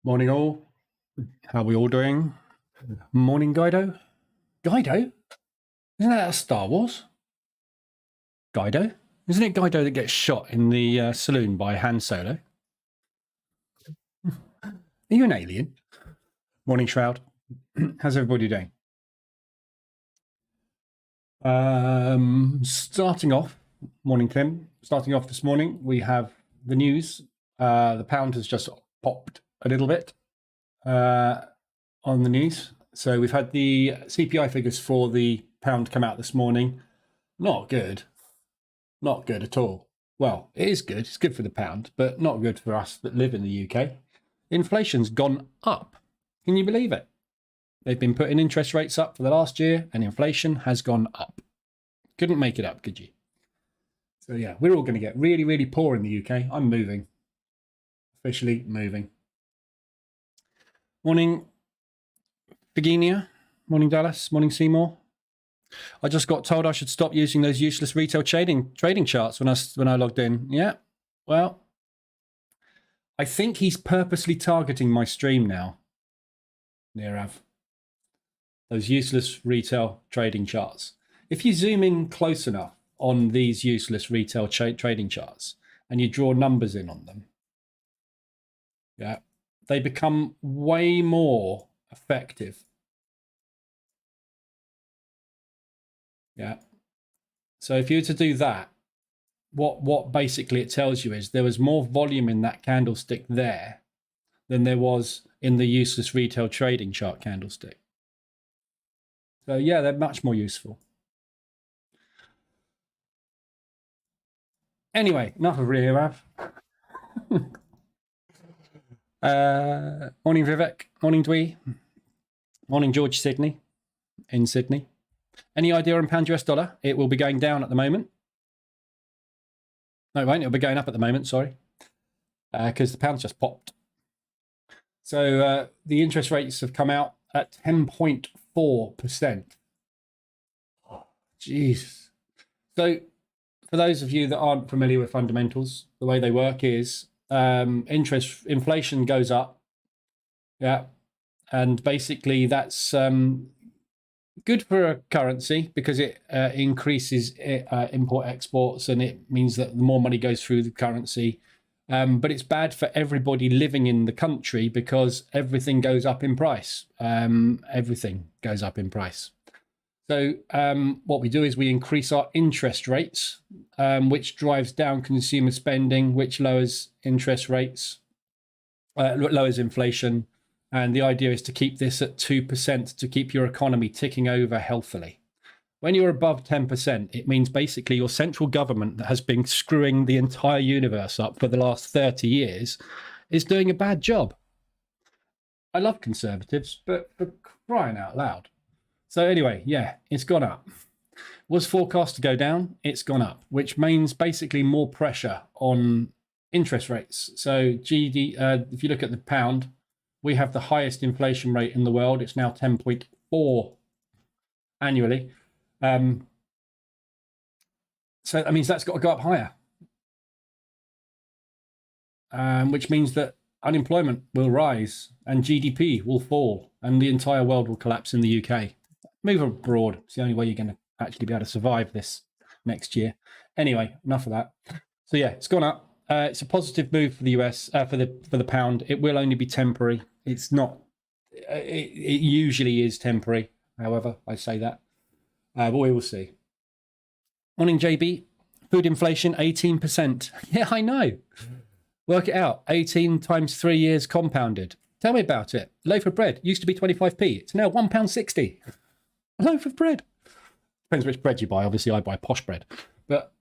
Morning all. How are we all doing? Morning, Guido. Guido? Isn't that Star Wars? Guido? Isn't it Guido that gets shot in the saloon by Han Solo? Are you an alien? Morning, Shroud. How's everybody doing? Starting off, morning, Tim. Starting off this morning, we have the news. The pound has just popped a little bit on the news. So we've had the CPI figures for the pound come out this morning. Not good. Not good at all. Well, it is good. It's good for the pound, but not good for us that live in the UK. Inflation's gone up. Can you believe it? They've been putting interest rates up for the last year, and inflation has gone up. Couldn't make it up, could you? So yeah, we're all going to get really, really poor in the UK. I'm moving. Officially moving. Morning, Virginia. Morning, Dallas. Morning, Seymour. I just got told I should stop using those useless retail trading charts when I logged in. Yeah, well, I think he's purposely targeting my stream now. Nirav. Those useless retail trading charts. If you zoom in close enough on these useless retail trading charts and you draw numbers in on them, yeah, they become way more effective. Yeah. So if you were to do that, what basically it tells you is there was more volume in that candlestick there than there was in the useless retail trading chart candlestick. So yeah, they're much more useful. Anyway, enough of Rirav. Morning, Vivek. Morning, Dwee. Morning, George Sydney in Sydney. Any idea on pound US dollar? It will be going down at the moment. No, it won't. It'll be going up at the moment, sorry. Because the pound's just popped. So the interest rates have come out at 10.4%. Oh, jeez. So for those of you that aren't familiar with fundamentals, the way they work is inflation goes up. Yeah. And basically that's good for a currency because it increases import exports, and it means that the more money goes through the currency. But it's bad for everybody living in the country because everything goes up in price. Everything goes up in price. So what we do is we increase our interest rates, which drives down consumer spending, which lowers interest rates, lowers inflation. And the idea is to keep this at 2% to keep your economy ticking over healthily. When you're above 10%, it means basically your central government that has been screwing the entire universe up for the last 30 years is doing a bad job. I love conservatives, but for crying out loud. So anyway, yeah, it's gone up. Was forecast to go down, it's gone up, which means basically more pressure on interest rates. So if you look at the pound, we have the highest inflation rate in the world. It's now 10.4 annually. So that means that's got to go up higher, which means that unemployment will rise and GDP will fall and the entire world will collapse in the UK. Move abroad. It's the only way you're going to actually be able to survive this next year. Anyway, enough of that. So yeah, it's gone up. It's a positive move for the US, for the pound. It will only be temporary. It's not. It usually is temporary. However, I say that, but we will see. Morning, JB. Food inflation 18%. Yeah, I know. Work it out. 18 times 3 years compounded. Tell me about it. Loaf of bread used to be 25p. It's now £1.60. A loaf of bread. Depends which bread you buy. Obviously, I buy posh bread, but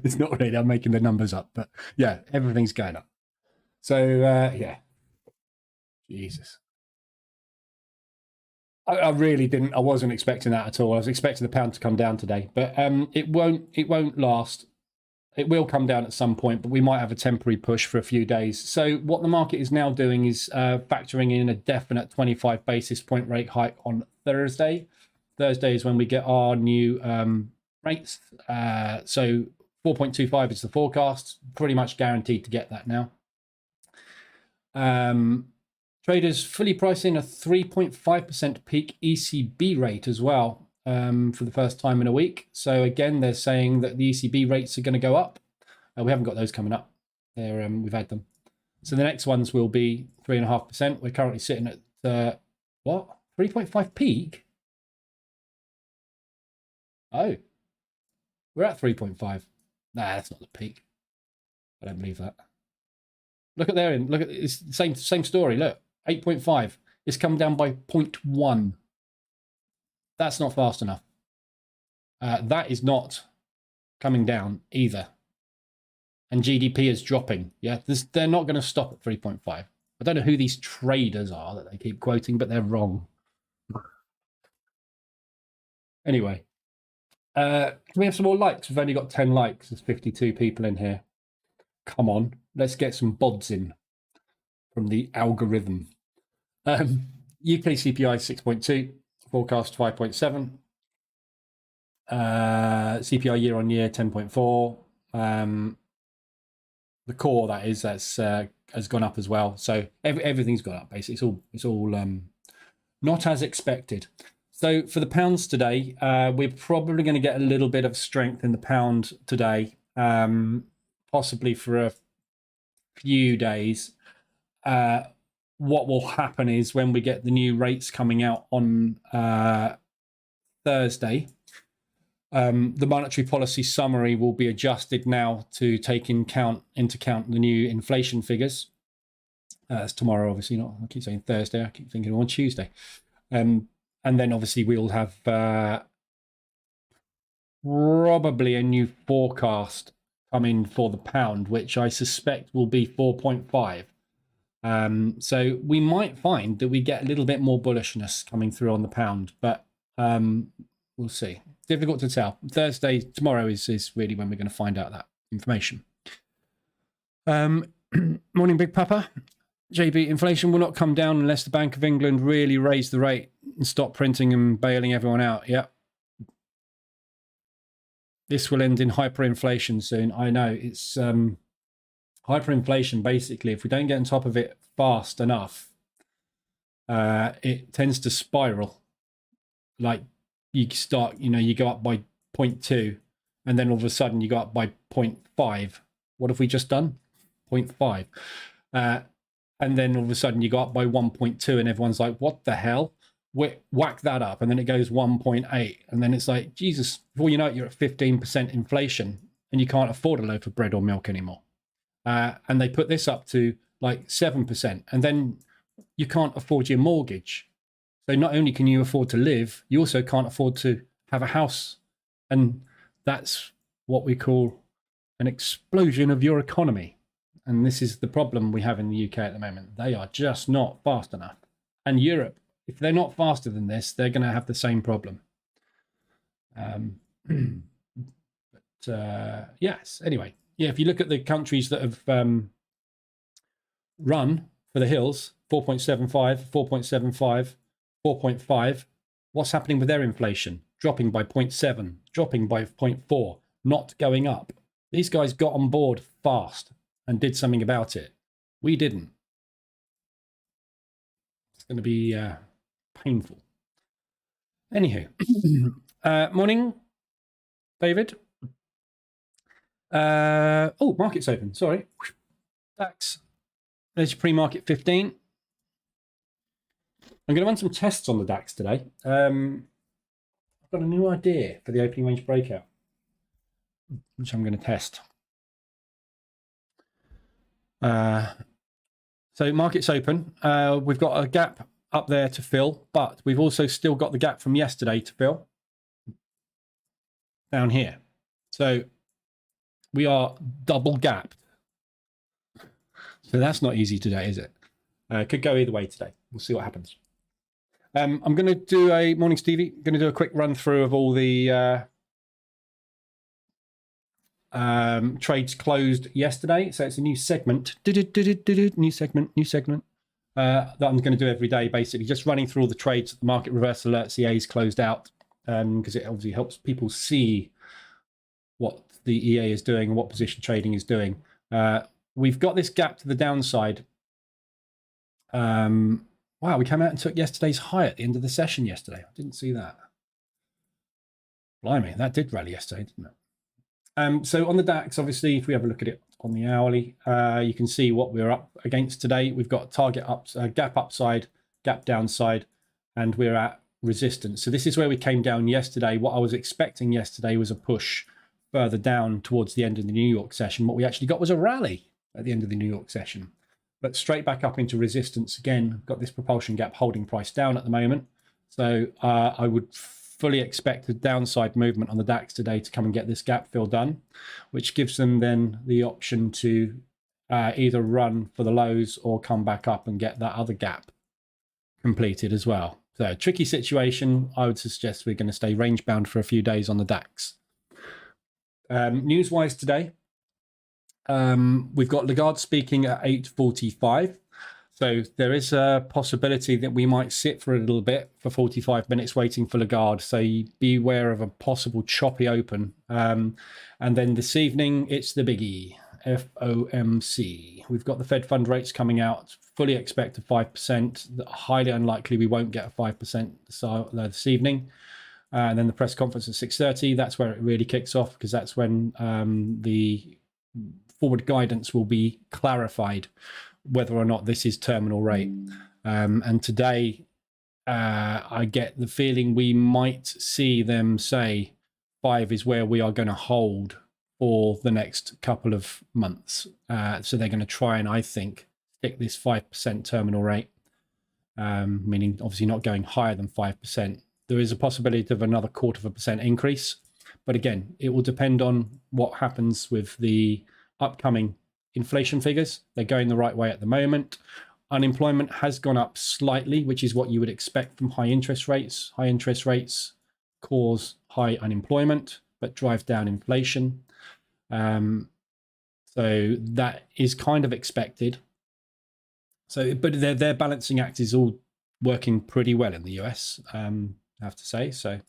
it's not really. I'm making the numbers up, but yeah, everything's going up. So yeah, Jesus. I really didn't. I wasn't expecting that at all. I was expecting the pound to come down today, but it won't. It won't last. It will come down at some point, but we might have a temporary push for a few days. So what the market is now doing is factoring in a definite 25 basis point rate hike on Thursday. Thursday is when we get our new rates. So 4.25 is the forecast. Pretty much guaranteed to get that now. Traders fully pricing a 3.5% peak ECB rate as well for the first time in a week. So again, they're saying that the ECB rates are going to go up. We haven't got those coming up. We've had them. So the next ones will be 3.5%. We're currently sitting at what? 3.5 peak? Oh, we're at 3.5. Nah, that's not the peak. I don't believe that. Look at there. Look at it's the same story. Look, 8.5. It's come down by 0.1. That's not fast enough. That is not coming down either. And GDP is dropping. Yeah, they're not going to stop at 3.5. I don't know who these traders are that they keep quoting, but they're wrong. Anyway, can we have some more likes? We've only got 10 likes. There's 52 people in here. Come on, let's get some bods in from the algorithm. UK CPI 6.2, forecast 5.7. CPI year on year 10.4. The core that's has gone up as well. So everything's gone up basically. It's all not as expected. So for the pounds today, we're probably going to get a little bit of strength in the pound today, possibly for a few days. What will happen is when we get the new rates coming out on Thursday, the monetary policy summary will be adjusted now to take into account the new inflation figures. It's tomorrow, obviously. Not. I keep saying Thursday. I keep thinking on Tuesday. And then obviously we'll have probably a new forecast come in for the pound, which I suspect will be 4.5. So we might find that we get a little bit more bullishness coming through on the pound, but we'll see. Difficult to tell. Tomorrow is really when we're going to find out that information. Morning, Big Papa. JB, inflation will not come down unless the Bank of England really raise the rate and stop printing and bailing everyone out. Yep. This will end in hyperinflation soon. I know it's hyperinflation. Basically, if we don't get on top of it fast enough, it tends to spiral. Like you start, you go up by 0.2 and then all of a sudden you go up by 0.5. What have we just done? 0.5. And then all of a sudden you go up by 1.2 and everyone's like, what the hell? Whack that up. And then it goes 1.8. And then it's like, Jesus, before you know it, you're at 15% inflation and you can't afford a loaf of bread or milk anymore. And they put this up to like 7%. And then you can't afford your mortgage. So not only can you afford to live, you also can't afford to have a house. And that's what we call an explosion of your economy. And this is the problem we have in the UK at the moment. They are just not fast enough. And Europe, if they're not faster than this, they're going to have the same problem. Yes, anyway. Yeah, if you look at the countries that have run for the hills, 4.75, 4.75, 4.5, what's happening with their inflation? Dropping by 0.7, dropping by 0.4, not going up. These guys got on board fast and did something about it. We didn't. It's going to be painful. Anywho, morning, David. Market's open. Sorry. Dax. There's your pre-market 15. I'm going to run some tests on the Dax today. I've got a new idea for the opening range breakout, which I'm going to test. So market's open. We've got a gap up there to fill, but we've also still got the gap from yesterday to fill down here. So we are double gapped. So that's not easy today, is it? Could go either way today. We'll see what happens. I'm going to do a morning, Stevie. Going to do a quick run through of all the trades closed yesterday. So it's a new segment. New segment. That I'm going to do every day, basically, just running through all the trades. The market reversal alerts EA's closed out, because it obviously helps people see what the EA is doing and what position trading is doing. We've got this gap to the downside Wow, we came out and took yesterday's high at the end of the session yesterday. I didn't see that. Blimey, that did rally yesterday, didn't it? So on the DAX, obviously, if we have a look at it on the hourly, you can see what we're up against today. We've got target up, gap upside, gap downside, and we're at resistance. So this is where we came down yesterday. What I was expecting yesterday was a push further down towards the end of the New York session. What we actually got was a rally at the end of the New York session, but straight back up into resistance again. Got this propulsion gap holding price down at the moment. So I would fully expect a downside movement on the DAX today to come and get this gap fill done, which gives them then the option to either run for the lows or come back up and get that other gap completed as well. So tricky situation. I would suggest we're going to stay range bound for a few days on the DAX. News-wise today, we've got Lagarde speaking at 8:45. So there is a possibility that we might sit for a little bit for 45 minutes waiting for Lagarde. So be aware of a possible choppy open. And then this evening, it's the biggie, FOMC. We've got the Fed fund rates coming out. Fully expect a 5%. Highly unlikely we won't get a 5% this evening. And then the press conference at 6:30. That's where it really kicks off, because that's when the forward guidance will be clarified, whether or not this is terminal rate. And today, I get the feeling we might see them say 5 is where we are going to hold for the next couple of months. So they're going to try and, I think, stick this 5% terminal rate, meaning obviously not going higher than 5%. There is a possibility of another 0.25% increase. But again, it will depend on what happens with the upcoming inflation figures. They're going the right way at the moment. Unemployment has gone up slightly, which is what you would expect from high interest rates. High interest rates cause high unemployment, but drive down inflation. So that is kind of expected. So, but their balancing act is all working pretty well in the US, I have to say. So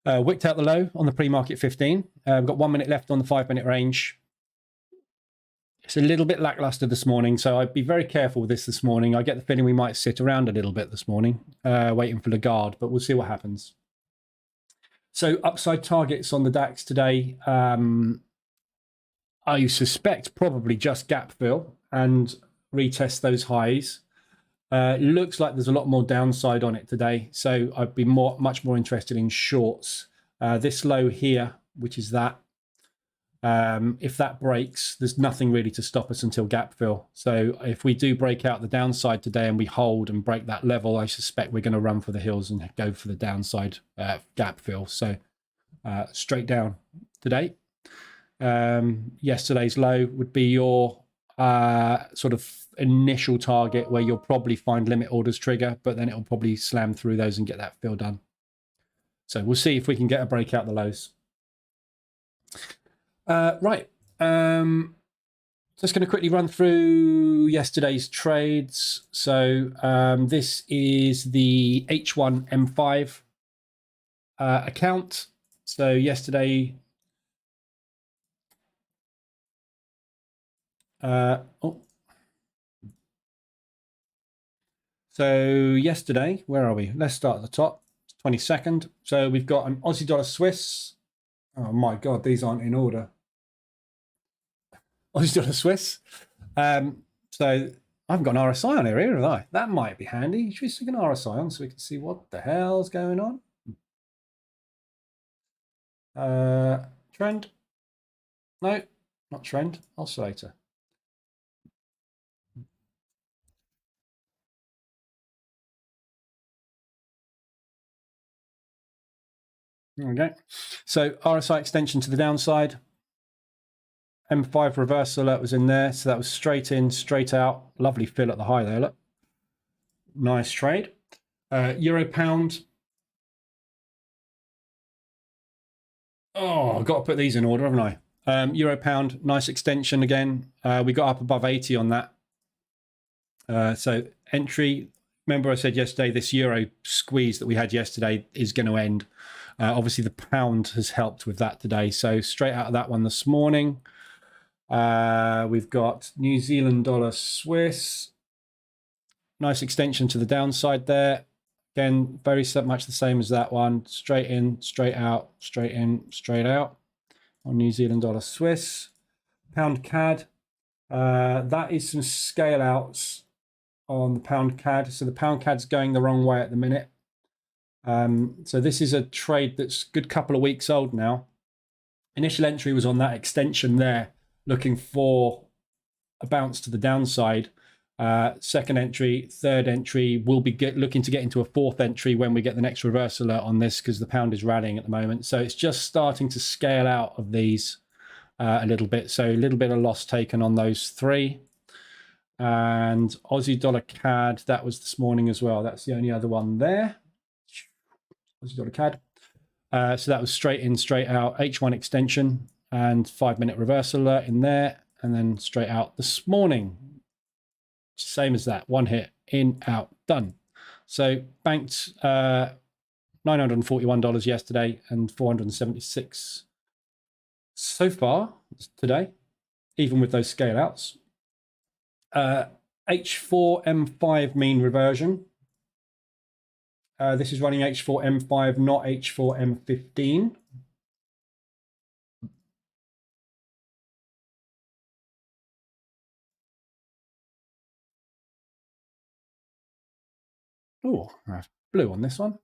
wicked out the low on the pre-market 15. We've got 1 minute left on the 5-minute range. It's a little bit lackluster this morning, so I'd be very careful with this morning. I get the feeling we might sit around a little bit this morning, waiting for Lagarde, but we'll see what happens. So upside targets on the DAX today, I suspect probably just gap fill and retest those highs. Looks like there's a lot more downside on it today, so I'd be much more interested in shorts. This low here, which is that, if that breaks, there's nothing really to stop us until gap fill. So if we do break out the downside today and we hold and break that level, I suspect we're going to run for the hills and go for the downside gap fill. So straight down today. Yesterday's low would be your sort of initial target, where you'll probably find limit orders trigger, but then it'll probably slam through those and get that fill done. So we'll see if we can get a breakout the lows. Right. Just going to quickly run through yesterday's trades. So this is the H1M5 account. So yesterday, so yesterday, where are we? Let's start at the top. It's 22nd. So we've got an Aussie dollar Swiss. Oh my God, these aren't in order. Aussie dollar Swiss. So I haven't got an RSI on here, have I? That might be handy. Should we stick an RSI on so we can see what the hell's going on? Trend? No, not trend. Oscillator. There we go. So RSI extension to the downside. M5 reversal, that was in there. So that was straight in, straight out. Lovely fill at the high there, look. Nice trade. Euro pound. Oh, I've got to put these in order, haven't I? Euro pound, nice extension again. We got up above 80 on that. So entry, remember I said yesterday, this euro squeeze that we had yesterday is going to end. Obviously, the pound has helped with that today. So straight out of that one this morning, we've got New Zealand dollar Swiss. Nice extension to the downside there. Again, very much the same as that one. Straight in, straight out, straight in, straight out. On New Zealand dollar Swiss. Pound CAD. That is some scale outs on the pound CAD. So the pound CAD's going the wrong way at the minute. So this is a trade that's a good couple of weeks old now. Initial entry was on that extension there, looking for a bounce to the downside. Second entry, third entry, we'll be looking to get into a fourth entry when we get the next reverse alert on this, because the pound is rallying at the moment. So it's just starting to scale out of these a little bit. So a little bit of loss taken on those three. And Aussie dollar CAD, that was this morning as well. That's the only other one there. Aussie dollar CAD. So that was straight in, straight out, H1 extension and 5-minute reverse alert in there, and then straight out this morning. Same as that, one hit, in, out, done. So banked $941 yesterday and 476 so far today, even with those scale outs. H4M5 mean reversion. This is running H4M5, not H4M15. Oh, blue on this one.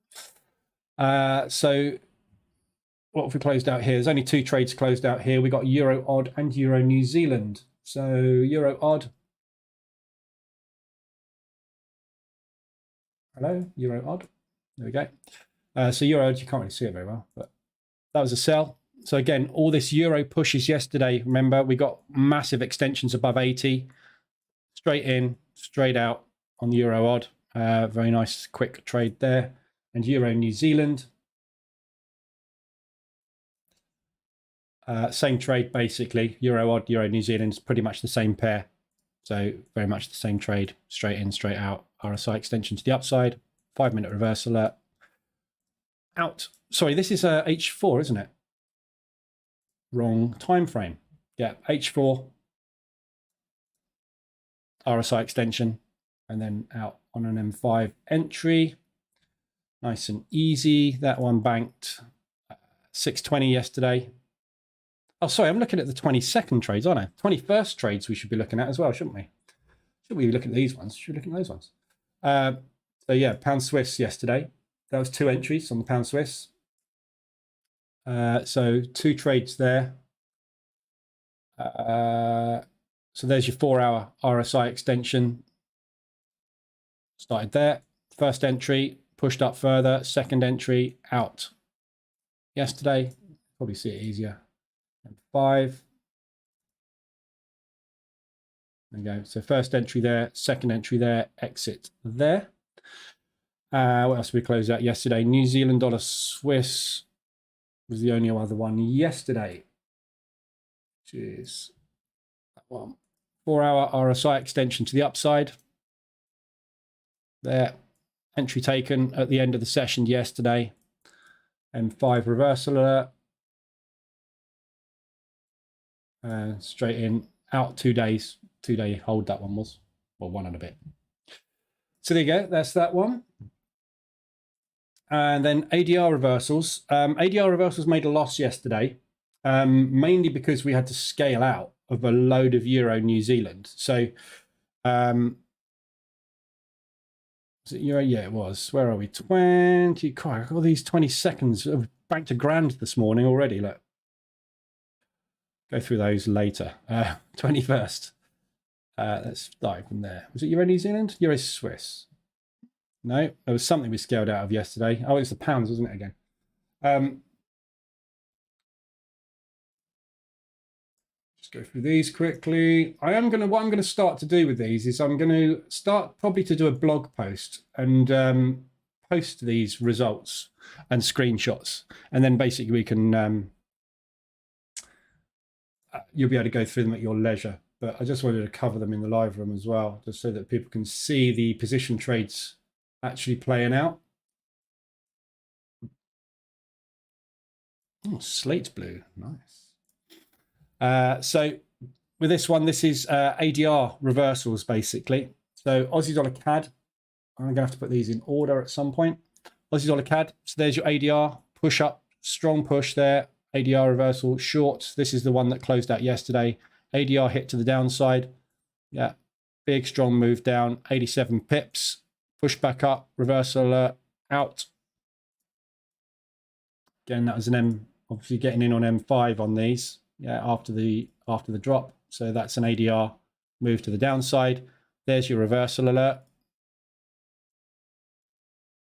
So what have we closed out here? There's only 2 trades closed out here. We got Euro odd and Euro New Zealand. So Euro odd. Hello, Euro odd. There we go. So Euro odd, you can't really see it very well, but that was a sell. So again, all this Euro pushes yesterday. Remember, we got massive extensions above 80. Straight in, straight out on the Euro odd. Very nice quick trade there. And Euro New Zealand. Same trade basically. Euro odd, Euro New Zealand is pretty much the same pair. So very much the same trade. Straight in, straight out. RSI extension to the upside. 5-minute reverse alert. Out. Sorry, this is H4, isn't it? Wrong time frame. Yeah, H4. RSI extension. And then out on an M5 entry. Nice and easy. That one banked 620 yesterday. Oh, sorry, I'm looking at the 22nd trades, aren't I? 21st trades we should be looking at as well, shouldn't we? Should we be looking at these ones? Should we look at those ones? So yeah, pound Swiss yesterday. That was 2 entries on the pound Swiss. So 2 trades there. So there's your 4-hour RSI extension. Started there. First entry, pushed up further. Second entry, out. Yesterday, probably see it easier. And 5. There we go. So first entry there, second entry there, exit there. What else did we close out yesterday? New Zealand dollar Swiss was the only other one yesterday. Which is that one. 4-hour RSI extension to the upside. There. Entry taken at the end of the session yesterday. M5 reversal alert. Straight in, out 2 days. 2-day hold that one was. Well, 1 and a bit. So there you go. That's that one. And then ADR reversals. ADR reversals made a loss yesterday, mainly because we had to scale out of a load of Euro New Zealand. So, was it Euro? Yeah, it was. Where are we? 20. All these 20 seconds. Back to grand this morning already. Look. Go through those later. 21st. Let's start from there. Was it Euro New Zealand? Euro Swiss. No, there was something we scaled out of yesterday. Oh, it's the pounds, wasn't it, again? Just go through these quickly. What I'm going to start to do with these is I'm going to start probably to do a blog post and post these results and screenshots. And then basically we can, you'll be able to go through them at your leisure. But I just wanted to cover them in the live room as well, just so that people can see the position trades actually playing out. Oh, slate blue, nice. So with this one, this is ADR reversals basically. So Aussie dollar CAD, I'm going to have to put these in order at some point. Aussie dollar CAD. So there's your ADR push up, strong push there. ADR reversal short. This is the one that closed out yesterday. ADR hit to the downside. Yeah, big strong move down. 87 pips. Push back up. Reversal alert out. Again, that was an M. Obviously getting in on M5 on these. Yeah, after the drop. So that's an ADR move to the downside. There's your reversal alert.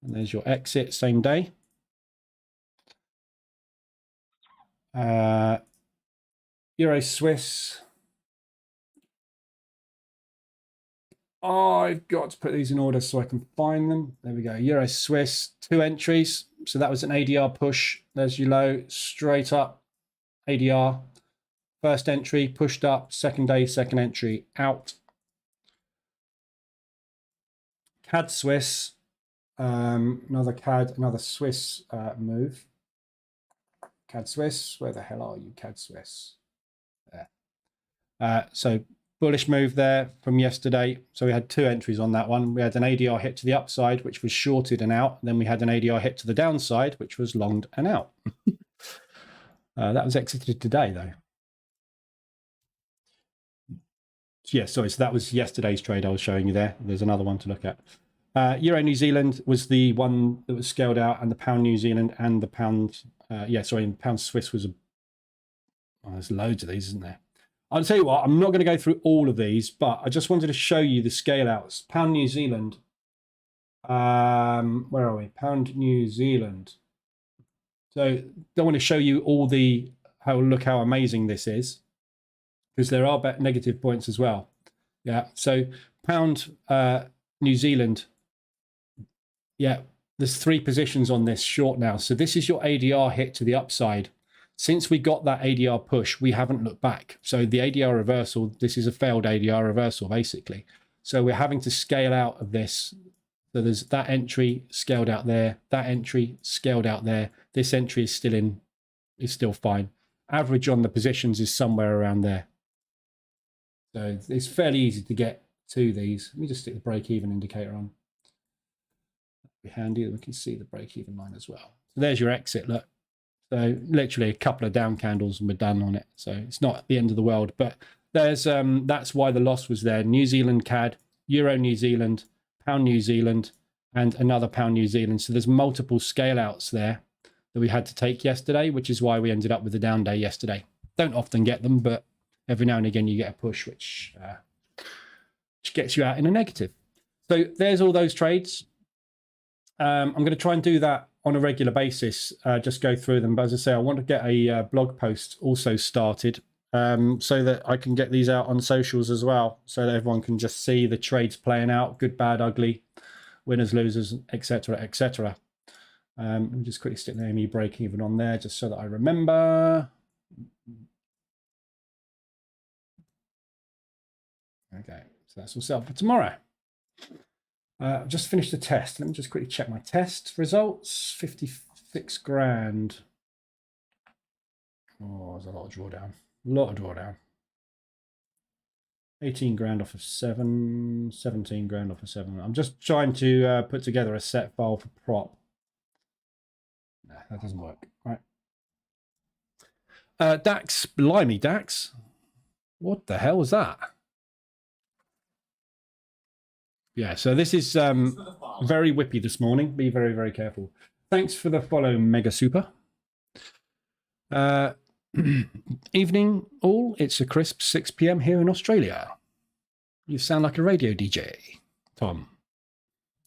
And there's your exit, same day. Euro Swiss. Oh, I've got to put these in order so I can find them. There we go. Euro Swiss, 2 entries. So that was an ADR push. There's your low, straight up ADR. First entry, pushed up. Second day, second entry, out. CAD Swiss. Another CAD, another Swiss move. CAD Swiss, where the hell are you, CAD Swiss? There. So bullish move there from yesterday. So we had 2 entries on that one. We had an ADR hit to the upside, which was shorted and out. And then we had an ADR hit to the downside, which was longed and out. That was exited today, though. Yeah, sorry. So that was yesterday's trade I was showing you there. There's another one to look at. Euro New Zealand was the one that was scaled out, and the pound New Zealand and the pound, pound Swiss was there's loads of these, isn't there? I'll tell you what, I'm not going to go through all of these, but I just wanted to show you the scale outs. Pound New Zealand. Where are we? Pound New Zealand. So don't want to show you all the, look how amazing this is, because there are negative points as well. Yeah, so pound New Zealand. Yeah, there's 3 positions on this short now. So this is your ADR hit to the upside. Since we got that ADR push, we haven't looked back. So the ADR reversal, this is a failed ADR reversal, basically. So we're having to scale out of this. So there's that entry scaled out there, that entry scaled out there. This entry is still fine. Average on the positions is somewhere around there. So it's fairly easy to get to these. Let me just stick the break-even indicator on. Be handy that we can see the break-even line as well. So there's your exit, look. So literally a couple of down candles and we're done on it. So it's not the end of the world, but there's that's why the loss was there. New Zealand CAD, Euro New Zealand, Pound New Zealand, and another Pound New Zealand. So there's multiple scale outs there that we had to take yesterday, which is why we ended up with a down day yesterday. Don't often get them, but every now and again you get a push, which gets you out in a negative. So there's all those trades. I'm going to try and do that on a regular basis, just go through them. But as I say, I want to get a blog post also started so that I can get these out on socials as well, so that everyone can just see the trades playing out, good, bad, ugly, winners, losers, etc., etc. Let me just quickly stick the AME break even on there just so that I remember. Okay, so that's all set up for tomorrow. Just finished the test. Let me just quickly check my test results. 56 grand. Oh, there's a lot of drawdown. A lot of drawdown. 18 grand off of 7. 17 grand off of 7. I'm just trying to put together a set file for prop. Nah, that doesn't work. All right. Dax, blimey, Dax. What the hell was that? Yeah, so this is very whippy this morning. Be very, very careful. Thanks for the follow, Mega Super. Evening, all. It's a crisp 6 p.m. here in Australia. You sound like a radio DJ, Tom.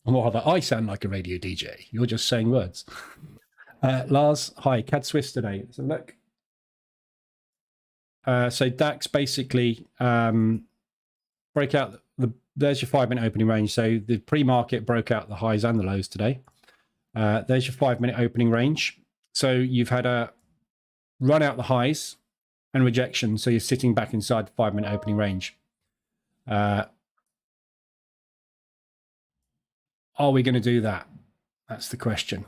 Or rather, I sound like a radio DJ. You're just saying words. Lars, hi. CAD Swiss today. So look. So Dax basically break out there's your 5-minute opening range. So the pre-market broke out the highs and the lows today. There's your 5-minute opening range. So you've had a run out the highs and rejection. So you're sitting back inside the 5-minute opening range. Are we going to do that? That's the question.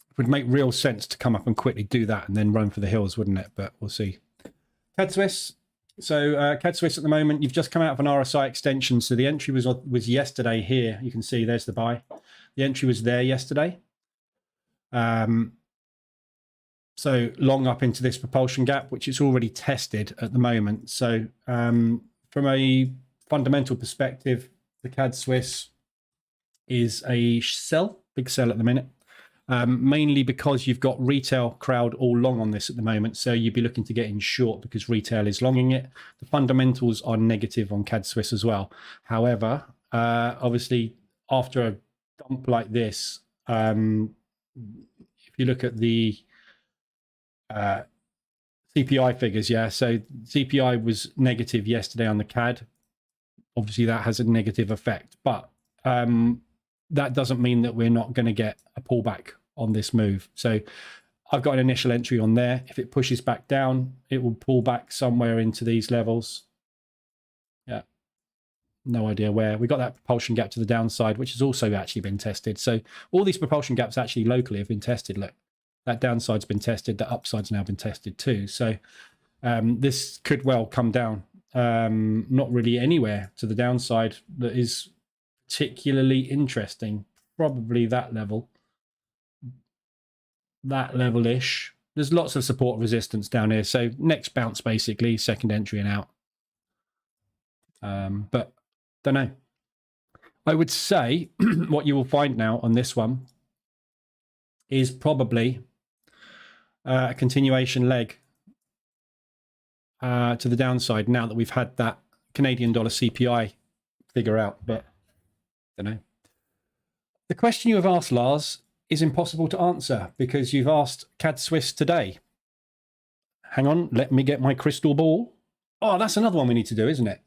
It would make real sense to come up and quickly do that and then run for the hills, wouldn't it? But we'll see. CAD Swiss. So CAD Swiss at the moment, you've just come out of an RSI extension. So the entry was yesterday here. You can see there's the buy. The entry was there yesterday. So long up into this propulsion gap, which it's already tested at the moment. So from a fundamental perspective, the CAD Swiss is a sell, big sell at the minute. Mainly because you've got retail crowd all long on this at the moment. So you'd be looking to get in short because retail is longing it. The fundamentals are negative on CAD Swiss as well. However, obviously, after a dump like this, if you look at the CPI figures, yeah, so CPI was negative yesterday on the CAD. Obviously, that has a negative effect, but that doesn't mean that we're not going to get a pullback on this move. So I've got an initial entry on there. If it pushes back down, it will pull back somewhere into these levels. Yeah, no idea where. We got that propulsion gap to the downside, which has also actually been tested. So all these propulsion gaps actually locally have been tested. Look, that downside's been tested. The upside's now been tested too. So this could well come down. Not really anywhere to the downside that is particularly interesting. Probably that level. That level-ish. There's lots of support resistance down here. So next bounce, basically, second entry and out. But don't know. I would say what you will find now on this one is probably a continuation leg to the downside now that we've had that Canadian dollar CPI figure out. But don't know. The question you have asked, Lars, is impossible to answer because you've asked CAD Swiss today. Hang on, let me get my crystal ball. Oh, that's another one we need to do, isn't it?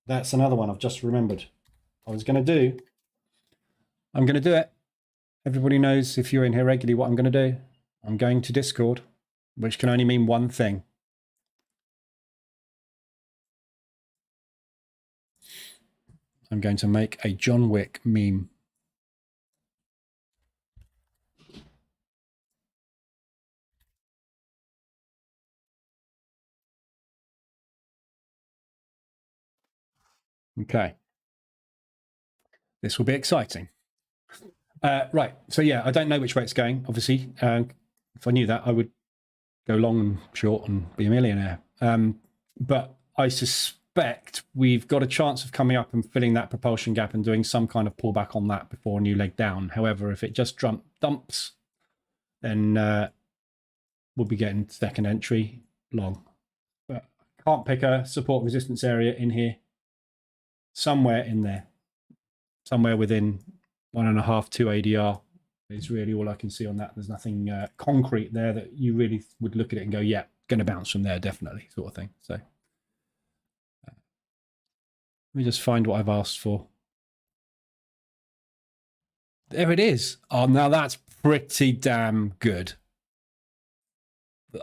That's another one I've just remembered. I'm going to do it. Everybody knows if you're in here regularly what I'm going to do. I'm going to Discord, which can only mean one thing. I'm going to make a John Wick meme. Okay. This will be exciting. Right. So, yeah, I don't know which way it's going, obviously. If I knew that, I would go long and short and be a millionaire. But I suspect we've got a chance of coming up and filling that propulsion gap and doing some kind of pullback on that before a new leg down. However, if it just dumps, then we'll be getting second entry long. But I can't pick a support resistance area in here. Somewhere in there. Somewhere within 1.5, 2 ADR is really all I can see on that. There's nothing concrete there that you really would look at it and go, yeah, going to bounce from there, definitely, sort of thing. So let me just find what I've asked for. There it is. Oh, now that's pretty damn good.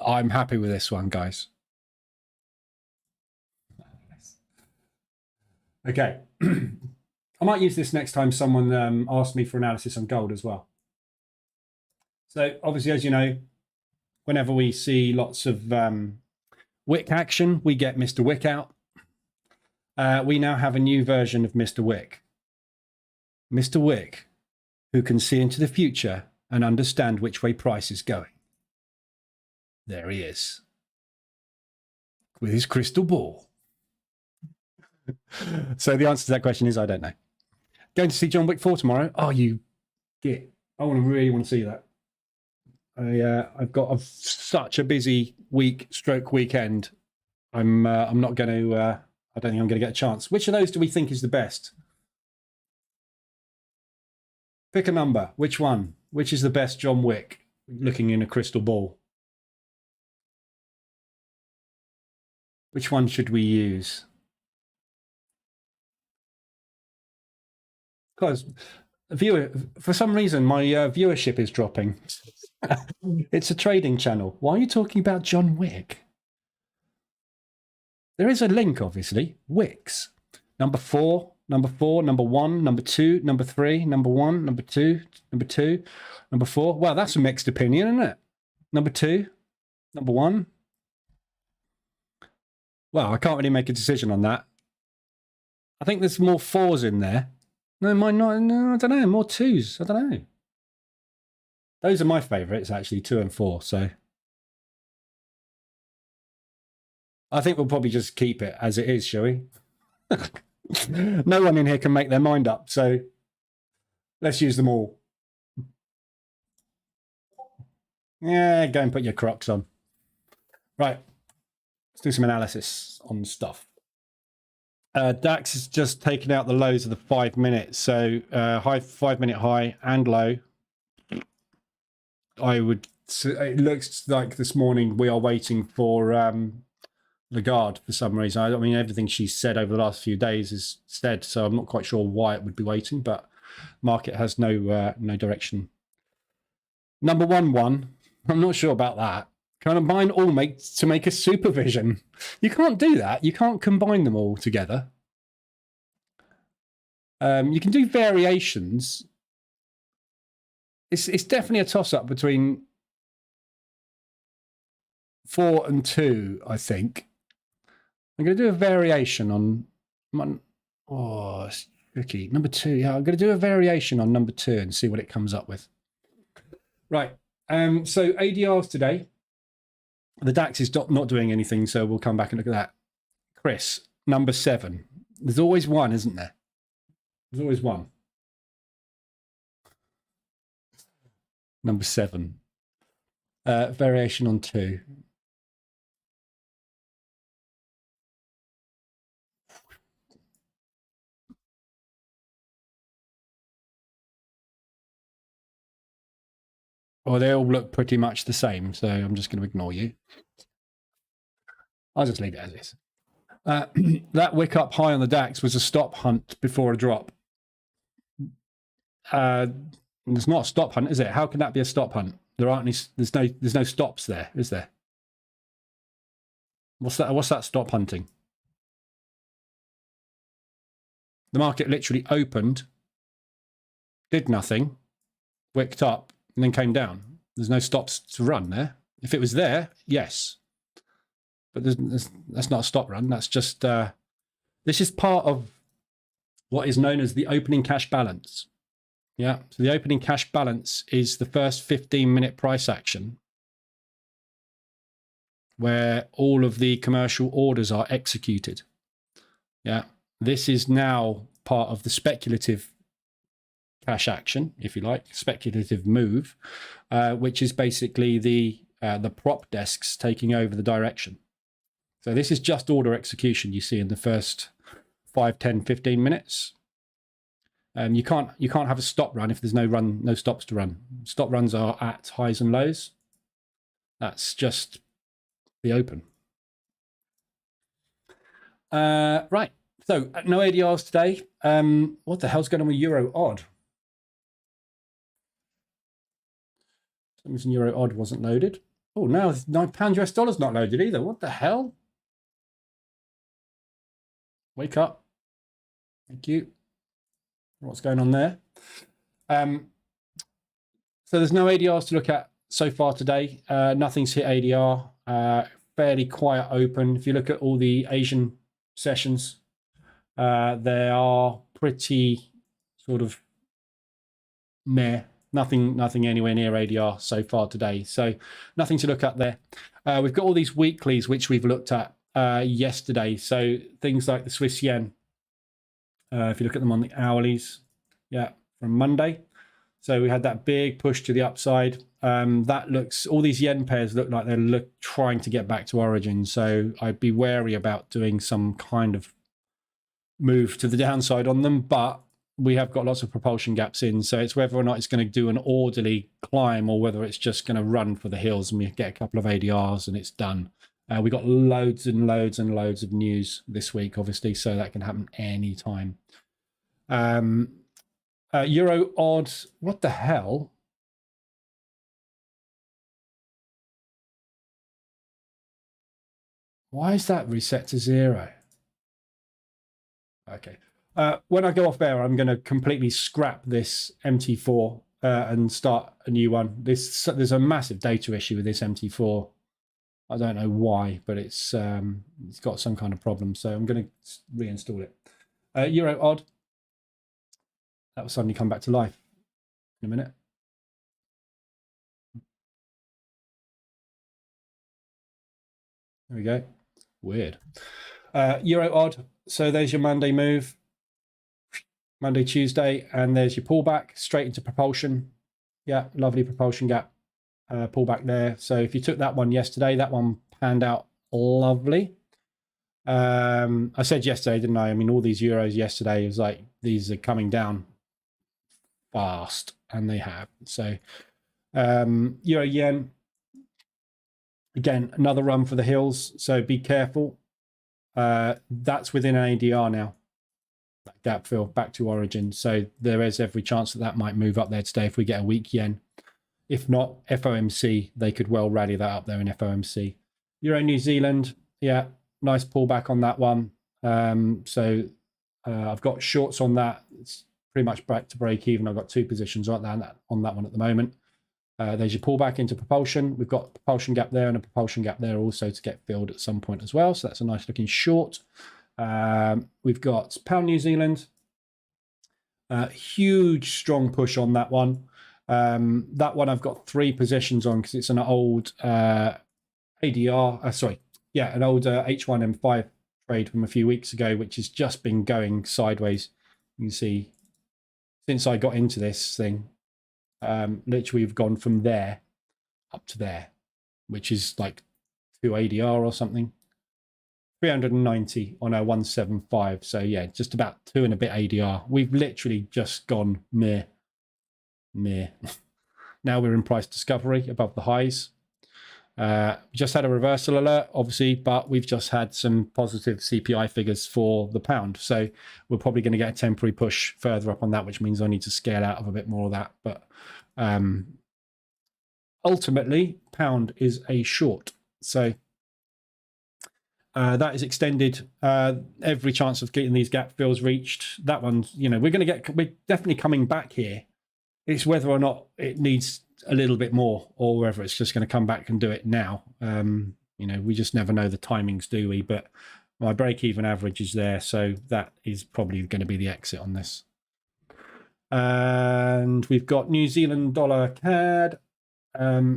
I'm happy with this one, guys. Okay. I might use this next time someone asks me for analysis on gold as well. So obviously, as you know, whenever we see lots of wick action, we get Mr. Wick out. We now have a new version of Mr. Wick. Mr. Wick, who can see into the future and understand which way price is going. There he is. With his crystal ball. So the answer to that question is I don't know. Going to see John Wick 4 tomorrow. Oh, you git. I really want to see that. I've got such a busy weekend. I'm not going to. I don't think I'm going to get a chance. Which of those do we think is the best? Pick a number. Which one? Which is the best John Wick? Looking in a crystal ball. Which one should we use? Because for some reason, my viewership is dropping. It's a trading channel. Why are you talking about John Wick? There is a link, obviously. Wicks. Number 4, number 1, number 2, number 3, number 1, number 2, number 4. Well, that's a mixed opinion, isn't it? Number 2, number 1. Well, I can't really make a decision on that. I think there's more 4s in there. No, might not. No, I don't know. More 2s. I don't know. Those are my favourites, actually, 2 and 4. So I think we'll probably just keep it as it is, shall we? No one in here can make their mind up, so let's use them all. Yeah, go and put your Crocs on. Right, let's do some analysis on stuff. Dax has just taken out the lows of the 5 minutes, so high 5 minute high and low. It looks like this morning we are waiting for Lagarde for some reason. I mean, everything she's said over the last few days is said, so I'm not quite sure why it would be waiting, but market has no direction. Number one, I'm not sure about that. Combine all to make a supervision. You can't do that. You can't combine them all together. You can do variations. It's definitely a toss-up between 4 and 2, I think. I'm going to do a variation on... Oh, it's tricky. Number 2, yeah, I'm going to do a variation on number 2 and see what it comes up with. Right, so ADRs today. The DAX is not doing anything, so we'll come back and look at that. Chris, number 7. There's always one, isn't there? There's always one. Number 7. Variation on 2. Well, they all look pretty much the same, so I'm just going to ignore you. I'll just leave it as is. That wick up high on the DAX was a stop hunt before a drop. There's not a stop hunt, is it? How can that be a stop hunt? There aren't any. There's no stops there, is there? What's that? What's that stop hunting? The market literally opened, did nothing, wicked up, and then came down. There's no stops to run there. If it was there, yes. But that's not a stop run. That's just, this is part of what is known as the opening cash balance. Yeah, so the opening cash balance is the first 15-minute price action where all of the commercial orders are executed. Yeah, this is now part of the speculative cash action, if you like, speculative move, which is basically the prop desks taking over the direction. So this is just order execution you see in the first 5, 10, 15 minutes. You can't have a stop run if there's no stops to run. Stop runs are at highs and lows. That's just the open. Right. So no ADRs today. What the hell's going on with Euro odd? For some reason Euro odd wasn't loaded. Oh, now £9 US dollar's not loaded either. What the hell? Wake up. Thank you. What's going on there? So there's no ADRs to look at so far today. Nothing's hit ADR. Fairly quiet open. If you look at all the Asian sessions, they are pretty sort of meh. Nothing anywhere near ADR so far today. So nothing to look at there. We've got all these weeklies which we've looked at yesterday. So things like the Swiss yen. If you look at them on the hourlies, yeah, from Monday. So we had that big push to the upside. All these yen pairs look like they're trying to get back to origin. So I'd be wary about doing some kind of move to the downside on them, but we have got lots of propulsion gaps in. So it's whether or not it's going to do an orderly climb or whether it's just going to run for the hills and we get a couple of ADRs and it's done. We got loads and loads and loads of news this week, obviously, so that can happen any time. Euro odd, what the hell? Why is that reset to 0? Okay. When I go off air, I'm going to completely scrap this MT4 and start a new one. There's a massive data issue with this MT4. I don't know why, but it's got some kind of problem. So I'm going to reinstall it. Euro odd. That will suddenly come back to life in a minute. There we go. Weird. Euro odd. So there's your Monday move. Monday, Tuesday, and there's your pullback straight into propulsion. Yeah, lovely propulsion gap pullback there. So if you took that one yesterday, that one panned out lovely. I said yesterday, didn't I? I mean, all these euros yesterday was like, these are coming down fast, and they have. So euro yen, again, another run for the hills. So be careful. That's within an ADR now. That gap fill back to origin. So there is every chance that that might move up there today if we get a weak yen. If not, FOMC, they could well rally that up there in FOMC. Euro New Zealand, yeah, nice pullback on that one. I've got shorts on that. It's pretty much back to break even. I've got 2 positions on that one at the moment. There's your pullback into propulsion. We've got a propulsion gap there and a propulsion gap there also to get filled at some point as well. So that's a nice looking short. We've got pound New Zealand. Huge strong push on that one. That one I've got 3 positions on because it's an old ADR. An old H1M5 trade from a few weeks ago, which has just been going sideways. You can see since I got into this thing, literally we've gone from there up to there, which is like 2 ADR or something. 390 on our 175. So yeah, just about 2 and a bit ADR. We've literally just gone near. Now we're in price discovery above the highs. Just had a reversal alert, obviously, but we've just had some positive CPI figures for the pound. So we're probably going to get a temporary push further up on that, which means I need to scale out of a bit more of that. But ultimately, pound is a short. So that is extended. Every chance of getting these gap fills reached. That one, we're definitely coming back here. It's whether or not it needs a little bit more, or whether it's just going to come back and do it now. We just never know the timings, do we? But my break-even average is there, so that is probably going to be the exit on this. And we've got New Zealand dollar CAD.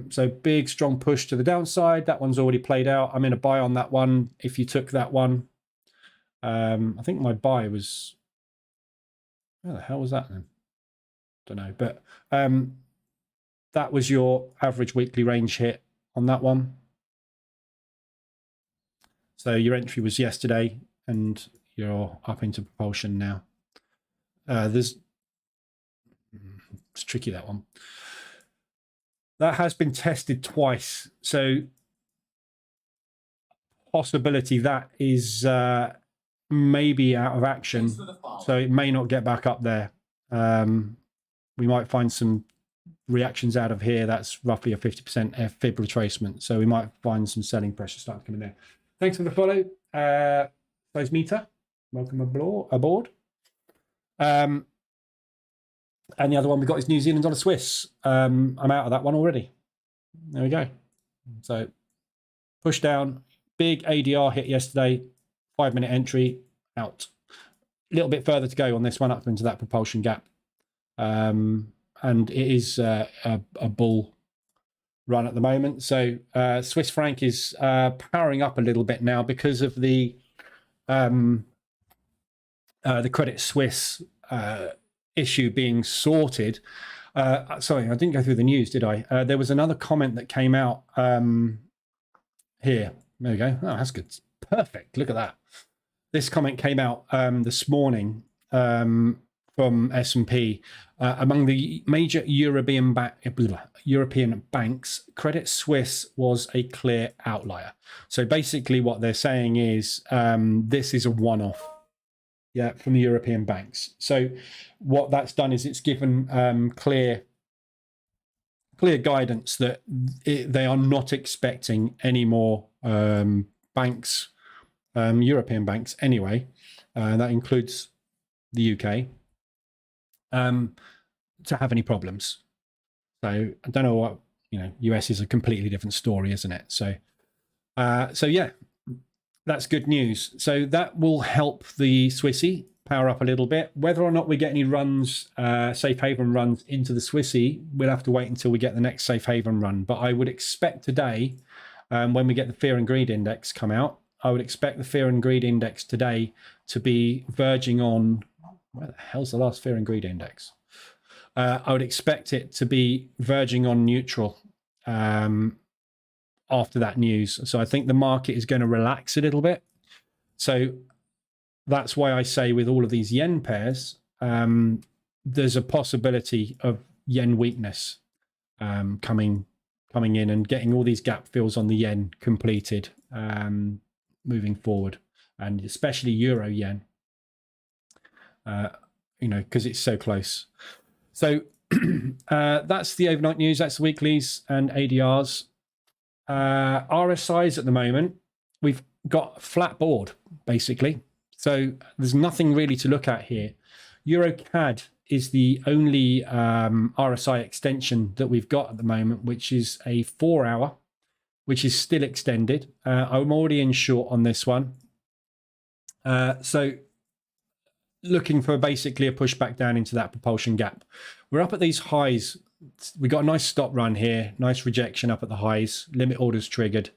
So big, strong push to the downside. That one's already played out. I'm in a buy on that one. If you took that one, I think my buy was, where the hell was that then? Don't know, but that was your average weekly range hit on that one. So your entry was yesterday, and you're up into propulsion now. It's tricky, that one. That has been tested twice, so possibility that is maybe out of action, so it may not get back up there. We might find some reactions out of here. That's roughly a 50% fib retracement, so we might find some selling pressure starting to come in there. Thanks for the follow, Close Meter. Welcome aboard. And the other one we got is New Zealand dollar Swiss. I'm out of that one already. There we go. So push down, big ADR hit yesterday, 5-minute entry, out. A little bit further to go on this one, up into that propulsion gap. And it is a bull run at the moment. So Swiss franc is powering up a little bit now because of the Credit Suisse issue being sorted. Sorry, I didn't go through the news, did I? There was another comment that came out here. There we go. Oh, that's good. Perfect. Look at that. This comment came out this morning from S&P. Among the major European banks, Credit Suisse was a clear outlier. So basically what they're saying is this is a one-off. Yeah, from the European banks. So what that's done is it's given clear guidance that they are not expecting any more banks, European banks anyway, that includes the UK, to have any problems. So I don't know what, US is a completely different story, isn't it? So So yeah, that's good news. So that will help the Swissy power up a little bit. Whether or not we get any runs, safe haven runs into the Swissy, we'll have to wait until we get the next safe haven run. But I would expect today, when we get the fear and greed index come out, I would expect the fear and greed index today to be verging on, where the hell's the last fear and greed index? I would expect it to be verging on neutral after that news. So I think the market is going to relax a little bit. So that's why I say with all of these yen pairs, there's a possibility of yen weakness coming in and getting all these gap fills on the yen completed moving forward, and especially euro yen, because it's so close. So that's the overnight news. That's the weeklies and ADRs. RSIs at the moment, we've got a flat board basically, so there's nothing really to look at here. Euro CAD is the only RSI extension that we've got at the moment, which is a 4 hour, which is still extended. I'm already in short on this one, so looking for basically a pushback down into that propulsion gap. We're up at these highs. We got a nice stop run here, nice rejection up at the highs, limit orders triggered.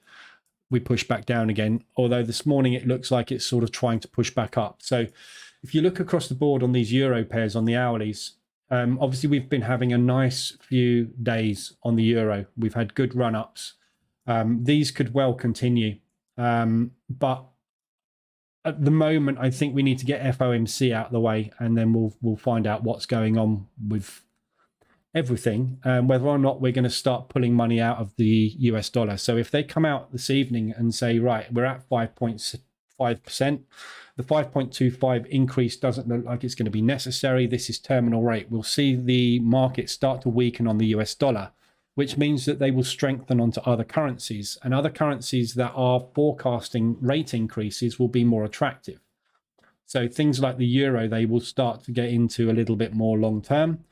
We push back down again, although this morning it looks like it's sort of trying to push back up. So if you look across the board on these euro pairs on the hourlies, obviously we've been having a nice few days on the euro. We've had good run ups. These could well continue, but at the moment I think we need to get FOMC out of the way, and then we'll find out what's going on with everything, whether or not we're going to start pulling money out of the US dollar. So if they come out this evening and say, right, we're at 5.5%, the 5.25 increase doesn't look like it's going to be necessary. This is terminal rate. We'll see the market start to weaken on the US dollar, which means that they will strengthen onto other currencies, and other currencies that are forecasting rate increases will be more attractive. So things like the euro, they will start to get into a little bit more long term.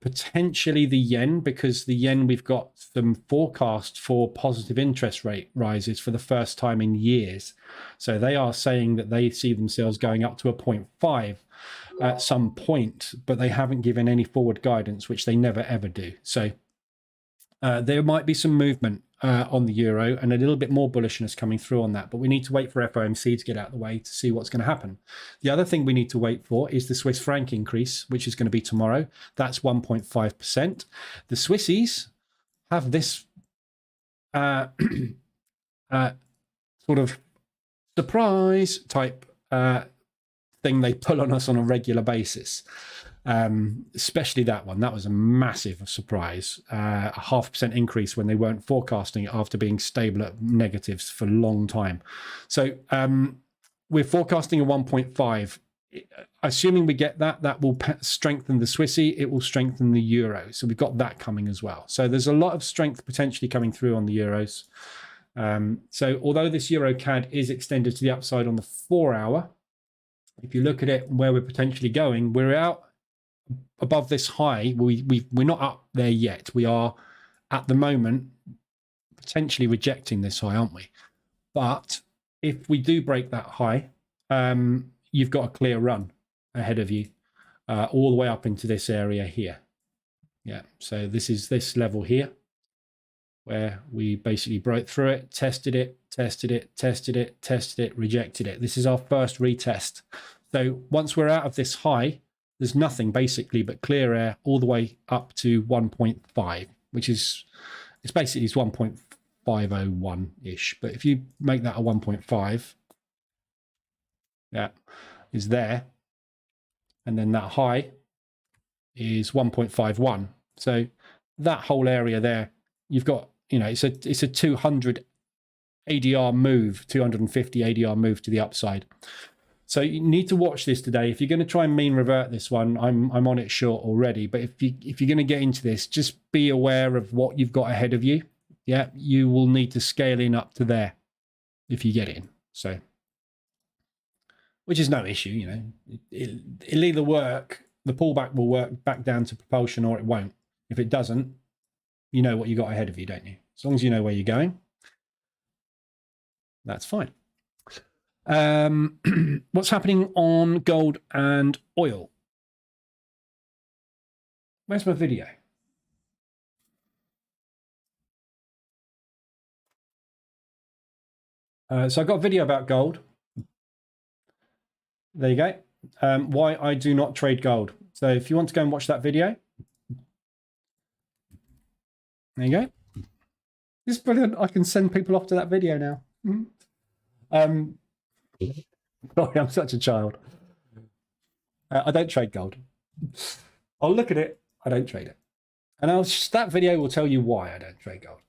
Potentially the yen, because the yen, we've got some forecast for positive interest rate rises for the first time in years. So they are saying that they see themselves going up to a 0.5 at some point, but they haven't given any forward guidance, which they never ever do. So there might be some movement on the euro and a little bit more bullishness coming through on that, but we need to wait for FOMC to get out of the way to see what's going to happen. The other thing we need to wait for is the Swiss franc increase, which is going to be tomorrow. That's 1.5%. The Swissies have this sort of surprise type thing they pull on us on a regular basis. Especially that one. That was a massive surprise. A 0.5% increase when they weren't forecasting it after being stable at negatives for a long time. So we're forecasting a 1.5. Assuming we get that, that will strengthen the Swissy. It will strengthen the euro. So we've got that coming as well. So there's a lot of strength potentially coming through on the euros. So although this euro CAD is extended to the upside on the 4 hour, if you look at it where we're potentially going, we're out above this high. We're not up there yet. We are at the moment potentially rejecting this high, aren't we? But if we do break that high, you've got a clear run ahead of you all the way up into this area here. Yeah, so this is this level here where we basically broke through it, tested it, rejected it. This is our first retest. So once we're out of this high, there's nothing basically but clear air all the way up to 1.5, which is, it's basically it's 1.501-ish. But if you make that a 1.5, yeah, is there. And then that high is 1.51. So that whole area there, you've got, you know, it's a 200 ADR move, 250 ADR move to the upside. So you need to watch this today. If you're going to try and mean revert this one, I'm on it short already. But if you're going to get into this, just be aware of what you've got ahead of you. Yeah, you will need to scale in up to there if you get in. So, which is no issue, you know. It'll either work, the pullback will work back down to propulsion, or it won't. If it doesn't, you know what you got ahead of you, don't you? As long as you know where you're going. That's fine. What's happening on gold and oil? Where's my video? So I got a video about gold. There you go. Why I do not trade gold. So if you want to go and watch that video, there you go. It's brilliant. I can send people off to that video now. Sorry, I'm such a child. I don't trade gold. I'll look at it. I don't trade it. And that video will tell you why I don't trade gold.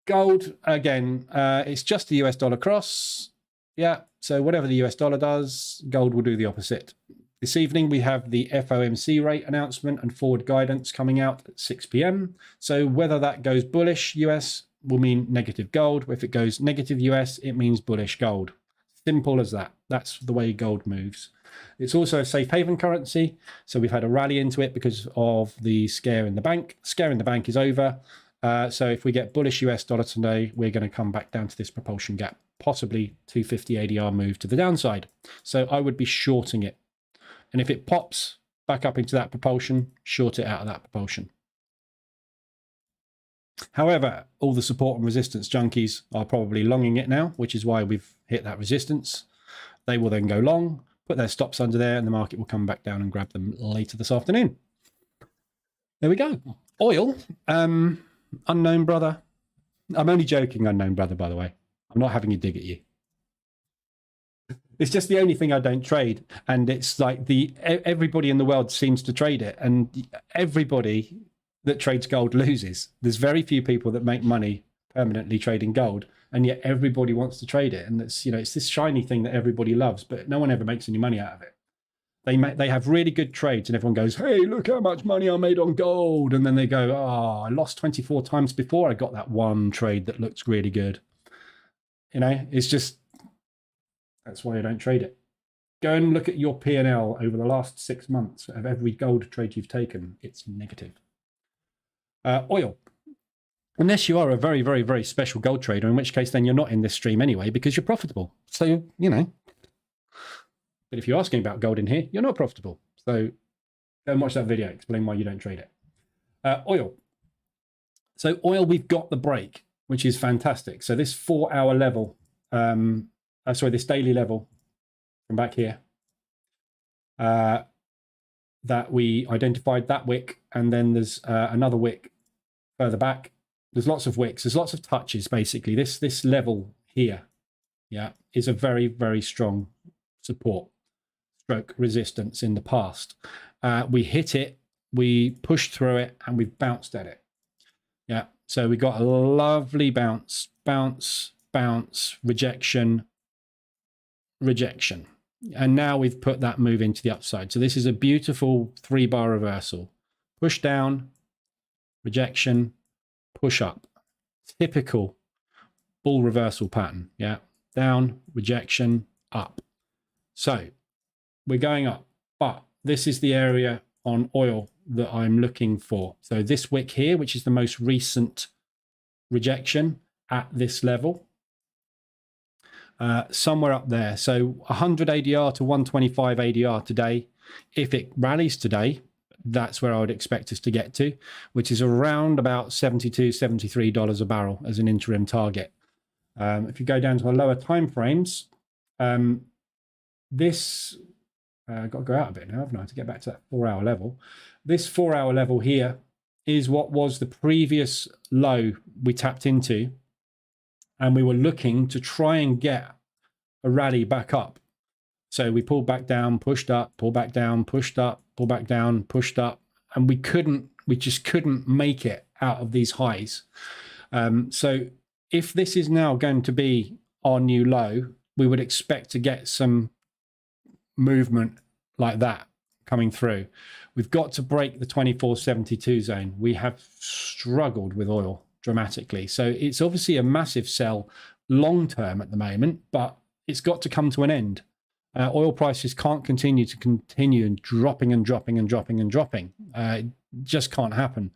Gold, again, it's just the US dollar cross. Yeah, so whatever the US dollar does, gold will do the opposite. This evening, we have the FOMC rate announcement and forward guidance coming out at 6 p.m. So whether that goes bullish US will mean negative gold. If it goes negative US, it means bullish gold. Simple as that. That's the way gold moves. It's also a safe haven currency. So we've had a rally into it because of the scare in the bank. Scare in the bank is over. So if we get bullish US dollar today, we're going to come back down to this propulsion gap, possibly 250 ADR move to the downside. So I would be shorting it. And if it pops back up into that propulsion, short it out of that propulsion. However, all the support and resistance junkies are probably longing it now, which is why we've hit that resistance. They will then go long, put their stops under there, and the market will come back down and grab them later this afternoon. There we go. Oil, unknown brother. I'm only joking, unknown brother, by the way. I'm not having a dig at you. It's just the only thing I don't trade. And it's like everybody in the world seems to trade it. And everybody that trades gold loses. There's very few people that make money permanently trading gold. And yet everybody wants to trade it. And it's, it's this shiny thing that everybody loves, but no one ever makes any money out of it. They have really good trades and everyone goes, hey, look how much money I made on gold. And then they go, oh, I lost 24 times before I got that one trade that looks really good. It's just, that's why I don't trade it. Go and look at your P&L over the last 6 months of every gold trade you've taken. It's negative. Oil. Unless you are a very, very, very special gold trader, in which case then you're not in this stream anyway because you're profitable. So, But if you're asking about gold in here, you're not profitable. So go and watch that video, explain why you don't trade it. Oil. So oil, we've got the break, which is fantastic. So this 4-hour level, this daily level from back here, that we identified that wick, and then there's another wick further back. There's lots of wicks. There's lots of touches, basically. This level here, is a very, very strong support stroke resistance in the past. We hit it, we pushed through it, and we've bounced at it. So we got a lovely bounce, rejection, rejection. And now we've put that move into the upside. So this is a beautiful 3-bar reversal. Push down, rejection, push up. Typical bull reversal pattern. Down, rejection, up. So we're going up, but this is the area on oil that I'm looking for. So this wick here, which is the most recent rejection at this level, somewhere up there. So 100 ADR to 125 ADR today. If it rallies today, that's where I would expect us to get to, which is around about $72, $73 a barrel as an interim target. If you go down to the lower time frames, this got to go out a bit now, haven't I, to get back to that 4-hour level. This 4-hour level here is what was the previous low we tapped into, and we were looking to try and get a rally back up. So we pulled back down, pushed up, pulled back down, pushed up, pulled back down, pushed up, and we just couldn't make it out of these highs. So if this is now going to be our new low, we would expect to get some movement like that coming through. We've got to break the 24.72 zone. We have struggled with oil dramatically. So it's obviously a massive sell long term at the moment, but it's got to come to an end. Oil prices can't continue dropping and dropping and dropping and dropping. It just can't happen.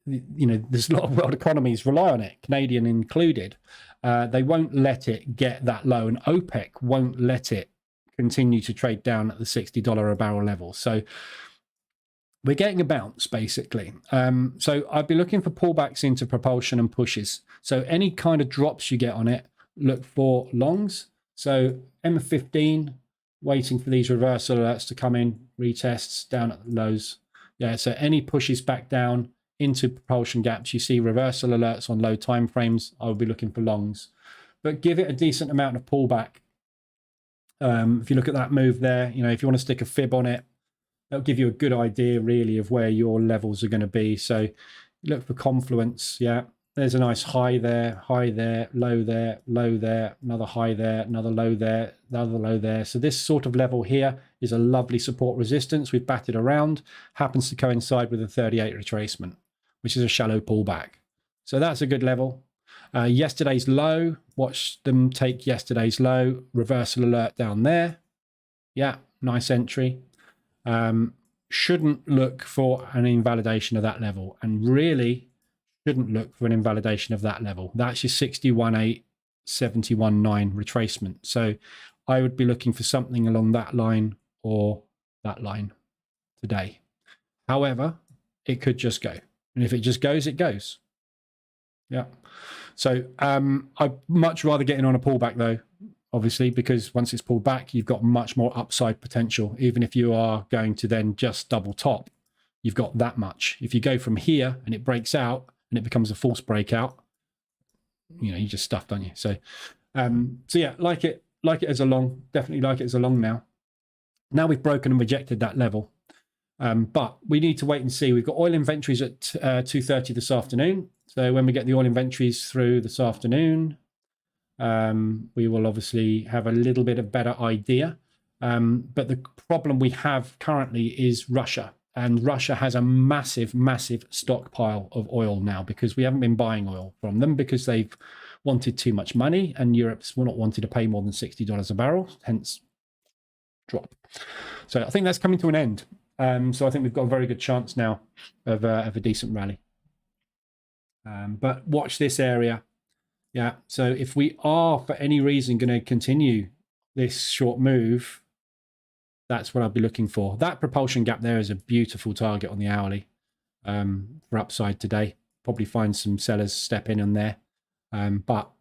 you know, there's a lot of world economies rely on it, Canadian included. They won't let it get that low, and OPEC won't let it continue to trade down at the $60 a barrel level. So we're getting a bounce, basically. So I'd be looking for pullbacks into propulsion and pushes. So any kind of drops you get on it, look for longs. So M15, waiting for these reversal alerts to come in, retests down at the lows. Yeah, so any pushes back down into propulsion gaps, you see reversal alerts on low time frames, I would be looking for longs. But give it a decent amount of pullback. If you look at that move there, you know, if you want to stick a fib on it, that'll give you a good idea really of where your levels are going to be. So look for confluence. Yeah, there's a nice high there, low there, low there, another high there, another low there, another low there. So this sort of level here is a lovely support resistance. We've batted around, happens to coincide with a 38 retracement, which is a shallow pullback. So that's a good level. Yesterday's low, watch them take yesterday's low, reversal alert down there. Yeah, nice entry. Shouldn't look for an invalidation of that level, and really shouldn't look for an invalidation of that level. That's your 61.8, 71.9 retracement. So I would be looking for something along that line or that line today. However, it could just go. And if it just goes, it goes. Yeah. So I'd much rather get in on a pullback though, obviously, because once it's pulled back, you've got much more upside potential. Even if you are going to then just double top, you've got that much. If you go from here and it breaks out and it becomes a false breakout, you know, you just stuffed, don't you? So, so yeah, like it as a long, definitely like it as a long now. Now we've broken and rejected that level. But we need to wait and see. We've got oil inventories at 2:30 this afternoon. So when we get the oil inventories through this afternoon, we will obviously have a little bit of better idea. But the problem we have currently is Russia. And Russia has a massive, massive stockpile of oil now because we haven't been buying oil from them because they've wanted too much money and Europe's not wanted to pay more than $60 a barrel, hence drop. So I think that's coming to an end. So I think we've got a very good chance now of a decent rally. But watch this area. Yeah, so if we are for any reason going to continue this short move, that's what I'll be looking for. That propulsion gap there is a beautiful target on the hourly for upside today. Probably find some sellers step in on there, but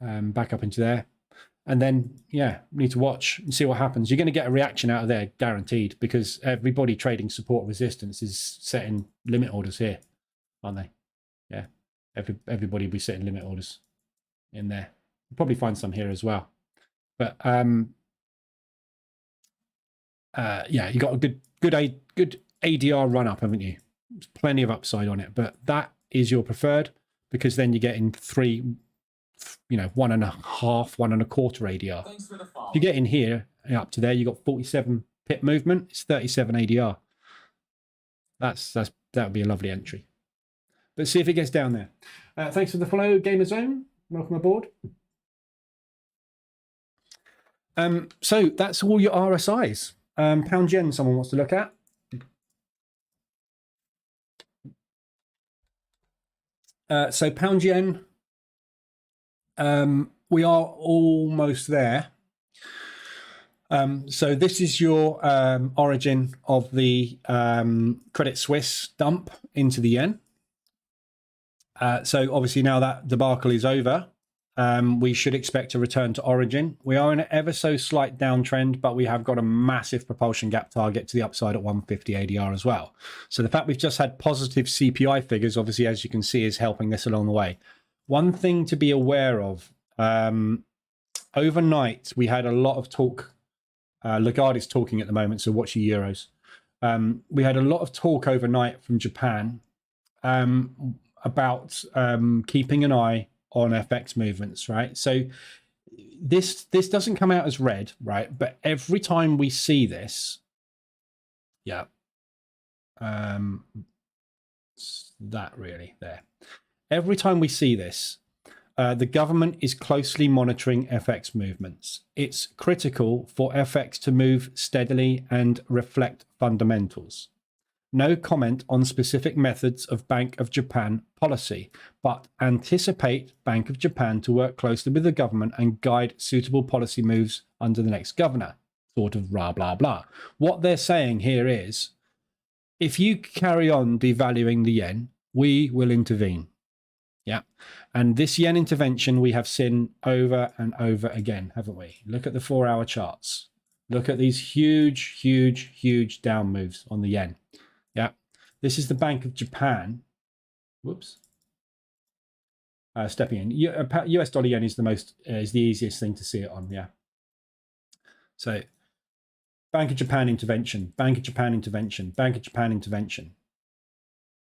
back up into there. And then, yeah, we need to watch and see what happens. You're going to get a reaction out of there, guaranteed, because everybody trading support resistance is setting limit orders here, aren't they? Yeah, everybody will be setting limit orders in there. We'll probably find some here as well. But yeah, you got a good ADR run up, haven't you? There's plenty of upside on it, but that is your preferred because then you're getting three. You know, 1.5, 1.25 ADR. If you get in here up to there, you got 47 pip movement. It's 37 ADR. That would be a lovely entry. But see if it gets down there. Thanks for the follow, Gamer Zone. Welcome aboard. So that's all your RSIs. Pound yen, someone wants to look at. So pound yen. We are almost there. So this is your origin of the Credit Suisse dump into the yen. So obviously now that debacle is over, we should expect a return to origin. We are in an ever so slight downtrend, but we have got a massive propulsion gap target to the upside at 150 ADR as well. So the fact we've just had positive CPI figures, obviously, as you can see, is helping this along the way. One thing to be aware of, overnight, we had a lot of talk. Lagarde is talking at the moment, so watch your euros. We had a lot of talk overnight from Japan about keeping an eye on FX movements, right? So this doesn't come out as red, right? But every time we see this, yeah, that really there. Every time we see this, the government is closely monitoring FX movements. It's critical for FX to move steadily and reflect fundamentals. No comment on specific methods of Bank of Japan policy, but anticipate Bank of Japan to work closely with the government and guide suitable policy moves under the next governor. Sort of blah, blah, blah. What they're saying here is, if you carry on devaluing the yen, we will intervene. Yeah. And this yen intervention we have seen over and over again, haven't we? Look at the 4-hour charts. Look at these huge, huge, huge down moves on the yen. Yeah. This is the Bank of Japan. Whoops. Stepping in. US dollar yen is the easiest thing to see it on. Yeah. So Bank of Japan intervention, Bank of Japan intervention, Bank of Japan intervention.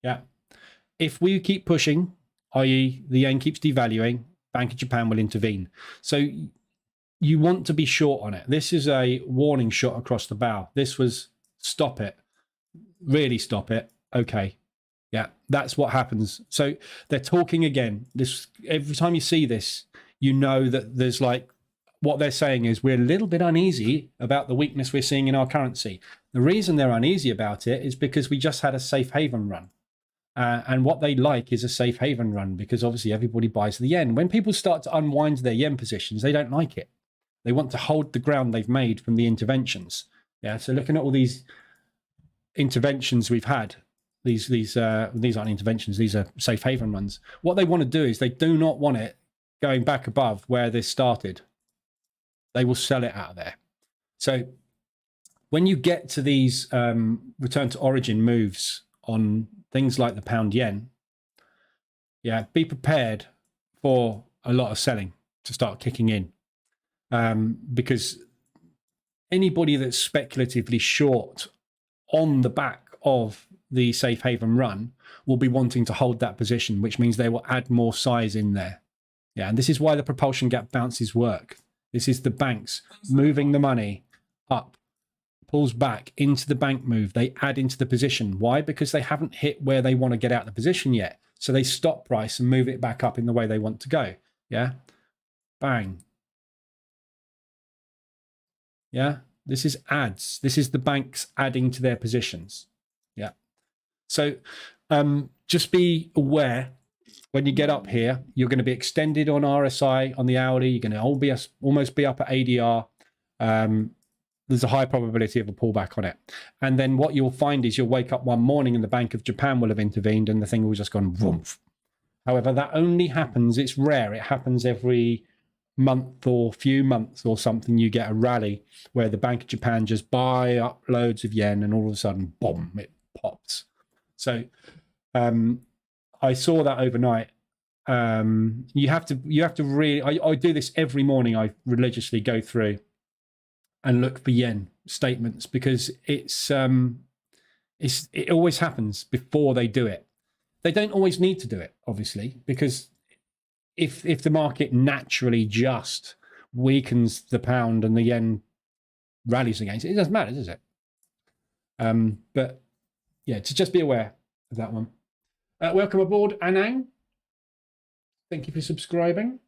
Yeah. If we keep pushing, i.e. the yen keeps devaluing, Bank of Japan will intervene. So you want to be short on it. This is a warning shot across the bow. This was stop it. Really stop it. Okay. Yeah, that's what happens. So they're talking again. This every time you see this, you know that there's like, what they're saying is we're a little bit uneasy about the weakness we're seeing in our currency. The reason they're uneasy about it is because we just had a safe haven run. And what they like is a safe haven run, because obviously everybody buys the yen. When people start to unwind their yen positions, they don't like it. They want to hold the ground they've made from the interventions. Yeah, so looking at all these interventions we've had, these aren't interventions, these are safe haven runs. What they want to do is they do not want it going back above where this started. They will sell it out of there. So when you get to these return to origin moves on things like the pound yen, yeah, be prepared for a lot of selling to start kicking in, because anybody that's speculatively short on the back of the safe haven run will be wanting to hold that position, which means they will add more size in there. Yeah, and this is why the propulsion gap bounces work. This is the banks moving the money up, pulls back into the bank move. They add into the position. Why? Because they haven't hit where they want to get out of the position yet. So they stop price and move it back up in the way they want to go. Yeah. Bang. Yeah. This is adds. This is the banks adding to their positions. Yeah. So just be aware. When you get up here, you're going to be extended on RSI on the hourly. You're going to almost be up at ADR. There's a high probability of a pullback on it. And then what you'll find is you'll wake up one morning and the Bank of Japan will have intervened and the thing will just gone vroom. However, that only happens, it's rare. It happens every month or few months or something. You get a rally where the Bank of Japan just buy up loads of yen and all of a sudden, boom, it pops. So, I saw that overnight. You have to really. I do this every morning. I religiously go through and look for yen statements, because it always happens before they do it. They don't always need to do it, obviously, because if the market naturally just weakens the pound and the yen rallies against it, it doesn't matter, does it? But yeah, to just be aware of that one. Welcome aboard, Anang. Thank you for subscribing.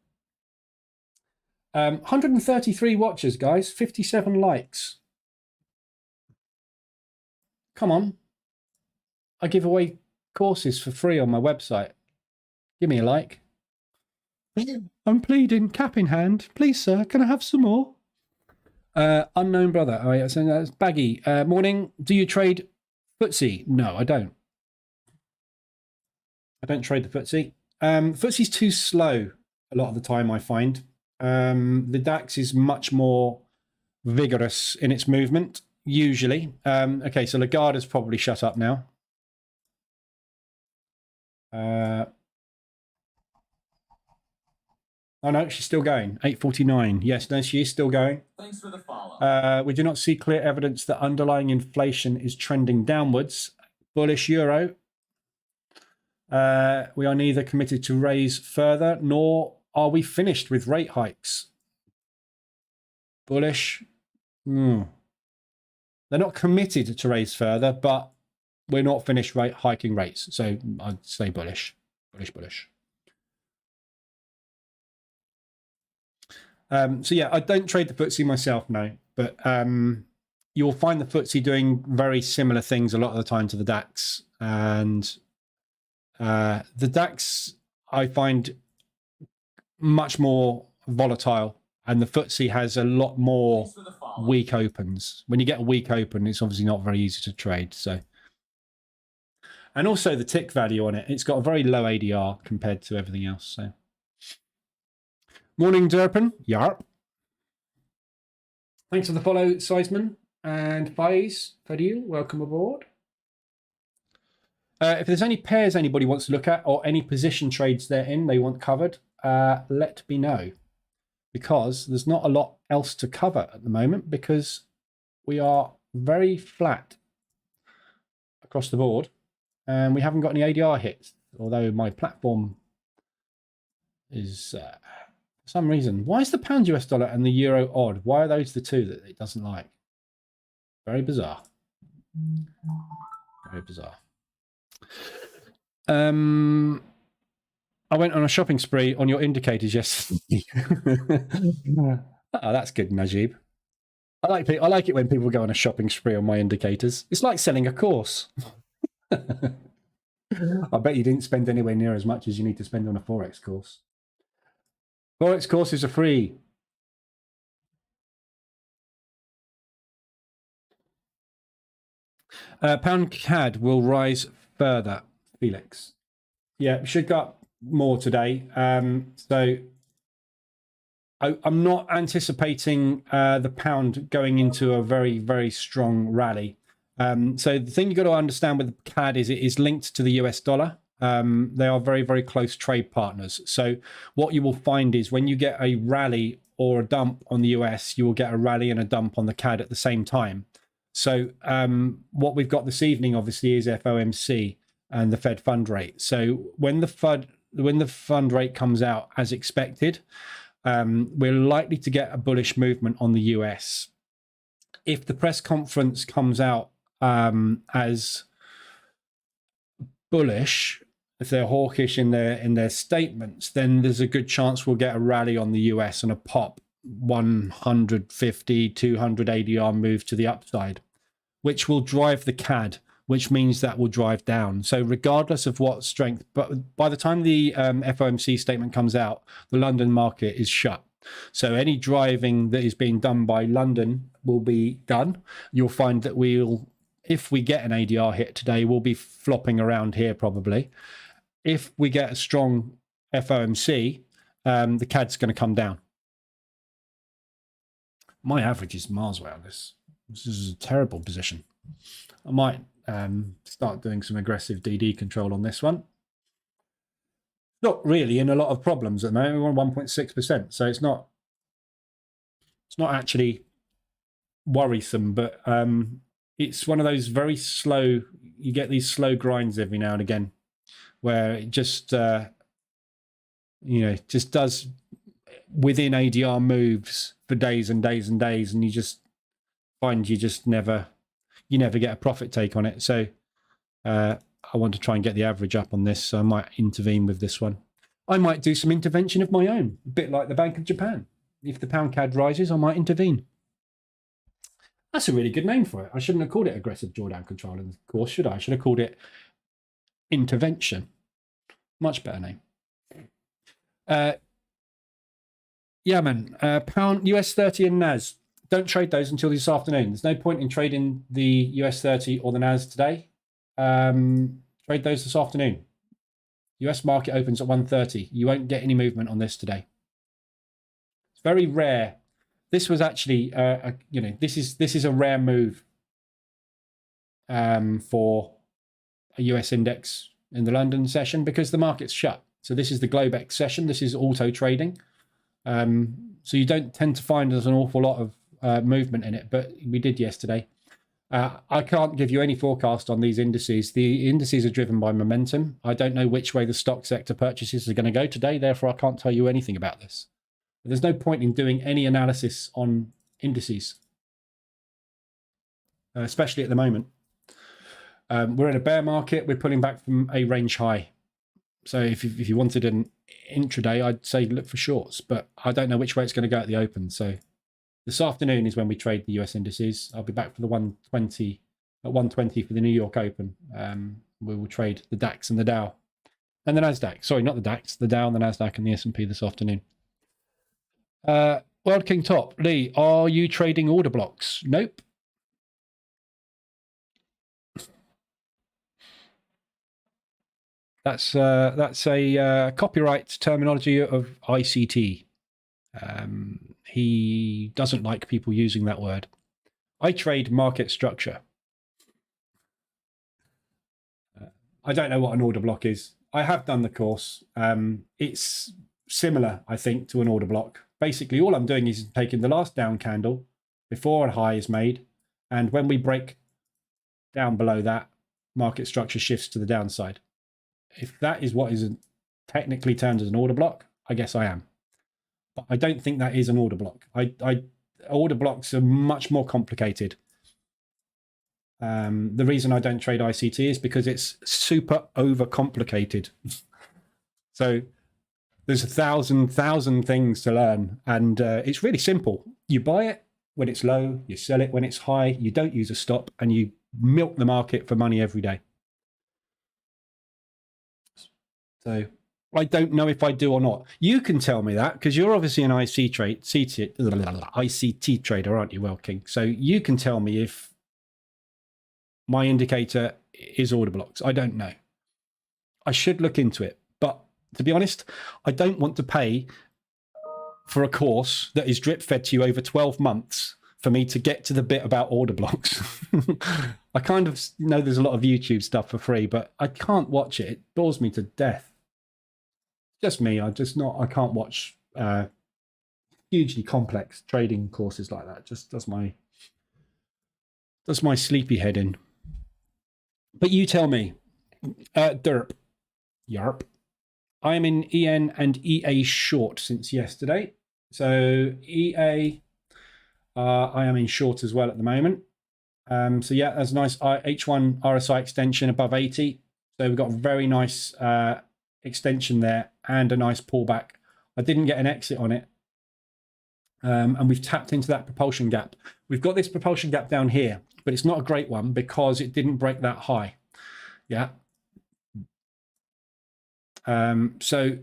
133 watchers, guys. 57 likes. Come on. I give away courses for free on my website. Give me a like. I'm pleading, cap in hand. Please, sir, can I have some more? Unknown brother. Oh, yeah, so that's Baggy. Morning. Do you trade FTSE? No, I don't. I don't trade the FTSE. FTSE's too slow a lot of the time, I find. The Dax is much more vigorous in its movement, usually. Okay, so Lagarde's probably shut up now. Oh, no, she's still going. 8:49. Yes, no, she is still going. Thanks for the follow. We do not see clear evidence that underlying inflation is trending downwards. Bullish euro. We are neither committed to raise further, nor are we finished with rate hikes. Bullish. They're not committed to raise further, but we're not finished hiking rates. So I'd say bullish. Bullish. So yeah, I don't trade the FTSE myself, no. But you'll find the FTSE doing very similar things a lot of the time to the DAX. And the DAX, I find much more volatile, and the FTSE has a lot more weak opens. When you get a weak open, it's obviously not very easy to trade. So, and also the tick value on it, it's got a very low ADR compared to everything else. So, morning, Durpin. Yarp. Thanks for the follow, Seisman. And Fadil, welcome aboard. If there's any pairs anybody wants to look at or any position trades they're in they want covered, let me know, because there's not a lot else to cover at the moment because we are very flat across the board and we haven't got any ADR hits, although my platform is, for some reason, why is the pound US dollar and the euro odd? Why are those the two that it doesn't like? Very bizarre. Very bizarre. I went on a shopping spree on your indicators yesterday. Oh, that's good, Najib. I like it when people go on a shopping spree on my indicators. It's like selling a course. I bet you didn't spend anywhere near as much as you need to spend on a Forex course. Forex courses are free. Pound CAD will rise further, Felix. Yeah, should go up more today. So I'm not anticipating the pound going into a very, very strong rally. So the thing you've got to understand with the CAD is it is linked to the US dollar. They are very, very close trade partners. So what you will find is when you get a rally or a dump on the US, you will get a rally and a dump on the CAD at the same time. So what we've got this evening, obviously, is FOMC and the Fed fund rate. So when the fund rate comes out as expected, we're likely to get a bullish movement on the US. If the press conference comes out as bullish, if they're hawkish in their statements, then there's a good chance we'll get a rally on the US and a pop 150, 200 ADR move to the upside, which will drive the CAD, which means that will drive down. So regardless of what strength, but by the time the FOMC statement comes out, the London market is shut. So any driving that is being done by London will be done. You'll find that if we get an ADR hit today, we'll be flopping around here probably. If we get a strong FOMC, the CAD's going to come down. My average is miles away on this. This is a terrible position. I might start doing some aggressive DD control on this one. Not really in a lot of problems at the moment. We're on 1.6%, so it's not actually worrisome, but it's one of those very slow. You get these slow grinds every now and again, where it just just does within ADR moves for days and days and days, and you just find you never get a profit take on it. So I want to try and get the average up on this, so I might intervene with this one. I might do some intervention of my own, a bit like the Bank of Japan. If the pound CAD rises, I might intervene. That's a really good name for it. I shouldn't have called it aggressive drawdown control in the course, should I? I should have called it intervention. Much better name. Yeah, man. Pound, US 30 and NAS. Don't trade those until this afternoon. There's no point in trading the US 30 or the NAS today. Trade those this afternoon. US market opens at 1:30. You won't get any movement on this today. It's very rare. This was actually, this is a rare move for a US index in the London session because the market's shut. So this is the Globex session. This is auto trading. So you don't tend to find there's an awful lot of movement in it, but we did yesterday. I can't give you any forecast on these indices. The indices are driven by momentum. I don't know which way the stock sector purchases are going to go today. Therefore, I can't tell you anything about this. There's no point in doing any analysis on indices, especially at the moment. We're in a bear market. We're pulling back from a range high. So if you wanted an intraday, I'd say look for shorts, but I don't know which way it's going to go at the open. So This afternoon is when we trade the US indices. I'll be back for the 120 at 120 for the New York Open. We will trade the Dax and the Dow and the Nasdaq. Sorry, not the Dax, the Dow and the Nasdaq and the S&P this afternoon. World King Top, Lee, are you trading order blocks? Nope. That's a copyright terminology of ICT. He doesn't like people using that word. I trade market structure. I don't know what an order block is. I have done the course. It's similar, I think, to an order block. Basically, all I'm doing is taking the last down candle before a high is made, and when we break down below that, market structure shifts to the downside. If that is what is technically termed as an order block, I guess I am. But I don't think that is an order block. Order blocks are much more complicated. The reason I don't trade ICT is because it's super overcomplicated. So there's a thousand things to learn, and it's really simple. You buy it when it's low, you sell it when it's high, you don't use a stop, and you milk the market for money every day. So I don't know if I do or not. You can tell me that because you're obviously an ICT trader, aren't you, World King? So you can tell me if my indicator is order blocks. I don't know. I should look into it. But to be honest, I don't want to pay for a course that is drip fed to you over 12 months for me to get to the bit about order blocks. I kind of know there's a lot of YouTube stuff for free, but I can't watch it. It bores me to death. Just me. I can't watch hugely complex trading courses like that. Just does my sleepy head in. But you tell me, Derp, Yarp. I am in EN and EA short since yesterday. So EA, I am in short as well at the moment. So yeah, that's a nice H1 RSI extension above 80. So we've got a very nice extension there and a nice pullback. I didn't get an exit on it. And we've tapped into that propulsion gap. We've got this propulsion gap down here, but it's not a great one because it didn't break that high. Yeah. So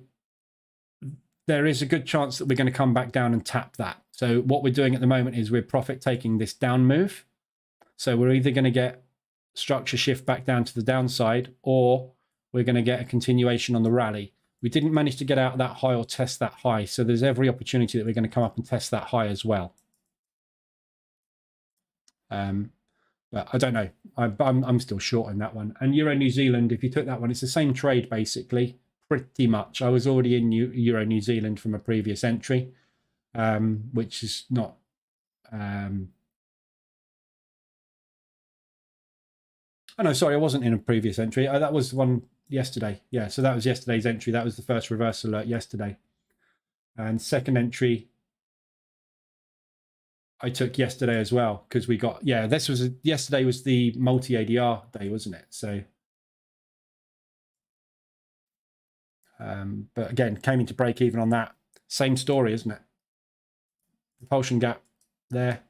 there is a good chance that we're going to come back down and tap that. So what we're doing at the moment is we're profit taking this down move. So we're either going to get structure shift back down to the downside, or we're going to get a continuation on the rally. We didn't manage to get out of that high or test that high. So there's every opportunity that we're going to come up and test that high as well. But I don't know. I'm still short on that one. And Euro New Zealand, if you took that one, it's the same trade basically, pretty much. I was already in Euro New Zealand from a previous entry, which is not... oh no, sorry, I wasn't in a previous entry. That was one yesterday. Yeah, so that was yesterday's entry. That was the first reverse alert yesterday. And second entry I took yesterday as well, because we got, yeah, yesterday was the multi-ADR day, wasn't it? So, but again, came into break even on that. Same story, isn't it? Propulsion gap there.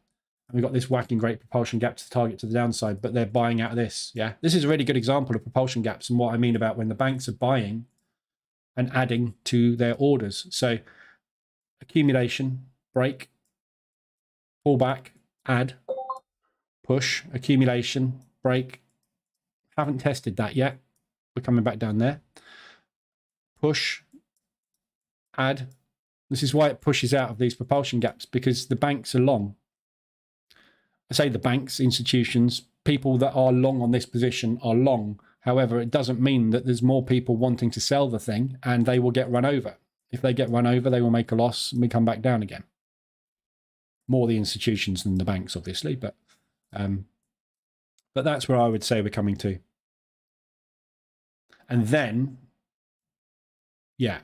And we've got this whacking great propulsion gap to target to the downside, but they're buying out of this. Yeah, this is a really good example of propulsion gaps and what I mean about when the banks are buying and adding to their orders. So accumulation, break, pull back, add, push, accumulation, break. Haven't tested that yet. We're coming back down there. Push, add. This is why it pushes out of these propulsion gaps, because the banks are long. I say the banks, institutions, people that are long on this position are long. However, it doesn't mean that there's more people wanting to sell the thing and they will get run over. If they get run over, they will make a loss and we come back down again. More the institutions than the banks, obviously, but that's where I would say we're coming to. And then, yeah,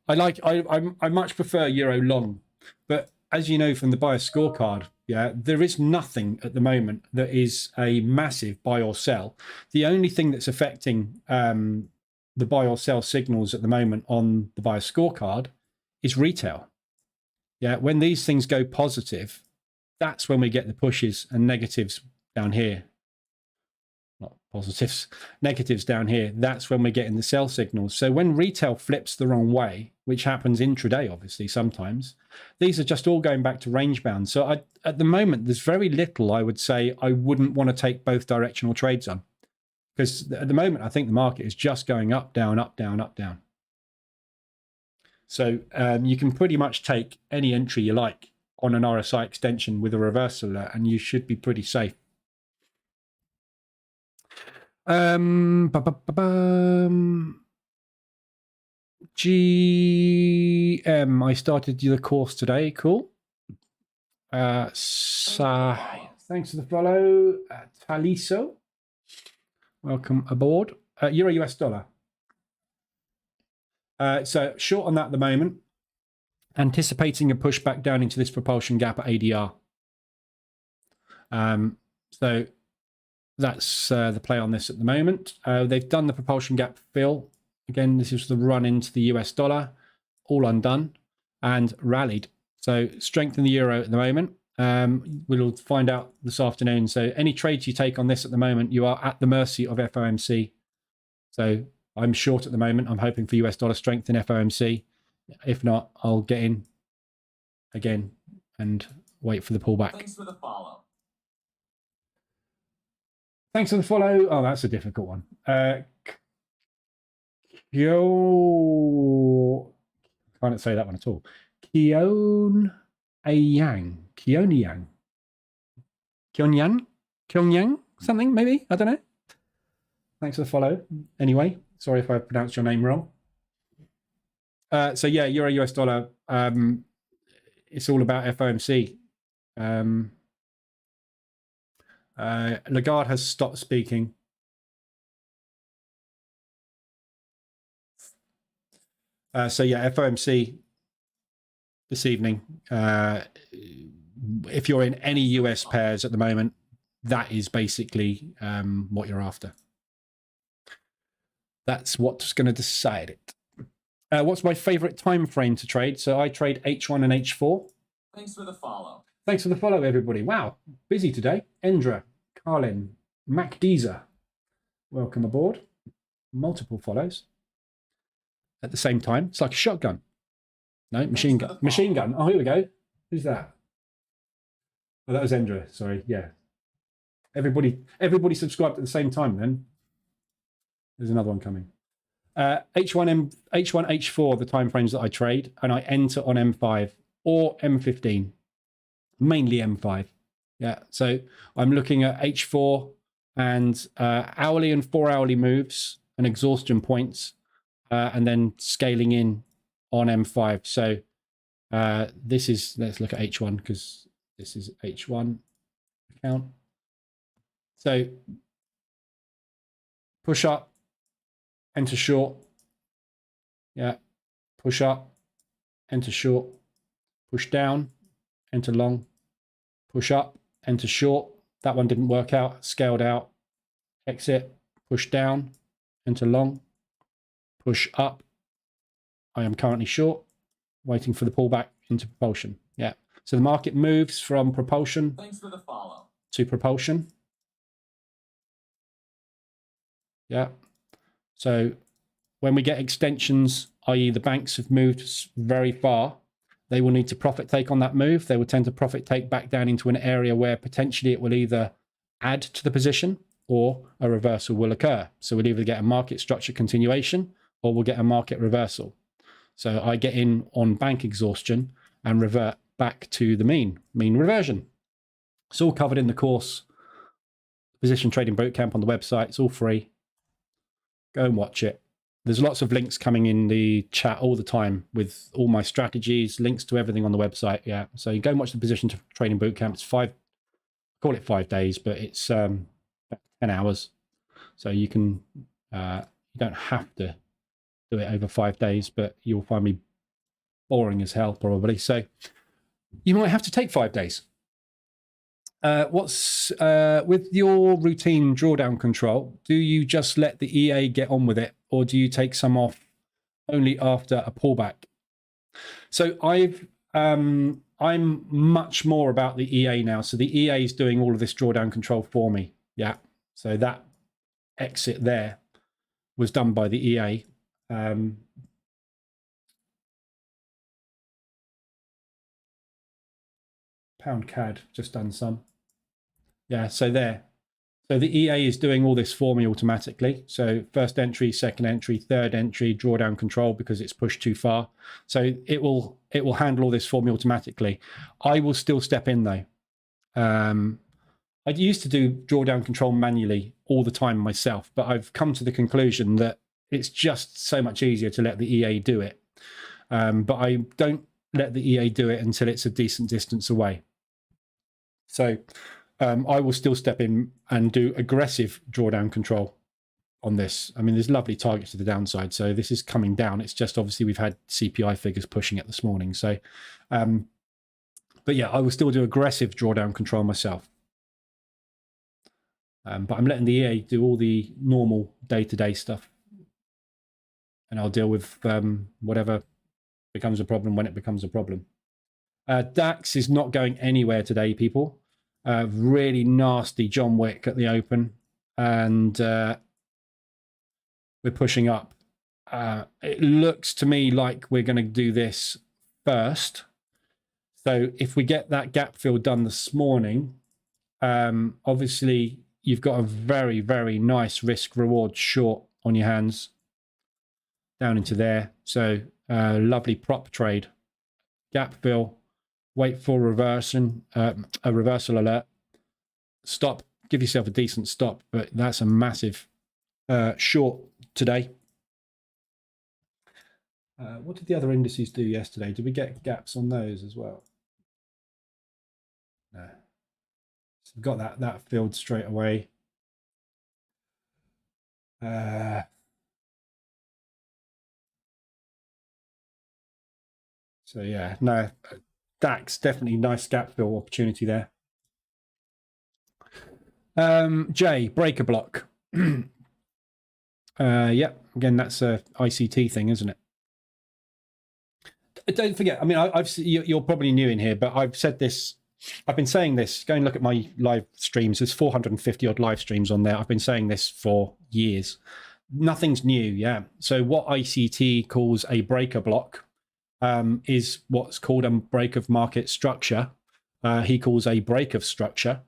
I much prefer Euro long, but as you know from the buyer scorecard, yeah, there is nothing at the moment that is a massive buy or sell. The only thing that's affecting the buy or sell signals at the moment on the buyer scorecard is retail. Yeah, when these things go positive, that's when we get the pushes and negatives down here. Not positives, negatives down here. That's when we're getting the sell signals. So when retail flips the wrong way, which happens intraday, obviously, sometimes, these are just all going back to range bound. So at the moment, there's very little I would say I wouldn't want to take both directional trades on. Because at the moment, I think the market is just going up, down, up, down, up, down. So you can pretty much take any entry you like on an RSI extension with a reversal alert, and you should be pretty safe. GM, I started the course today. Cool. Thanks for the follow. Taliso, welcome aboard. Euro US dollar. So short on that at the moment, anticipating a pushback down into this propulsion gap at ADR. So that's the play on this at the moment. They've done the propulsion gap fill. Again, this is the run into the US dollar, all undone and rallied. So strength in the euro at the moment. We'll find out this afternoon. So any trades you take on this at the moment, you are at the mercy of FOMC. So I'm short at the moment. I'm hoping for US dollar strength in FOMC. If not, I'll get in again and wait for the pullback. Thanks for the follow. Thanks for the follow. Oh, that's a difficult one. Can't say that one at all. Kyonyang. Something, maybe? I don't know. Thanks for the follow. Anyway, sorry if I pronounced your name wrong. So yeah, Euro US dollar. It's all about FOMC. Lagarde has stopped speaking. So yeah, FOMC this evening. If you're in any US pairs at the moment, that is basically what you're after. That's what's going to decide it. What's my favorite time frame to trade? So I trade H1 and H4. Thanks for the follow. Thanks for the follow, everybody. Wow, busy today. Endra, Carlin, Mac Deezer, welcome aboard. Multiple follows at the same time. It's like a shotgun. No, machine gun. Machine gun. Oh, here we go. Who's that? Oh, that was Endra. Sorry. Yeah. Everybody subscribed at the same time then. There's another one coming. H1, H4, the time frames that I trade, and I enter on M5 or M15, mainly M5. Yeah, so I'm looking at H4 and hourly and 4-hourly moves and exhaustion points, and then scaling in on M5. So this is, let's look at H1 because this is H1 account. So push up, enter short. Yeah, push up, enter short, push down, enter long, push up, enter short. That one didn't work out, scaled out, exit, push down, enter long, push up. I am currently short, waiting for the pullback into propulsion. Yeah, so the market moves from propulsion Thanks for the follow. to propulsion. Yeah, so when we get extensions, i.e. the banks have moved very far, they will need to profit take on that move. They will tend to profit take back down into an area where potentially it will either add to the position or a reversal will occur. So we'll either get a market structure continuation or we'll get a market reversal. So I get in on bank exhaustion and revert back to the mean reversion. It's all covered in the course, Position Trading Bootcamp on the website. It's all free. Go and watch it. There's lots of links coming in the chat all the time with all my strategies, links to everything on the website. Yeah, so you go and watch the Position Trading Bootcamp. It's call it 5 days, but it's 10 hours. So you can, you don't have to do it over 5 days, but you'll find me boring as hell probably. So you might have to take 5 days. What's with your routine drawdown control? Do you just let the EA get on with it, or do you take some off only after a pullback? So I've I'm much more about the EA now. So the EA is doing all of this drawdown control for me. Yeah. So that exit there was done by the EA. Pound CAD just done some. Yeah, so there. So the EA is doing all this for me automatically. So first entry, second entry, third entry, drawdown control because it's pushed too far. So it will handle all this for me automatically. I will still step in though. I used to do drawdown control manually all the time myself, but I've come to the conclusion that it's just so much easier to let the EA do it. But I don't let the EA do it until it's a decent distance away. So I will still step in and do aggressive drawdown control on this. I mean, there's lovely targets to the downside. So this is coming down. It's just obviously we've had CPI figures pushing it this morning. So, but yeah, I will still do aggressive drawdown control myself. But I'm letting the EA do all the normal day-to-day stuff. And I'll deal with whatever becomes a problem when it becomes a problem. Dax is not going anywhere today, people. Really nasty John Wick at the open. And we're pushing up. It looks to me like we're going to do this first. So if we get that gap fill done this morning, obviously you've got a very, very nice risk reward short on your hands down into there. So lovely prop trade, gap fill, wait for a reversal alert, stop, give yourself a decent stop, but that's a massive short today. What did the other indices do yesterday? Did we get gaps on those as well? No. So we've got that filled straight away. So yeah, no, Dax, definitely nice gap fill opportunity there. Jay, breaker block. Yeah, again, that's a ICT thing, isn't it? Don't forget, I mean, you're probably new in here, but I've said this, I've been saying this, go and look at my live streams, there's 450 odd live streams on there. I've been saying this for years. Nothing's new, yeah. So what ICT calls a breaker block is what's called a break of market structure. He calls a break of structure.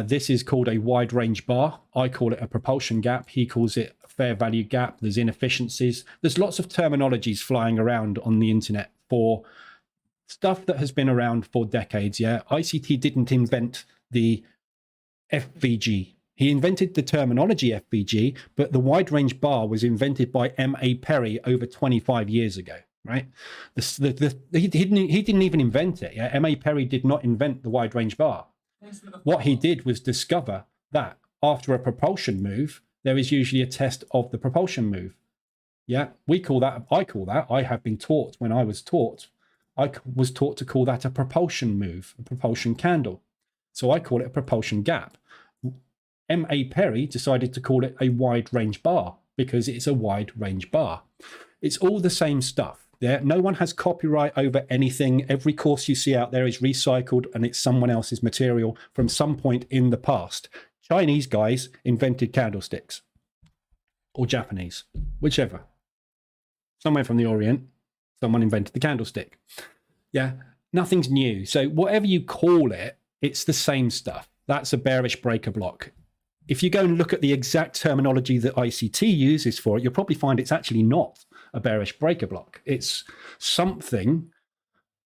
This is called a wide range bar. I call it a propulsion gap. He calls it a fair value gap. There's inefficiencies. There's lots of terminologies flying around on the internet for stuff that has been around for decades. Yeah, ICT didn't invent the FVG. He invented the terminology FVG, but the wide range bar was invented by M.A. Perry over 25 years ago. Right, he didn't even invent it. Yeah, M.A. Perry did not invent the wide range bar. What he did was discover that after a propulsion move, there is usually a test of the propulsion move. Yeah, I call that. I have been taught when I was taught to call that a propulsion move, a propulsion candle. So I call it a propulsion gap. M.A. Perry decided to call it a wide range bar because it's a wide range bar. It's all the same stuff. Yeah, no one has copyright over anything. Every course you see out there is recycled and it's someone else's material from some point in the past. Chinese guys invented candlesticks, or Japanese, whichever. Somewhere from the Orient, someone invented the candlestick. Yeah, nothing's new. So whatever you call it, it's the same stuff. That's a bearish breaker block. If you go and look at the exact terminology that ICT uses for it, you'll probably find it's actually not a bearish breaker block. It's something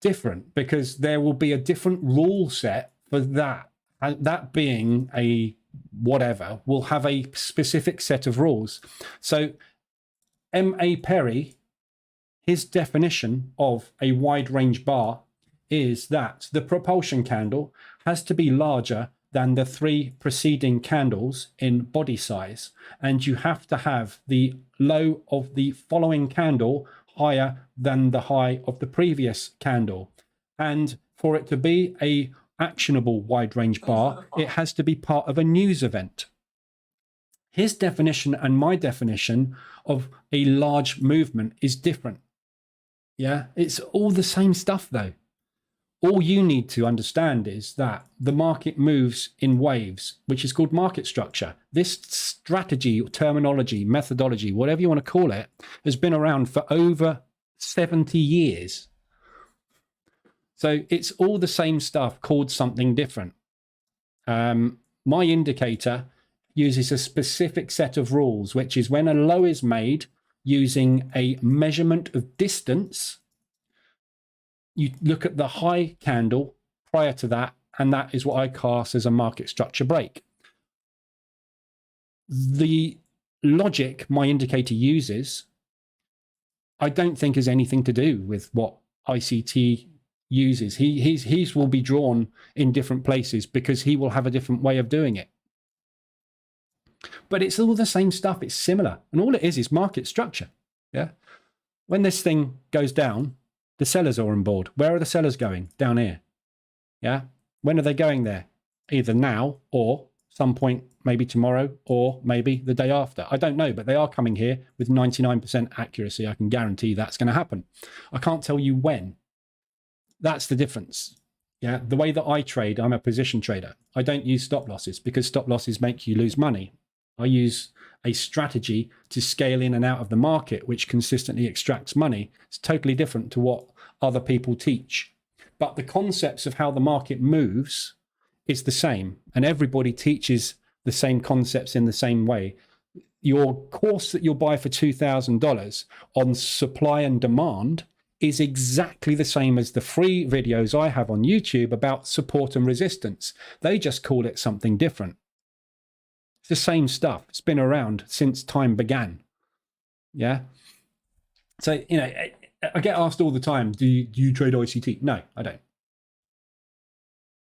different because there will be a different rule set for that. And that being a whatever will have a specific set of rules. So M.A. Perry, his definition of a wide range bar is that the propulsion candle has to be larger than the three preceding candles in body size. And you have to have the low of the following candle higher than the high of the previous candle. And for it to be a actionable wide range bar, it has to be part of a news event. His definition and my definition of a large movement is different. Yeah, it's all the same stuff though. all you need to understand is that the market moves in waves, which is called market structure. This strategy, terminology, methodology, whatever you want to call it, has been around for over 70 years. So it's all the same stuff called something different. My indicator uses a specific set of rules, which is when a low is made using a measurement of distance, you look at the high candle prior to that, and that is what I class as a market structure break. The logic my indicator uses, I don't think has anything to do with what ICT uses. His will be drawn in different places because he will have a different way of doing it. But it's all the same stuff. It's similar. And all it is market structure. Yeah. When this thing goes down, the sellers are on board. Where are the sellers going? Down here. Yeah. When are they going there? Either now or some point, maybe tomorrow, or maybe the day after. I don't know, but they are coming here with 99% accuracy. I can guarantee that's going to happen. I can't tell you when. That's the difference. Yeah. The way that I trade, I'm a position trader. I don't use stop losses because stop losses make you lose money. I use a strategy to scale in and out of the market, which consistently extracts money. It's totally different to what other people teach. But the concepts of how the market moves is the same. And everybody teaches the same concepts in the same way. Your course that you'll buy for $2,000 on supply and demand is exactly the same as the free videos I have on YouTube about support and resistance. They just call it something different. It's the same stuff. It's been around since time began. Yeah. So, you know, I get asked all the time, do you trade ICT? No, I don't.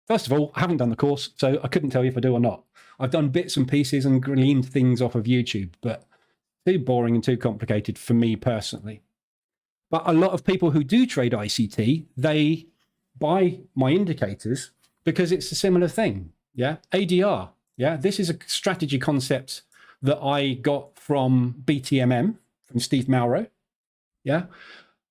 First of all, I haven't done the course, so I couldn't tell you if I do or not. I've done bits and pieces and gleaned things off of YouTube, but too boring and too complicated for me personally. But a lot of people who do trade ICT, they buy my indicators because it's a similar thing. Yeah. ADR. Yeah, this is a strategy concept that I got from BTMM, from Steve Malrow. Yeah,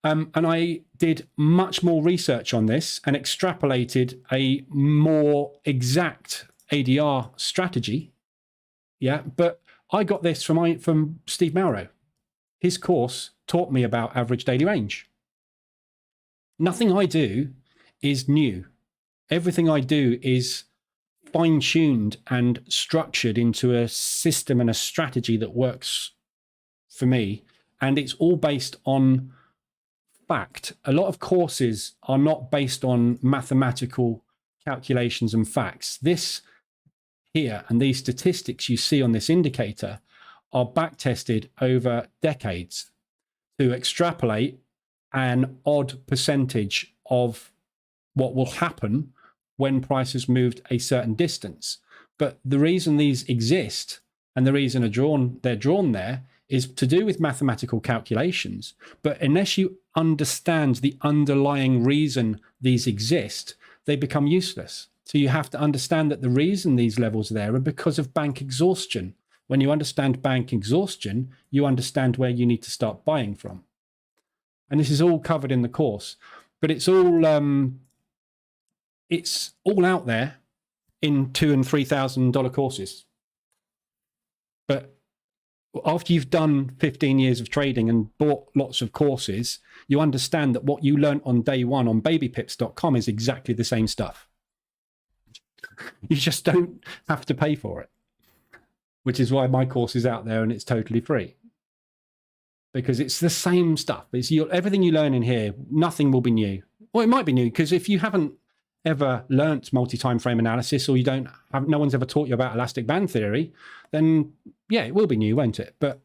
and I did much more research on this and extrapolated a more exact ADR strategy. Yeah, but I got this from Steve Malrow. His course taught me about average daily range. Nothing I do is new. Everything I do is fine-tuned and structured into a system and a strategy that works for me. And it's all based on fact. A lot of courses are not based on mathematical calculations and facts. This here and these statistics you see on this indicator are back-tested over decades to extrapolate an odd percentage of what will happen when prices moved a certain distance. But the reason these exist and the reason they're drawn there is to do with mathematical calculations. But unless you understand the underlying reason these exist, they become useless. So you have to understand that the reason these levels are there are because of bank exhaustion. When you understand bank exhaustion, you understand where you need to start buying from. And this is all covered in the course, but it's all out there in $2,000 and $3,000 courses. But after you've done 15 years of trading and bought lots of courses, you understand that what you learned on day one on babypips.com is exactly the same stuff. You just don't have to pay for it, which is why my course is out there and it's totally free. Because it's the same stuff. It's everything you learn in here, nothing will be new. Well, it might be new because if you haven't ever learnt multi-time frame analysis or no one's ever taught you about elastic band theory, then yeah, it will be new, won't it? But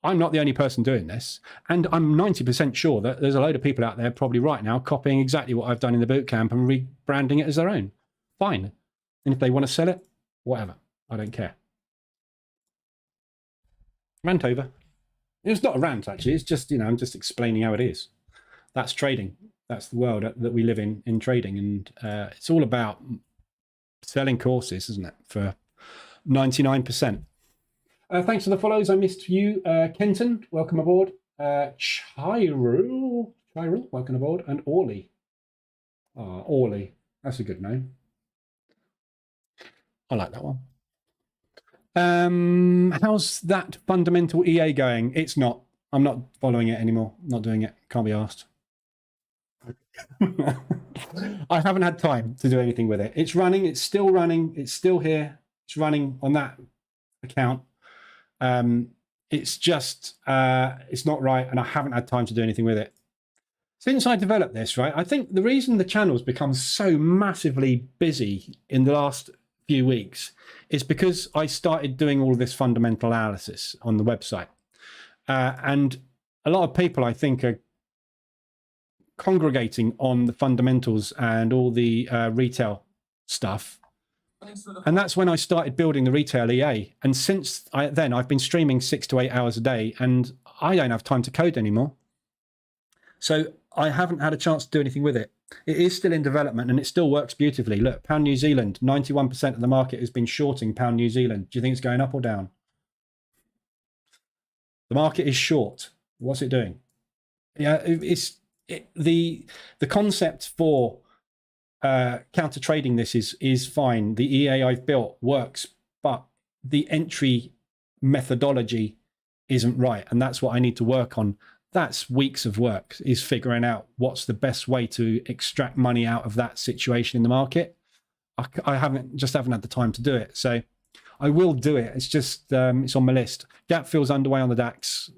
I'm not the only person doing this. And I'm 90% sure that there's a load of people out there probably right now copying exactly what I've done in the bootcamp and rebranding it as their own. Fine. And if they want to sell it, whatever. I don't care. Rant over. It's not a rant, actually. It's just, I'm just explaining how it is. That's trading. That's the world that we live in trading. And it's all about selling courses, isn't it? For 99%. Thanks for the follows. I missed you. Kenton, welcome aboard. Chirul, welcome aboard. And Orly. Orly. That's a good name. I like that one. How's that fundamental EA going? It's not. I'm not following it anymore. Not doing it. Can't be asked. I haven't had time to do anything with it. It's running. It's still running. It's still here. It's running on that account. It's just, it's not right. And I haven't had time to do anything with it. Since I developed this, right, I think the reason the channel's become so massively busy in the last few weeks is because I started doing all of this fundamental analysis on the website. And a lot of people, I think, are congregating on the fundamentals and all the retail stuff. And that's when I started building the retail EA. And since then, I've been streaming 6 to 8 hours a day, and I don't have time to code anymore. So I haven't had a chance to do anything with it. It is still in development, and it still works beautifully. Look, pound New Zealand, 91% of the market has been shorting pound New Zealand. Do you think it's going up or down? The market is short. What's it doing? Yeah, the concept for counter trading this is fine. The EA I've built works, but the entry methodology isn't right, and that's what I need to work on. That's weeks of work, is figuring out what's the best way to extract money out of that situation in the market. I haven't had the time to do it, so I will do it. It's just it's on my list. Gap fills underway on the Dax.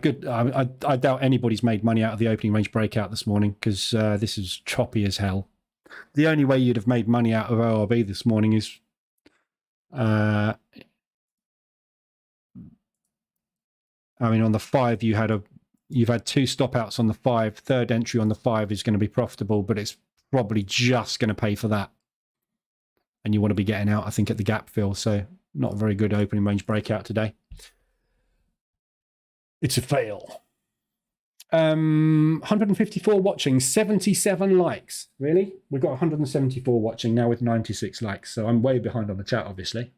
Good. I doubt anybody's made money out of the opening range breakout this morning, because this is choppy as hell. The only way you'd have made money out of ORB this morning is I mean, on the 5, you've had 2 stop outs on the 5. Third entry on the 5 is going to be profitable, but it's probably just going to pay for that. And you want to be getting out, I think, at the gap fill. So not a very good opening range breakout today. It's a fail. 154 watching, 77 likes. Really? We've got 174 watching now with 96 likes. So I'm way behind on the chat, obviously.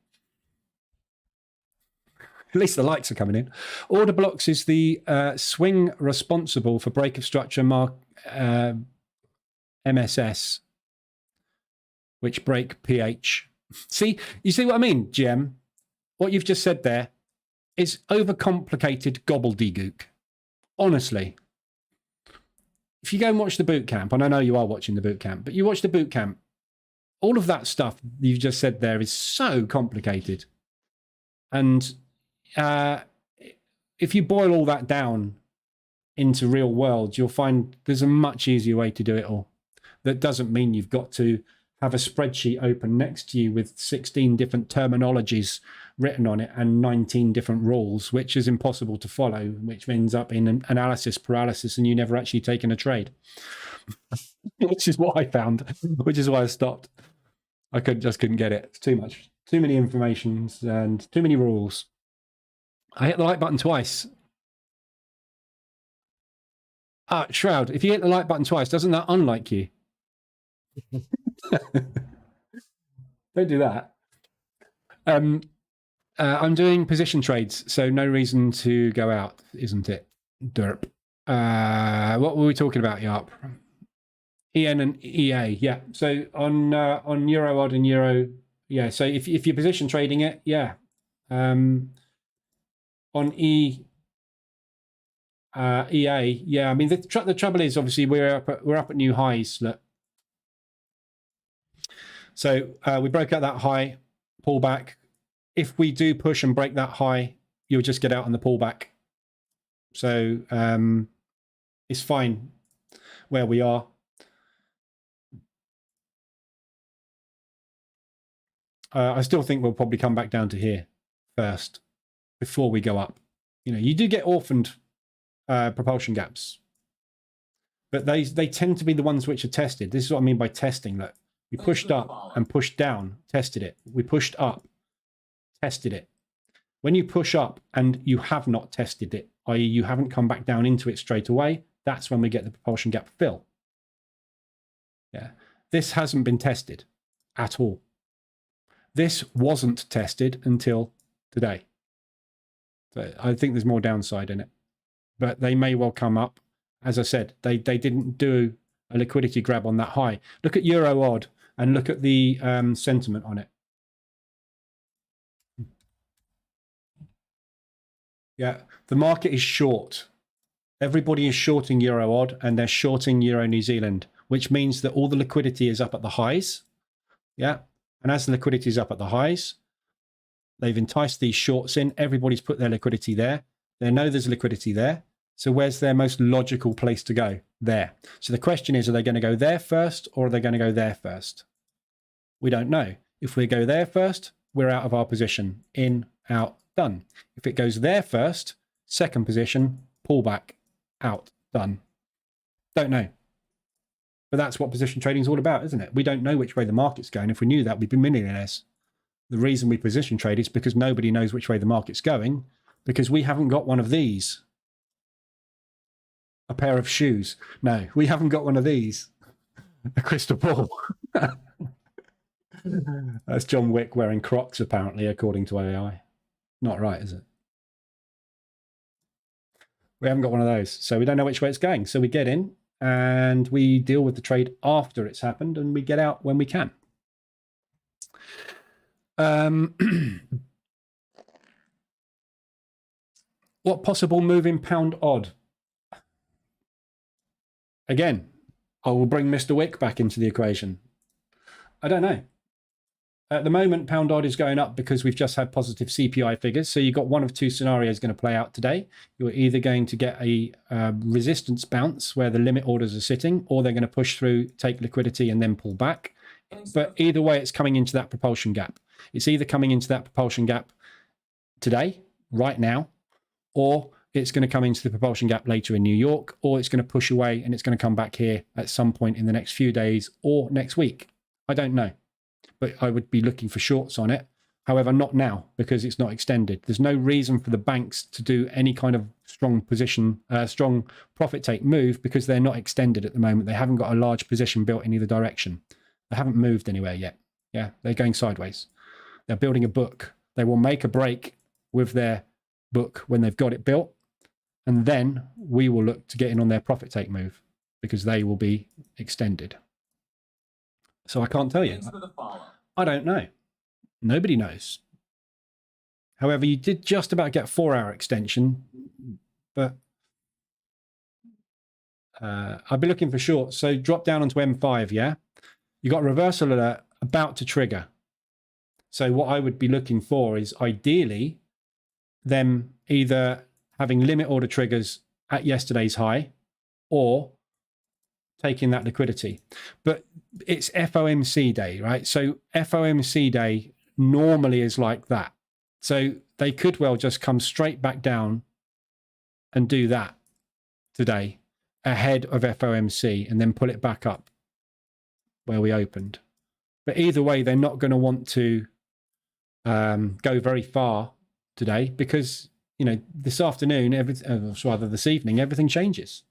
At least the likes are coming in. Order blocks is the swing responsible for break of structure MSS, which break PH. See, you see what I mean, GM? What you've just said there is overcomplicated gobbledygook. Honestly. If you go and watch the Bootcamp, and I know you are watching the Bootcamp, but you watch the Bootcamp, all of that stuff you've just said there is so complicated. And if you boil all that down into real world, you'll find there's a much easier way to do it all. That doesn't mean you've got to have a spreadsheet open next to you with 16 different terminologies written on it and 19 different rules, which is impossible to follow, which ends up in analysis paralysis, and you never actually taken a trade. Which is what I found, which is why I stopped. I just couldn't get it. It's too much. Too many informations and too many rules. I hit the like button twice. Shroud, if you hit the like button twice, doesn't that unlike you? Don't do that. I'm doing position trades, so no reason to go out, isn't it? Derp. What were we talking about, Yarp? EN and EA, yeah. So on Euro odd and Euro, yeah. So if you're position trading it, yeah. On EA, yeah. I mean, the trouble is, obviously, we're up at new highs. Look. So we broke out that high, pullback. If we do push and break that high, you'll just get out on the pullback. So it's fine where we are. I still think we'll probably come back down to here first before we go up. You know, you do get orphaned propulsion gaps, but they tend to be the ones which are tested. This is what I mean by testing. Look, we pushed up and pushed down, tested it. We pushed up, tested it. When you push up and you have not tested it, i.e. you haven't come back down into it straight away, that's when we get the propulsion gap fill. Yeah, this hasn't been tested at all. This wasn't tested until today. So I think there's more downside in it, but they may well come up As I said, they didn't do a liquidity grab on that high. Look at Euro odd and look at the sentiment on it. Yeah, the market is short. Everybody is shorting Euro odd and they're shorting Euro New Zealand, which means that all the liquidity is up at the highs. Yeah, and as the liquidity is up at the highs, they've enticed these shorts in. Everybody's put their liquidity there. They know there's liquidity there. So where's their most logical place to go? There. So the question is, are they going to go there first or are they going to go there first? We don't know. If we go there first, we're out of our position. In, out, done. If it goes there first, second position, pullback, out, done. Don't know. But that's what position trading is all about, isn't it? We don't know which way the market's going. If we knew that, we'd be millionaires. The reason we position trade is because nobody knows which way the market's going, because we haven't got one of these. A pair of shoes. No, we haven't got one of these. A crystal ball. That's John Wick wearing Crocs, apparently, according to AI. Not right, is it? We haven't got one of those. So we don't know which way it's going. So we get in and we deal with the trade after it's happened and we get out when we can. What possible move in pound odd? Again, I will bring Mr. Wick back into the equation. I don't know. At the moment, pound odd is going up because we've just had positive CPI figures. So you've got one of two scenarios going to play out today. You're either going to get a resistance bounce where the limit orders are sitting, or they're going to push through, take liquidity, and then pull back. But either way, it's coming into that propulsion gap. It's either coming into that propulsion gap today, right now, or it's going to come into the propulsion gap later in New York, or it's going to push away and it's going to come back here at some point in the next few days or next week. I don't know. But I would be looking for shorts on it. However, not now because it's not extended. There's no reason for the banks to do any kind of strong position, strong profit take move because they're not extended at the moment. They haven't got a large position built in either direction. They haven't moved anywhere yet. Yeah, they're going sideways. They're building a book. They will make a break with their book when they've got it built. And then we will look to get in on their profit take move because they will be extended. So I can't tell you. I don't know. Nobody knows. However, you did just about get 4-hour extension, but I'd be looking for shorts. So drop down onto M5, yeah? You got a reversal alert about to trigger. So what I would be looking for is ideally them either having limit order triggers at yesterday's high or taking that liquidity. But it's FOMC day, right? So FOMC day normally is like that. So they could well just come straight back down and do that today ahead of FOMC and then pull it back up where we opened. But either way, they're not going to want to go very far today because, you know, this afternoon, rather this evening, everything changes.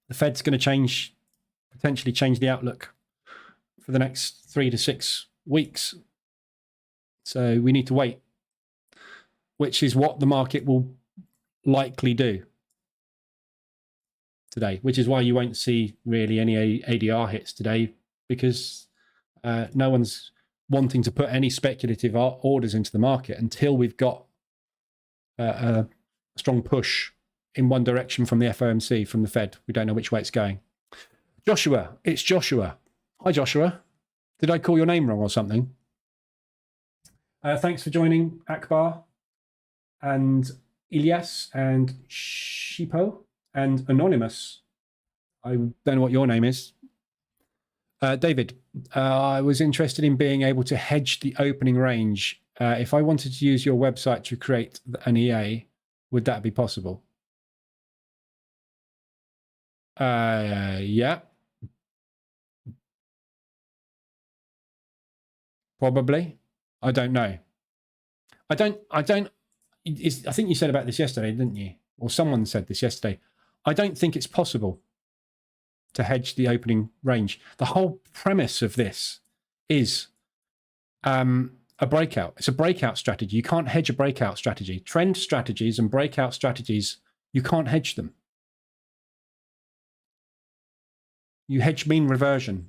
The Fed's going to potentially change the outlook for the next 3 to 6 weeks. So we need to wait, which is what the market will likely do today, which is why you won't see really any ADR hits today because no one's wanting to put any speculative orders into the market until we've got a strong push in one direction from the FOMC, from the Fed. We don't know which way it's going. Joshua, it's Joshua. Hi, Joshua. Did I call your name wrong or something? Thanks for joining, Akbar and Ilyas and Shipo and Anonymous. I don't know what your name is. David, I was interested in being able to hedge the opening range. If I wanted to use your website to create an EA, would that be possible? Yeah. Probably. I don't know. I think you said about this yesterday, didn't you? Or someone said this yesterday. I don't think it's possible to hedge the opening range. The whole premise of this is a breakout. It's a breakout strategy. You can't hedge a breakout strategy. Trend strategies and breakout strategies You can't hedge them. You hedge mean reversion.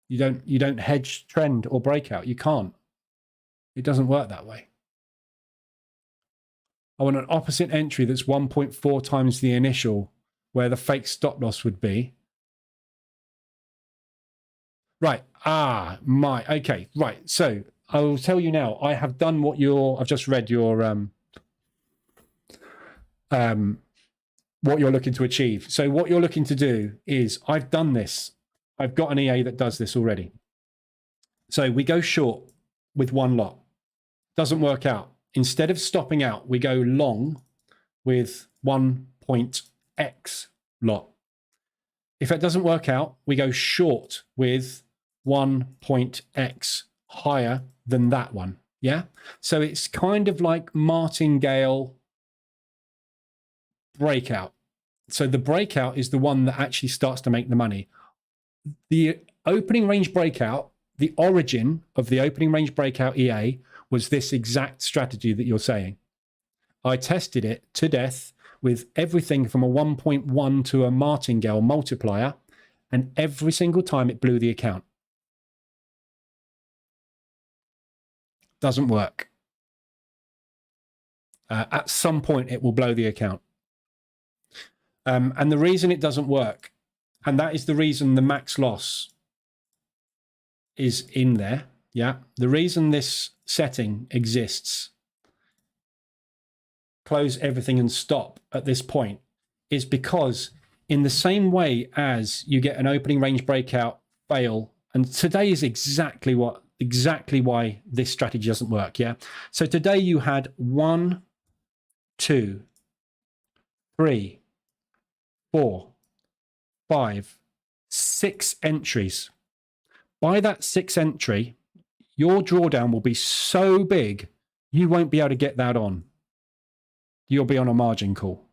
You don't hedge trend or breakout. You can't. It doesn't work that way. I want an opposite entry that's 1.4 times the initial, where the fake stop loss would be. Right. Okay. Right. So I will tell you now, I have done what I've just read your, what you're looking to achieve. So what you're looking to do is, I've done this. I've got an EA that does this already. So we go short with one lot. Doesn't work out. Instead of stopping out, we go long with 1.x lot. If it doesn't work out, we go short with 1.x higher than that one. Yeah. So it's kind of like martingale breakout. So the breakout is the one that actually starts to make the money. The opening range breakout, the origin of the opening range breakout EA was this exact strategy that you're saying. I tested it to death with everything from a 1.1 to a martingale multiplier, and every single time it blew the account. Doesn't work. At some point, it will blow the account. And the reason it doesn't work, and that is the reason the max loss is in there. Yeah. The reason this setting exists, close everything and stop at this point, is because in the same way as you get an opening range breakout fail, and today is exactly why this strategy doesn't work. Yeah. So today you had 1, 2, 3, 4, 5, 6 entries. By that 6th entry, your drawdown will be so big, you won't be able to get that on. You'll be on a margin call.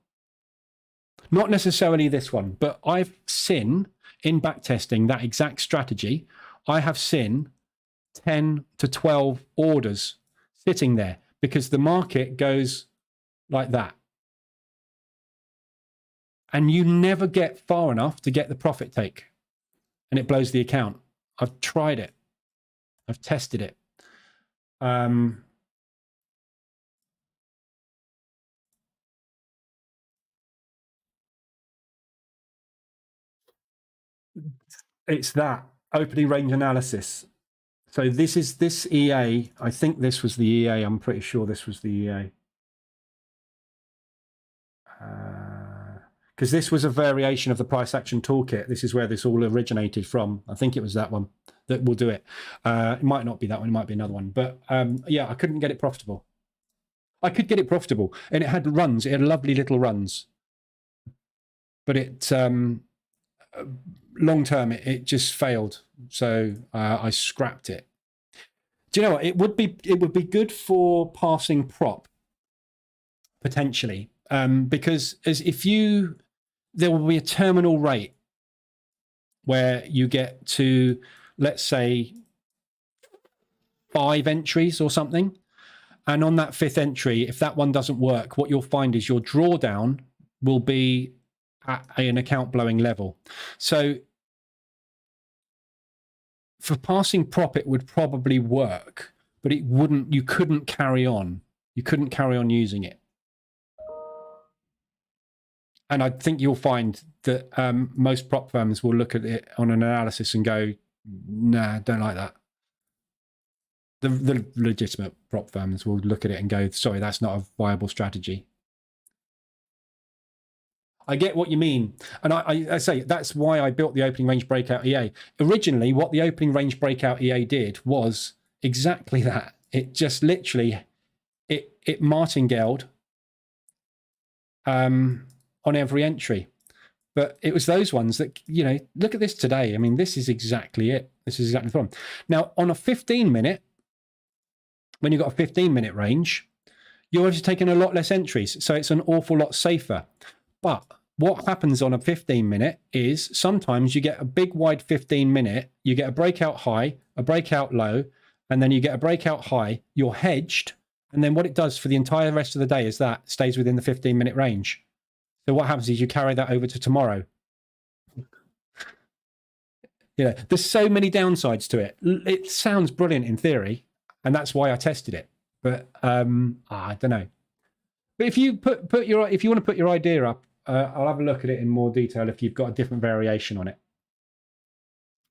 Not necessarily this one, but I've seen in backtesting that exact strategy, I have seen 10 to 12 orders sitting there because the market goes like that. And you never get far enough to get the profit take, and it blows the account. I've tried it. I've tested it. It's that opening range analysis. So this is this EA. I think this was the EA. I'm pretty sure this was the EA. Because this was a variation of the Price Action Toolkit. This is where this all originated from. I think it was that one that will do it. It might not be that one. It might be another one. But yeah, I couldn't get it profitable. I could get it profitable. And it had runs. It had lovely little runs. But it, long term, it just failed. So I scrapped it. Do you know what? It would be good for passing prop, potentially. Because there will be a terminal rate where you get to, let's say, 5 entries or something. And on that 5th entry, if that one doesn't work, what you'll find is your drawdown will be at an account blowing level. So for passing prop, it would probably work, but it wouldn't, you couldn't carry on. You couldn't carry on using it. And I think you'll find that most prop firms will look at it on an analysis and go, nah, don't like that. The legitimate prop firms will look at it and go, sorry, that's not a viable strategy. I get what you mean. And I say that's why I built the opening range breakout EA. Originally, what the opening range breakout EA did was exactly that. It just literally, it martingaled on every entry. But it was those ones that, you know, look at this today. I mean, this is exactly it. This is exactly the problem. Now, on a 15-minute, when you've got a 15-minute range, you're obviously taking a lot less entries. So it's an awful lot safer. But what happens on a 15-minute is sometimes you get a big wide 15-minute, you get a breakout high, a breakout low, and then you get a breakout high. You're hedged, And then what it does for the entire rest of the day is that stays within the 15-minute range. So what happens is you carry that over to tomorrow. Yeah, there's so many downsides to it. It sounds brilliant in theory, and that's why I tested it. But I don't know. But if you if you want to put your idea up, I'll have a look at it in more detail if you've got a different variation on it.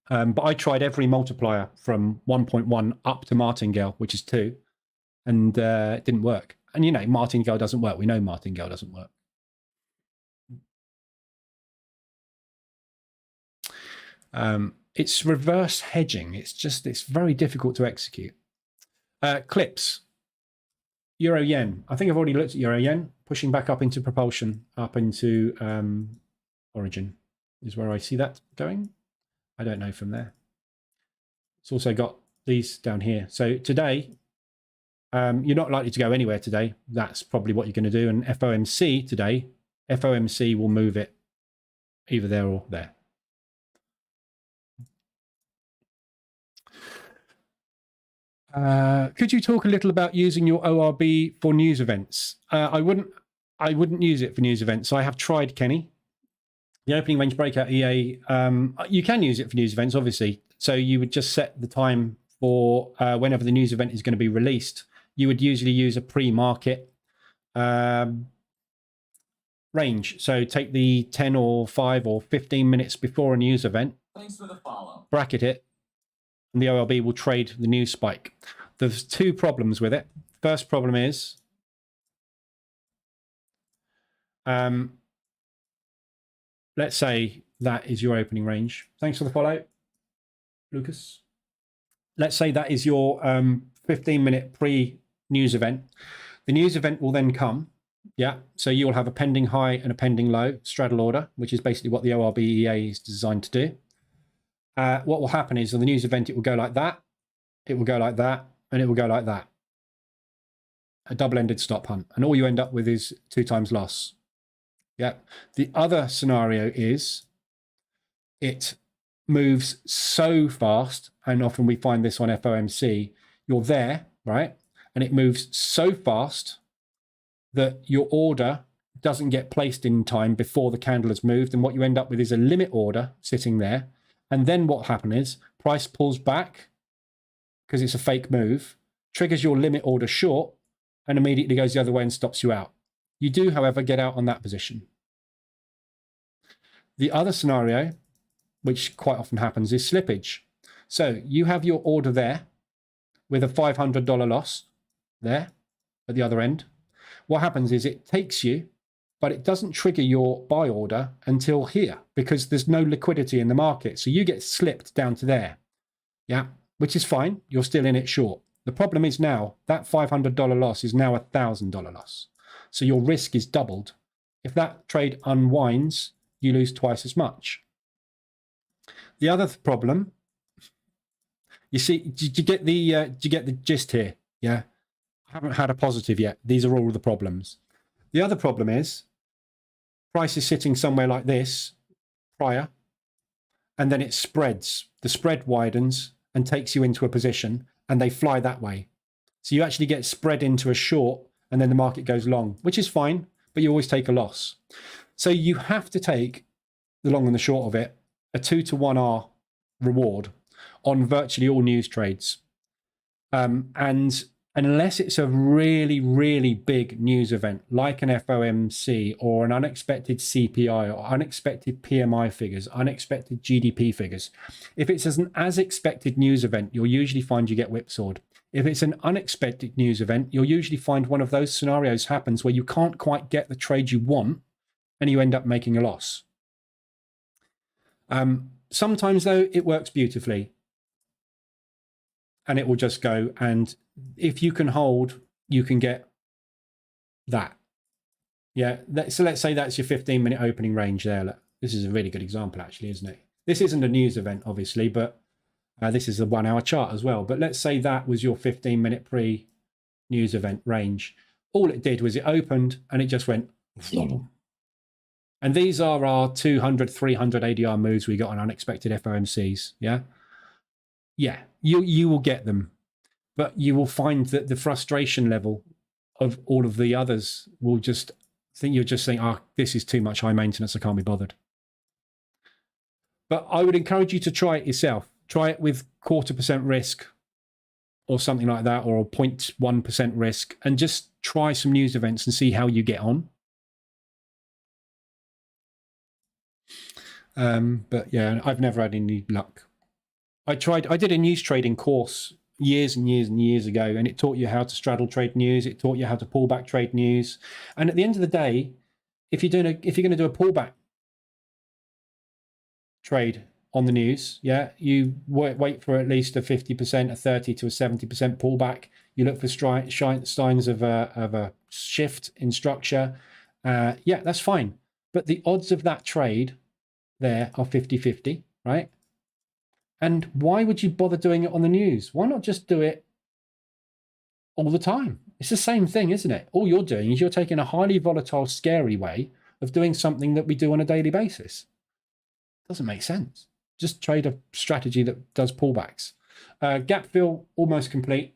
But I tried every multiplier from 1.1 up to martingale, which is 2, and it didn't work. And you know, martingale doesn't work. We know martingale doesn't work. It's reverse hedging. It's very difficult to execute. Clips. Euro yen. I think I've already looked at euro yen, pushing back up into propulsion, up into origin is where I see that going. I don't know from there. It's also got these down here. So today, you're not likely to go anywhere today. That's probably what you're going to do. And FOMC today, FOMC will move it either there or there. Could you talk a little about using your ORB for news events? I wouldn't use it for news events. I have tried, Kenny. The opening range breakout EA, you can use it for news events, obviously. So you would just set the time for whenever the news event is going to be released. You would usually use a pre-market range. So take the 10 or 5 or 15 minutes before a news event, Thanks for the follow. bracket it, and the ORB will trade the news spike. There's 2 problems with it. First problem is let's say that is your opening range. Thanks for the follow, Lucas. Let's say that is your 15-minute pre-news event. The news event will then come. Yeah, so you'll have a pending high and a pending low straddle order, which is basically what the ORB EA is designed to do. What will happen is on the news event, it will go like that, it will go like that, and it will go like that. A double-ended stop hunt. And all you end up with is 2 times loss. Yeah. The other scenario is it moves so fast, and often we find this on FOMC, you're there, right? And it moves so fast that your order doesn't get placed in time before the candle has moved. And what you end up with is a limit order sitting there. And then what happens is price pulls back because it's a fake move, triggers your limit order short, and immediately goes the other way and stops you out. You do, however, get out on that position. The other scenario, which quite often happens, is slippage. So you have your order there with a $500 loss there at the other end. What happens is it takes you, but it doesn't trigger your buy order until here because there's no liquidity in the market. So you get slipped down to there, yeah, which is fine. You're still in it short. The problem is now that $500 loss is now a $1,000 loss. So your risk is doubled. If that trade unwinds, you lose twice as much. The other problem, you see, did you get the gist here? Yeah, I haven't had a positive yet. These are all the problems. The other problem is price is sitting somewhere like this prior, and then it spreads. The spread widens and takes you into a position, and they fly that way. So you actually get spread into a short, and then the market goes long, which is fine, but you always take a loss. So you have to take the long and the short of it, a 2 to 1R reward on virtually all news trades. And unless it's a really, really big news event like an FOMC or an unexpected CPI or unexpected PMI figures, unexpected GDP figures, if it's an as expected news event, you'll usually find you get whipsawed. If it's an unexpected news event, you'll usually find one of those scenarios happens where you can't quite get the trade you want and you end up making a loss. Sometimes, though, it works beautifully and it will just go. And if you can hold, you can get that. Yeah. So let's say that's your 15-minute opening range there. Look, this is a really good example, actually, isn't it? This isn't a news event, obviously, but this is a 1-hour chart as well. But let's say that was your 15-minute pre-news event range. All it did was it opened and it just went. And these are our 200, 300 ADR moves we got on unexpected FOMCs. Yeah. Yeah. You will get them. but you will find that the frustration level of all of the others will just think you're just saying, oh, this is too much high maintenance, I can't be bothered. But I would encourage you to try it yourself. Try it with 0.25% risk or something like that, or 0.1% risk, and just try some news events and see how you get on. But yeah, I've never had any luck. I did a news trading course years and years and years ago, and it taught you how to straddle trade news. It taught you how to pull back trade news. And at the end of the day, if you're going to do a pullback trade on the news, yeah, you wait for at least a 50%, a 30 to a 70% pullback. You look for signs of a shift in structure. Yeah, that's fine. But the odds of that trade there are 50-50, right? And why would you bother doing it on the news? Why not just do it all the time? It's the same thing, isn't it? All you're doing is you're taking a highly volatile, scary way of doing something that we do on a daily basis. Doesn't make sense. Just trade a strategy that does pullbacks. Gap fill almost complete.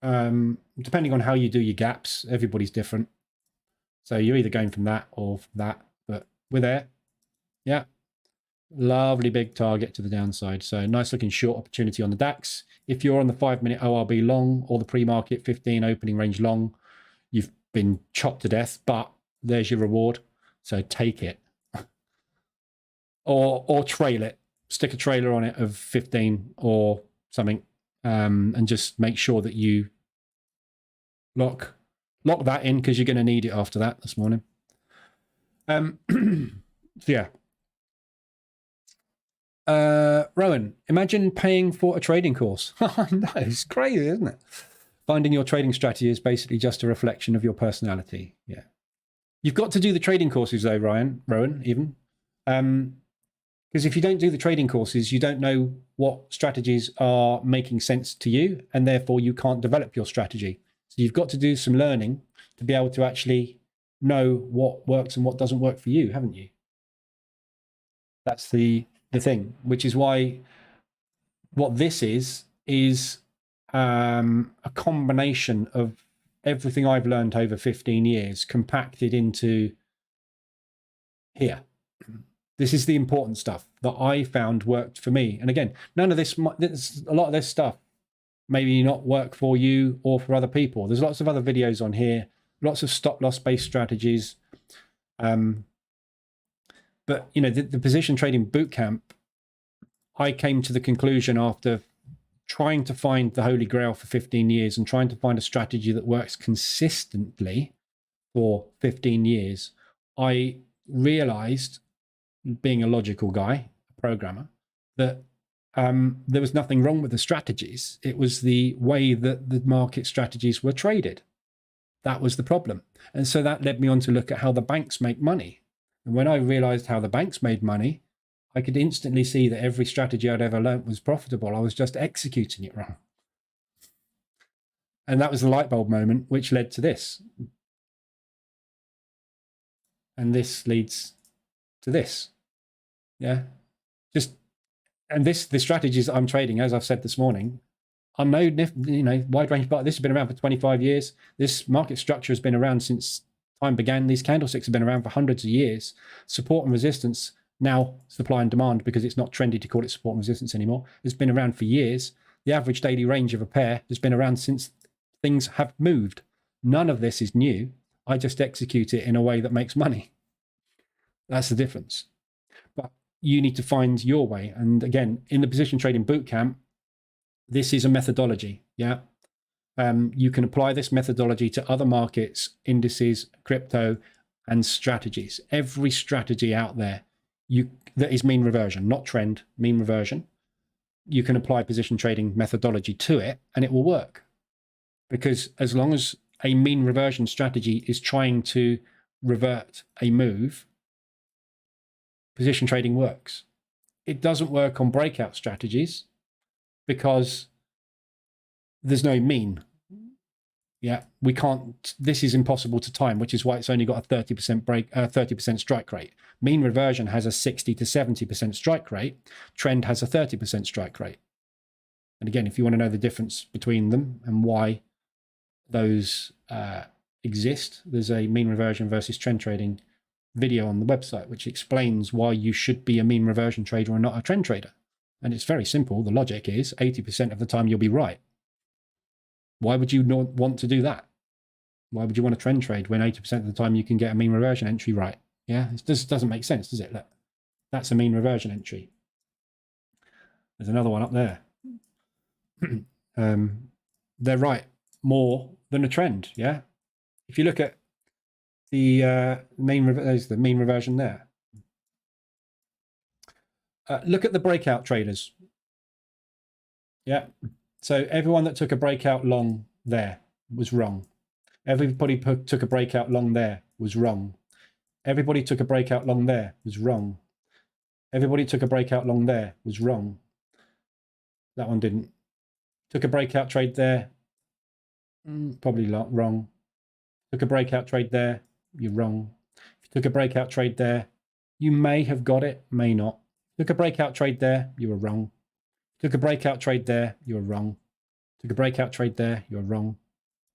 Depending on how you do your gaps, everybody's different. So you're either going from that or that, but we're there. Yeah. Lovely big target to the downside. So nice looking short opportunity on the Dax. If you're on the 5-minute ORB long or the pre-market 15 opening range long, you've been chopped to death, but there's your reward. So take it. Or trail it. Stick a trailer on it of 15 or something, and just make sure that you lock that in, because you're going to need it after that this morning. So yeah. Rowan, imagine paying for a trading course. I know, it's crazy, isn't it? Finding your trading strategy is basically just a reflection of your personality. Yeah. You've got to do the trading courses though, Rowan, even. Because if you don't do the trading courses, you don't know what strategies are making sense to you, and therefore you can't develop your strategy. So you've got to do some learning to be able to actually know what works and what doesn't work for you, haven't you? That's the thing, which is why what this is a combination of everything I've learned over 15 years compacted into here. This is the important stuff that I found worked for me. And again, none of this, a lot of this stuff maybe not work for you or for other people. There's lots of other videos on here, lots of stop loss based strategies. But you know, the position trading bootcamp, I came to the conclusion after trying to find the holy grail for 15 years and trying to find a strategy that works consistently for 15 years, I realized, being a logical guy, a programmer, that there was nothing wrong with the strategies. It was the way that the market strategies were traded. That was the problem. And so that led me on to look at how the banks make money. And when I realized how the banks made money, I could instantly see that every strategy I'd ever learned was profitable. I was just executing it wrong. And that was the light bulb moment, which led to this. And this leads to this. Yeah. The strategies that I'm trading, as I've said this morning, are wide range, but this has been around for 25 years. This market structure has been around since time began. These candlesticks have been around for hundreds of years. Support and resistance, now supply and demand, because it's not trendy to call it support and resistance anymore, has been around for years. The average daily range of a pair has been around since things have moved. None of this is new. I just execute it in a way that makes money. That's the difference. But you need to find your way. And again, in the position trading bootcamp, this is a methodology. Yeah. You can apply this methodology to other markets, indices, crypto, and strategies. Every strategy out there that is mean reversion, not trend, mean reversion. You can apply position trading methodology to it and it will work. Because as long as a mean reversion strategy is trying to revert a move, position trading works. It doesn't work on breakout strategies because there's no mean. Yeah, we can't, this is impossible to time, which is why it's only got a 30% 30% strike rate. Mean reversion has a 60 to 70% strike rate. Trend has a 30% strike rate. And again, if you want to know the difference between them and why those exist, there's a mean reversion versus trend trading video on the website, which explains why you should be a mean reversion trader and not a trend trader. And it's very simple. The logic is 80% of the time you'll be right. Why would you not want to do that? Why would you want to trend trade when 80% of the time you can get a mean reversion entry right? Yeah, it just doesn't make sense, does it? Look, that's a mean reversion entry. There's another one up there. They're right more than a trend, yeah? If you look at the there's the mean reversion there. Look at the breakout traders. Yeah. So everyone that took a breakout long there was wrong. Everybody took a breakout long there was wrong. Everybody took a breakout long there was wrong. Everybody took a breakout long there was wrong. That one didn't. Took a breakout trade there. Probably not wrong. Took a breakout trade there. You're wrong. If you took a breakout trade there, you may have got it, may not. Took a breakout trade there, you were wrong. Took a breakout trade there, you were wrong. Took a breakout trade there, you're wrong.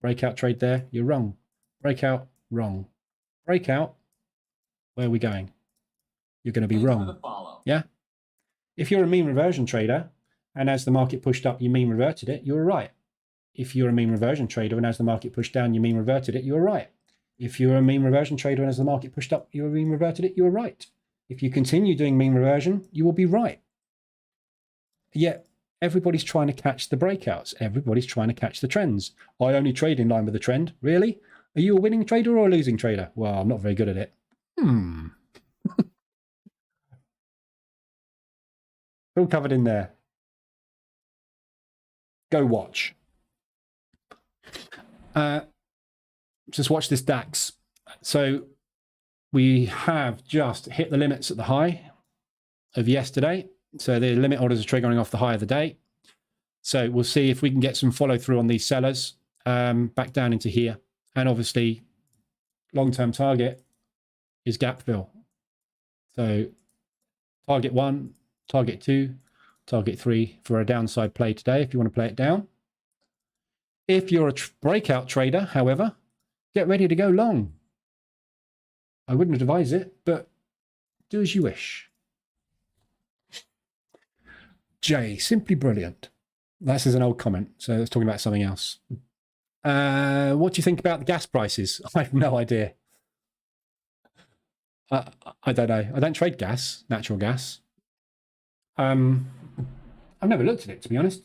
Breakout trade there, you're wrong. Breakout, wrong. Breakout, where are we going? You're going to be wrong. Yeah? If you're a mean reversion trader, and as the market pushed up, you mean reverted it, you're right. If you're a mean reversion trader, and as the market pushed down, you mean reverted it, you're right. If you're a mean reversion trader, and as the market pushed up, you mean reverted it, you're right. If you continue doing mean reversion, you will be right. Yet everybody's trying to catch the breakouts. Everybody's trying to catch the trends. I only trade in line with the trend. Really? Are you a winning trader or a losing trader? Well, I'm not very good at it. All covered in there. Go watch. Just watch this DAX. So we have just hit the limits at the high of yesterday. So the limit orders are triggering off the high of the day. So we'll see if we can get some follow through on these sellers back down into here. And obviously, long-term target is gap fill. So target 1, target 2, target 3 for a downside play today if you want to play it down. If you're a breakout trader, however, get ready to go long. I wouldn't advise it, but do as you wish. Jay, simply brilliant. This is an old comment, so it's talking about something else. What do you think about the gas prices? I have no idea. I don't know. I don't trade gas, natural gas. I've never looked at it, to be honest.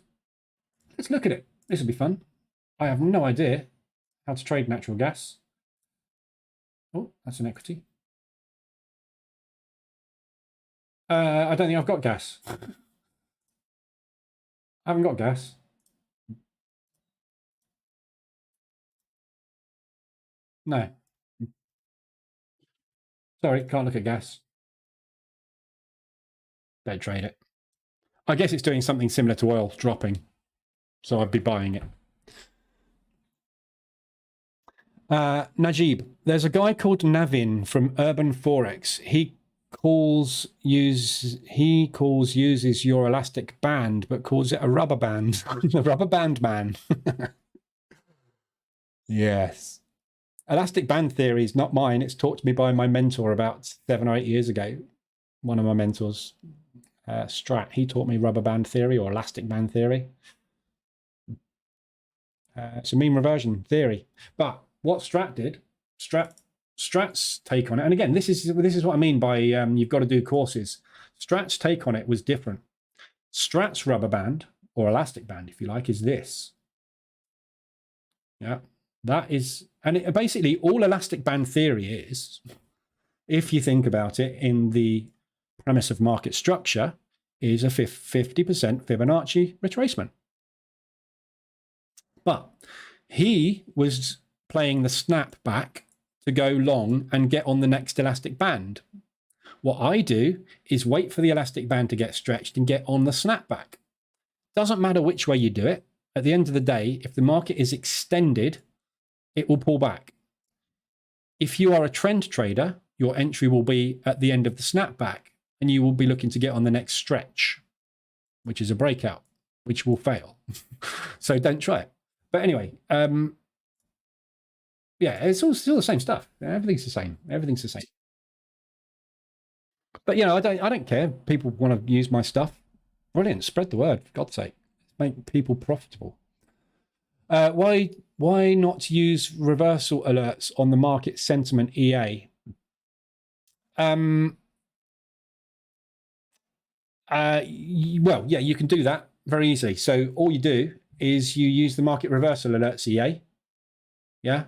Let's look at it. This will be fun. I have no idea how to trade natural gas. Oh, that's an equity. I don't think I've got gas. I haven't got gas. No. Sorry, can't look at gas. Don't trade it. I guess it's doing something similar to oil dropping, so I'd be buying it. Najib, there's a guy called Navin from Urban Forex. He uses your elastic band, but calls it a rubber band. The rubber band man. Yes. Elastic band theory is not mine. It's taught to me by my mentor about 7 or 8 years ago. One of my mentors, Strat, he taught me rubber band theory or elastic band theory. It's a mean reversion theory. But what Strat did, Strat's take on it, and again, this is what I mean by you've got to do courses. Strat's take on it was different. Strat's rubber band, or elastic band, if you like, is this. Yeah, that is, and it, basically all elastic band theory is, if you think about it in the premise of market structure, is a 50% Fibonacci retracement. But he was playing the snapback to go long and get on the next elastic band. What I do is wait for the elastic band to get stretched and get on the snapback. Doesn't matter which way you do it. At the end of the day, if the market is extended it will pull back. If you are a trend trader, your entry will be at the end of the snapback, and you will be looking to get on the next stretch, which is a breakout, which will fail. So don't try it. But anyway, yeah, it's all still the same stuff. Everything's the same. Everything's the same. But you know, I don't care. People want to use my stuff. Brilliant. Spread the word, for God's sake. Make people profitable. Why not use reversal alerts on the market sentiment EA? Well, yeah, you can do that very easily. So all you do is you use the market reversal alerts EA. Yeah.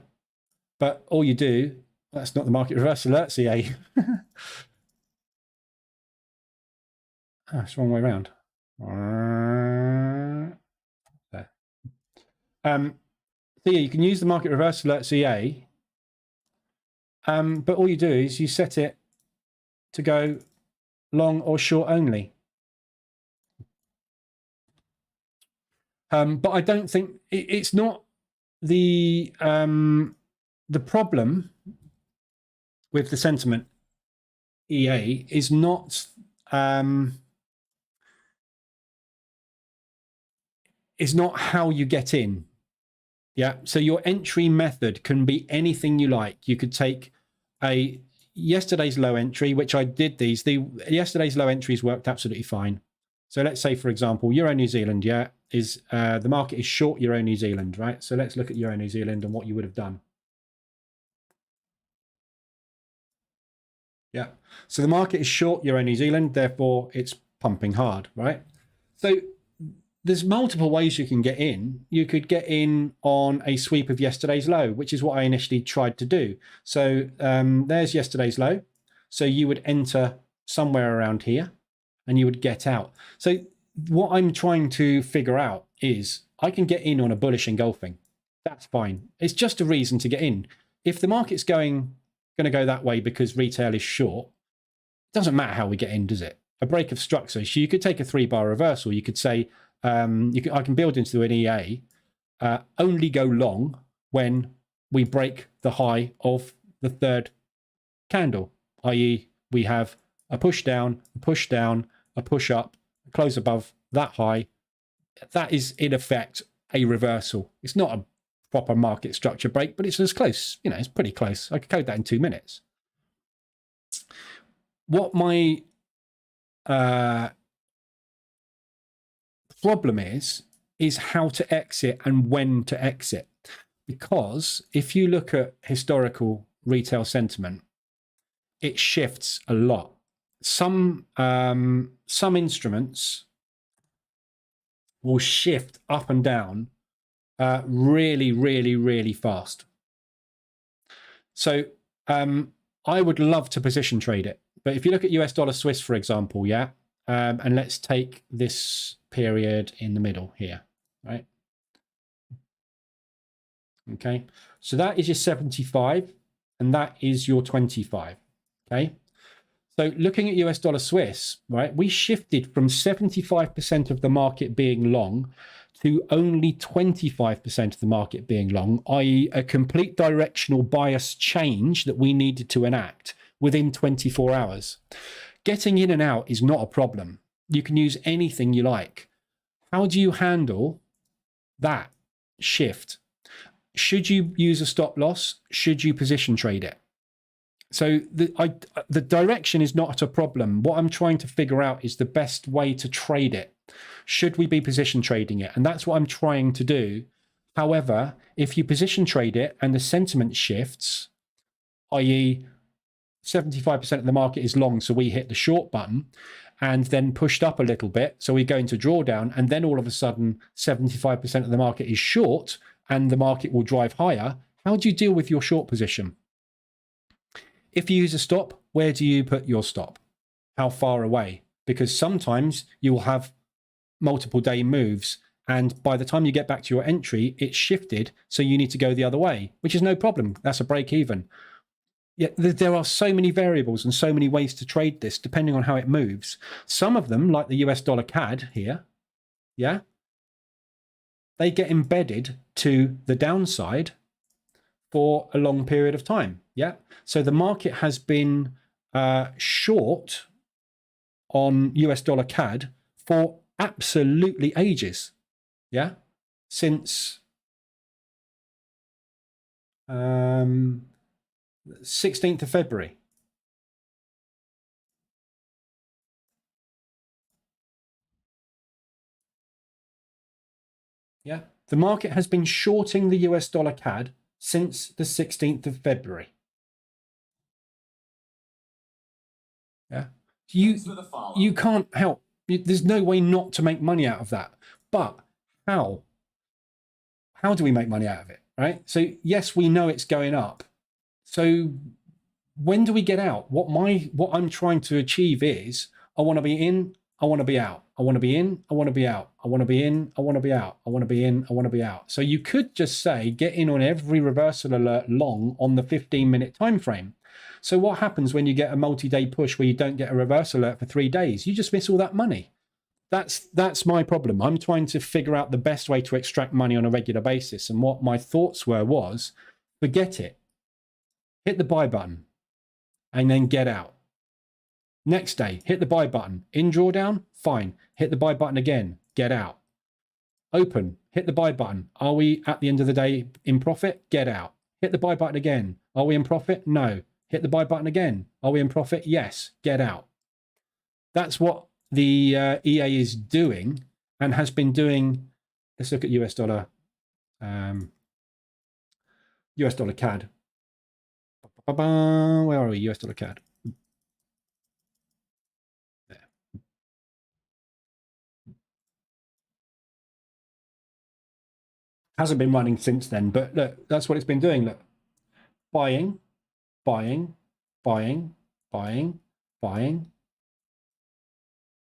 But all you do, that's not the market reversal alerts EA. Oh, it's the wrong way around. There. So yeah, you can use the market reversal alerts EA. But all you do is you set it to go long or short only. But I don't think it's not the problem with the sentiment EA is not how you get in. Yeah, so your entry method can be anything you like. You could take a yesterday's low entry, which I did these. Yesterday's low entries worked absolutely fine. So let's say, for example, Euro New Zealand, yeah, is the market is short Euro New Zealand, right? So let's look at Euro New Zealand and what you would have done. Yeah, so the market is short Euro New Zealand, therefore it's pumping hard, right? So there's multiple ways you can get in. You could get in on a sweep of yesterday's low, which is what I initially tried to do. So there's yesterday's low. So you would enter somewhere around here and you would get out. So what I'm trying to figure out is I can get in on a bullish engulfing. That's fine. It's just a reason to get in. If the market's going to go that way because retail is short, it doesn't matter how we get in, does it? A break of structure. So you could take a 3-bar reversal. You could say, I can build into an EA, only go long when we break the high of the third candle, i.e. we have a push down, a push down, a push up, a close above that high. That is in effect a reversal. It's not a proper market structure break, but it's as close, you know, it's pretty close. I could code that in 2 minutes. What my problem is how to exit and when to exit. Because if you look at historical retail sentiment, it shifts a lot. Some instruments will shift up and down really, really, really fast. So I would love to position trade it. But if you look at US dollar Swiss, for example, yeah, and let's take this period in the middle here, right? Okay, so that is your 75 and that is your 25, okay? So looking at US dollar Swiss, right, we shifted from 75% of the market being long to only 25% of the market being long, i.e. a complete directional bias change that we needed to enact within 24 hours. Getting in and out is not a problem. You can use anything you like. How do you handle that shift? Should you use a stop loss? Should you position trade it? So the direction is not a problem. What I'm trying to figure out is the best way to trade it. Should we be position trading it? And that's what I'm trying to do. However, if you position trade it and the sentiment shifts, i.e. 75% of the market is long, so we hit the short button and then pushed up a little bit, so we go into drawdown, and then all of a sudden 75% of the market is short and the market will drive higher, how do you deal with your short position? If you use a stop, where do you put your stop? How far away? Because sometimes you will have multiple day moves, and by the time you get back to your entry, it's shifted, so you need to go the other way, which is no problem. That's a break even. Yeah, there are so many variables and so many ways to trade this, depending on how it moves. Some of them, like the US dollar CAD here, yeah, they get embedded to the downside for a long period of time. Yeah. So the market has been short on US dollar CAD for absolutely ages. Yeah. Since 16th of February. Yeah. The market has been shorting the US dollar CAD since the 16th of February. Yeah. You can't help. There's no way not to make money out of that. But how? How do we make money out of it? Right? So yes, we know it's going up. So when do we get out? What I'm trying to achieve is I want to be in, I want to be out. I want to be in, I want to be out. I want to be in, I want to be out. I want to be in, I want to be out. So you could just say get in on every reversal alert long on the 15-minute time frame. So what happens when you get a multi-day push where you don't get a reversal alert for 3 days? You just miss all that money. That's my problem. I'm trying to figure out the best way to extract money on a regular basis. And what my thoughts was, forget it. Hit the buy button and then get out. Next day, hit the buy button. In drawdown, fine. Hit the buy button again, get out. Open, hit the buy button. Are we at the end of the day in profit? Get out. Hit the buy button again. Are we in profit? No. Hit the buy button again. Are we in profit? Yes. Get out. That's what the EA is doing and has been doing. Let's look at US dollar CAD. Where are we? US dollar CAD. There. Hasn't been running since then, but look, that's what it's been doing. Look, buying, buying, buying, buying, buying,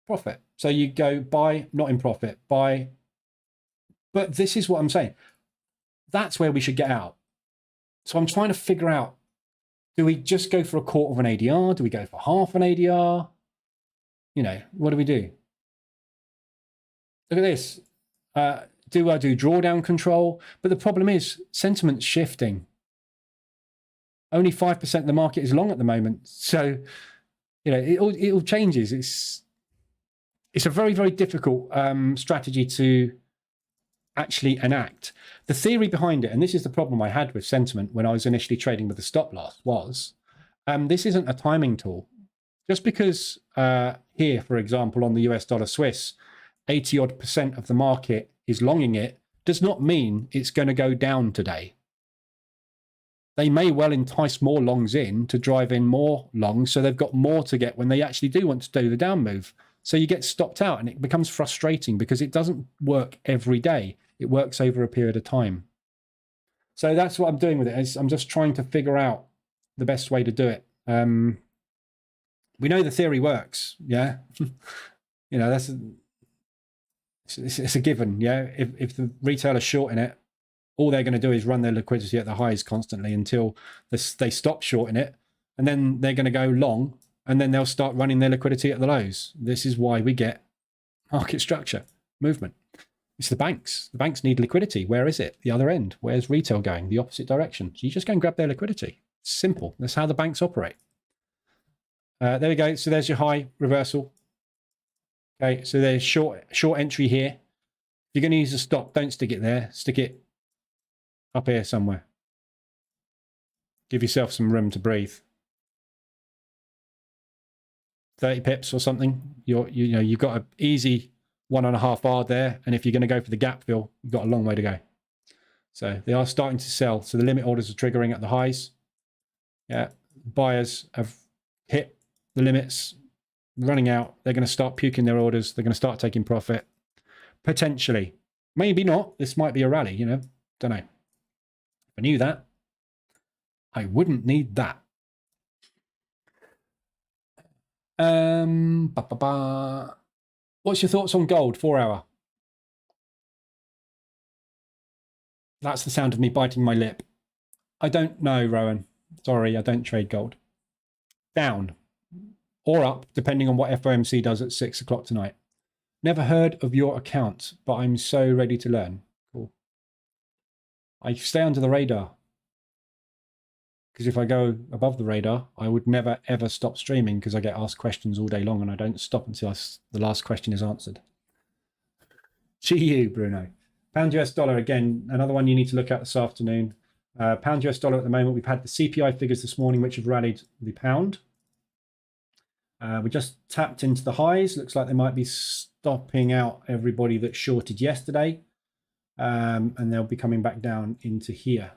profit. So you go buy, not in profit, buy. But this is what I'm saying. That's where we should get out. So I'm trying to figure out, do we just go for a quarter of an ADR? Do we go for half an ADR? You know, what do we do? Look at this. Do I do drawdown control? But the problem is sentiment's shifting. Only 5% of the market is long at the moment. So, you know, it all changes. It's a very, very difficult strategy to actually enact. The theory behind it, and this is the problem I had with sentiment when I was initially trading with the stop loss, was this isn't a timing tool. Just because here, for example, on the US dollar Swiss, 80% of the market is longing it, does not mean it's going to go down today. They may well entice more longs in to drive in more longs, so they've got more to get when they actually do want to do the down move. So you get stopped out and it becomes frustrating because it doesn't work every day. It works over a period of time. So that's what I'm doing with it. I'm just trying to figure out the best way to do it. We know the theory works, yeah. You know, it's a given, yeah. If the retailer's shorting it, all they're going to do is run their liquidity at the highs constantly until they stop shorting it, and then they're going to go long, and then they'll start running their liquidity at the lows. This is why we get market structure movement. It's the banks. The banks need liquidity. Where is it? The other end. Where's retail going? The opposite direction. So you just go and grab their liquidity. It's simple. That's how the banks operate. There we go. So there's your high reversal. Okay, so there's short entry here. If you're going to use a stop, don't stick it there. Stick it up here somewhere. Give yourself some room to breathe. 30 pips or something. You've got an easy 1.5 bar there, and if you're going to go for the gap fill, you've got a long way to go. So they are starting to sell. So the limit orders are triggering at the highs. Yeah, buyers have hit the limits, running out. They're going to start puking their orders. They're going to start taking profit. Potentially. Maybe not. This might be a rally, you know. Don't know. If I knew that, I wouldn't need that. What's your thoughts on gold, 4 hour? That's the sound of me biting my lip. I don't know, Rowan. Sorry, I don't trade gold. Down or up, depending on what FOMC does at 6 o'clock tonight. Never heard of your account, but I'm so ready to learn. Cool. I stay under the radar. Because if I go above the radar, I would never, ever stop streaming because I get asked questions all day long and I don't stop until the last question is answered. GU, Bruno. Pound US dollar, again, another one you need to look at this afternoon. Pound US dollar at the moment, we've had the CPI figures this morning, which have rallied the pound. We just tapped into the highs. Looks like they might be stopping out everybody that shorted yesterday. And they'll be coming back down into here.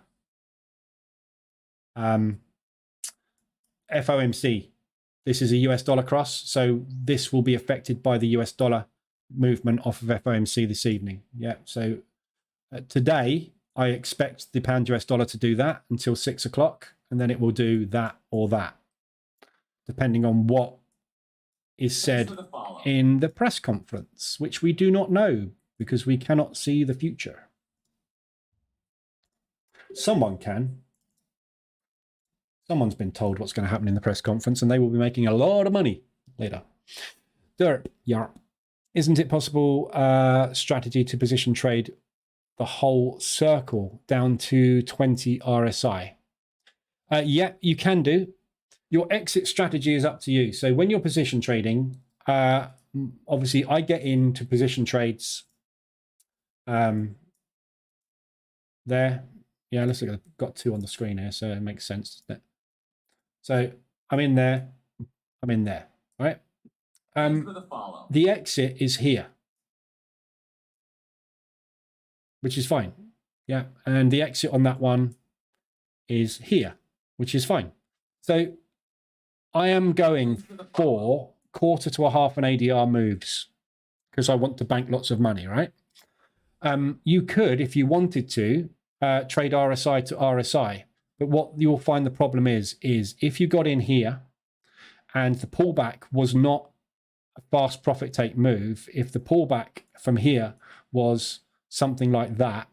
FOMC. This is a US dollar cross. So this will be affected by the US dollar movement off of FOMC this evening. Yeah. So today, I expect the pound US dollar to do that until 6 o'clock. And then it will do that or that, depending on what is said in the press conference, which we do not know because we cannot see the future. Someone can. Someone's been told what's going to happen in the press conference and they will be making a lot of money later. Derp, yarp. Isn't it possible strategy to position trade the whole circle down to 20 RSI? Yeah, you can do. Your exit strategy is up to you. So when you're position trading, obviously I get into position trades there. Yeah, let's look. I've got two on the screen here, so it makes sense, doesn't it? So I'm in there. I'm in there, right? The exit is here, which is fine. Yeah, and the exit on that one is here, which is fine. So I am going for quarter to a half an ADR moves because I want to bank lots of money, right? You could, if you wanted to, trade RSI to RSI. But what you'll find the problem is if you got in here and the pullback was not a fast profit take move, if the pullback from here was something like that,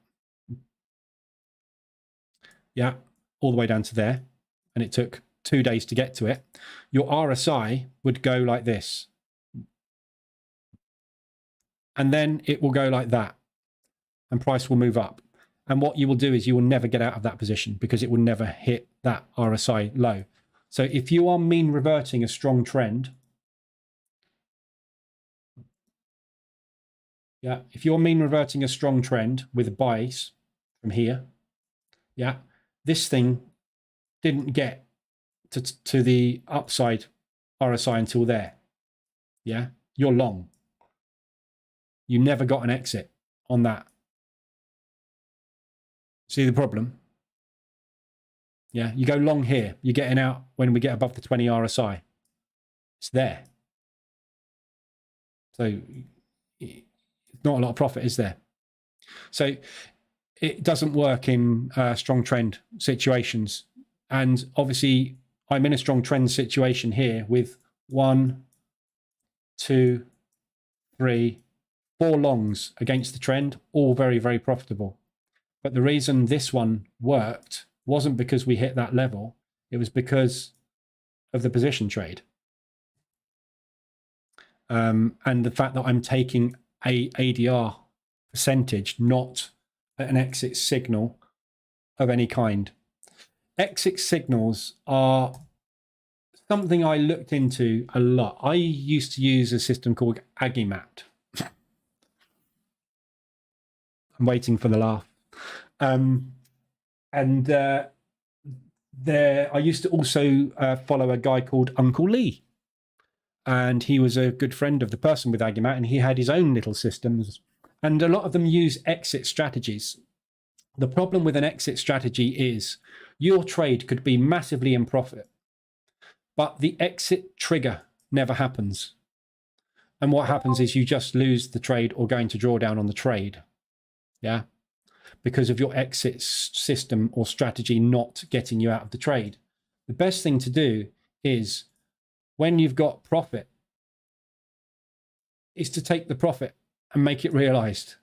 yeah, all the way down to there, and it took 2 days to get to it, your RSI would go like this. And then it will go like that. And price will move up. And what you will do is you will never get out of that position because it will never hit that RSI low. So if you are mean reverting a strong trend, yeah, if you're mean reverting a strong trend with buys from here, yeah, this thing didn't get to the upside RSI until there. Yeah, you're long. You never got an exit on that. See the problem? Yeah, you go long here. You're getting out when we get above the 20 RSI. It's there. So not a lot of profit, is there? So it doesn't work in strong trend situations. And obviously, I'm in a strong trend situation here with 1, 2, 3, 4 longs against the trend, all very, very profitable. But the reason this one worked wasn't because we hit that level. It was because of the position trade. And the fact that I'm taking a ADR percentage, not an exit signal of any kind. Exit signals are something I looked into a lot. I used to use a system called Agimat. I'm waiting for the laugh. I used to also follow a guy called Uncle Lee. And he was a good friend of the person with Agimat, and he had his own little systems. And a lot of them use exit strategies. The problem with an exit strategy is your trade could be massively in profit, but the exit trigger never happens. And what happens is you just lose the trade or going to draw down on the trade. Yeah. Because of your exit system or strategy not getting you out of the trade. The best thing to do is when you've got profit is to take the profit and make it realized.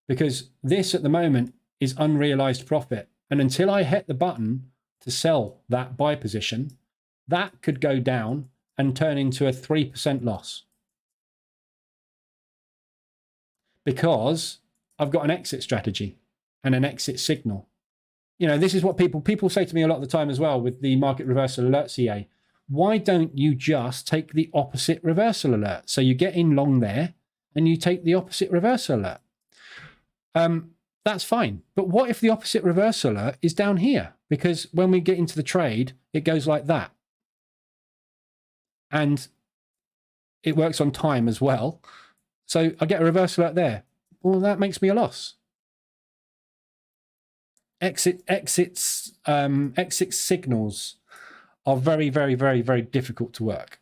Because this at the moment is unrealized profit. And until I hit the button to sell that buy position, that could go down and turn into a 3% loss. Because I've got an exit strategy and an exit signal. this is what people say to me a lot of the time as well with the market reversal alert CA. Why don't you just take the opposite reversal alert? So you get in long there and you take the opposite reversal alert. That's fine. But what if the opposite reversal alert is down here? Because when we get into the trade, it goes like that. And it works on time as well. So I get a reversal alert there. Well, that makes me a loss. Exit signals are very, very, very, very difficult to work.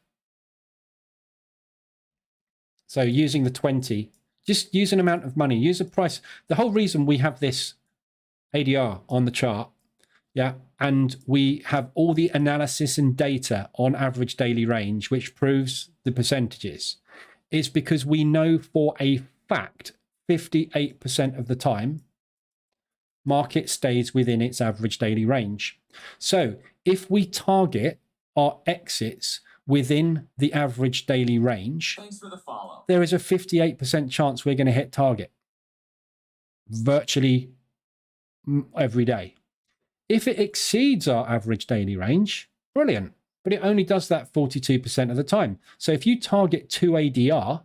So using the 20, just use an amount of money, use a price. The whole reason we have this ADR on the chart, yeah, and we have all the analysis and data on average daily range, which proves the percentages, is because we know for a fact 58% of the time market stays within its average daily range. So if we target our exits within the average daily range, Thanks for the follow. there is a 58% chance we're going to hit target virtually every day. If it exceeds our average daily range, brilliant, but it only does that 42% of the time. So if you target 2 ADR,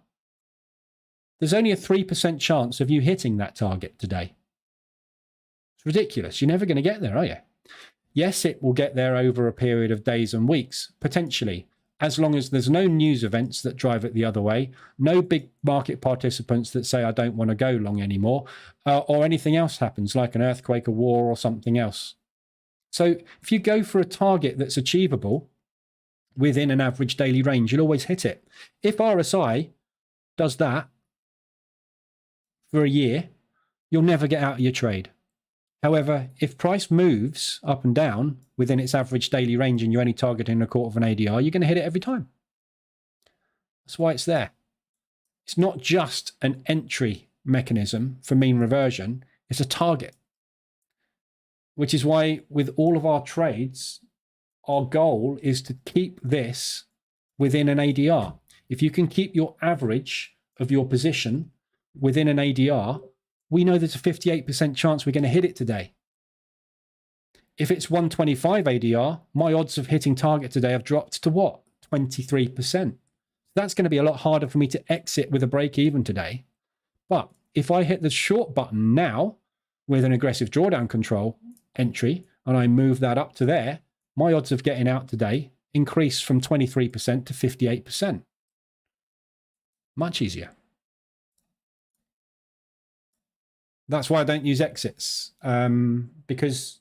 there's only a 3% chance of you hitting that target today. It's ridiculous. You're never going to get there, are you? Yes, it will get there over a period of days and weeks, potentially, as long as there's no news events that drive it the other way, no big market participants that say, I don't want to go long anymore, or anything else happens, like an earthquake, a war, or something else. So if you go for a target that's achievable within an average daily range, you'll always hit it. If RSI does that for a year, you'll never get out of your trade. However, if price moves up and down within its average daily range and you're only targeting a quarter of an ADR, you're going to hit it every time. That's why it's there. It's not just an entry mechanism for mean reversion, it's a target. Which is why with all of our trades, our goal is to keep this within an ADR. If you can keep your average of your position within an ADR, we know there's a 58% chance we're going to hit it today. If it's 125 ADR, my odds of hitting target today have dropped to what? 23%. That's going to be a lot harder for me to exit with a break even today. But if I hit the short button now with an aggressive drawdown control entry and I move that up to there, my odds of getting out today increase from 23% to 58%. Much easier. That's why I don't use exits, because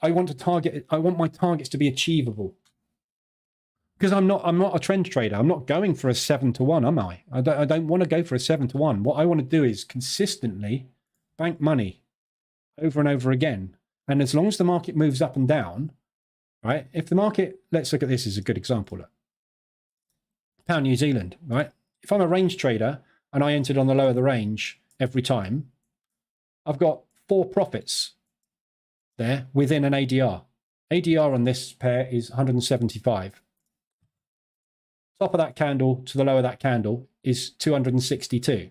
I want to target. I want my targets to be achievable. Because I'm not a trend trader. I'm not going for a 7-to-1, am I? I don't want to go for a 7-to-1. What I want to do is consistently bank money over and over again. And as long as the market moves up and down, right? If the market, let's look at this as a good example. Look. Pound New Zealand, right? If I'm a range trader and I entered on the low of the range every time, I've got 4 profits there within an ADR. ADR on this pair is 175. Top of that candle to the low of that candle is 262.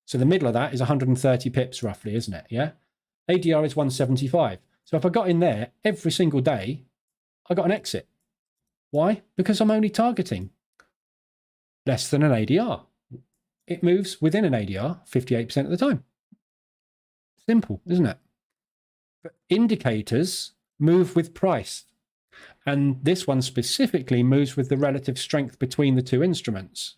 So the middle of that is 130 pips roughly, isn't it? Yeah. ADR is 175. So if I got in there every single day, I got an exit. Why? Because I'm only targeting less than an ADR. It moves within an ADR 58% of the time. Simple, isn't it? But indicators move with price. And this one specifically moves with the relative strength between the two instruments.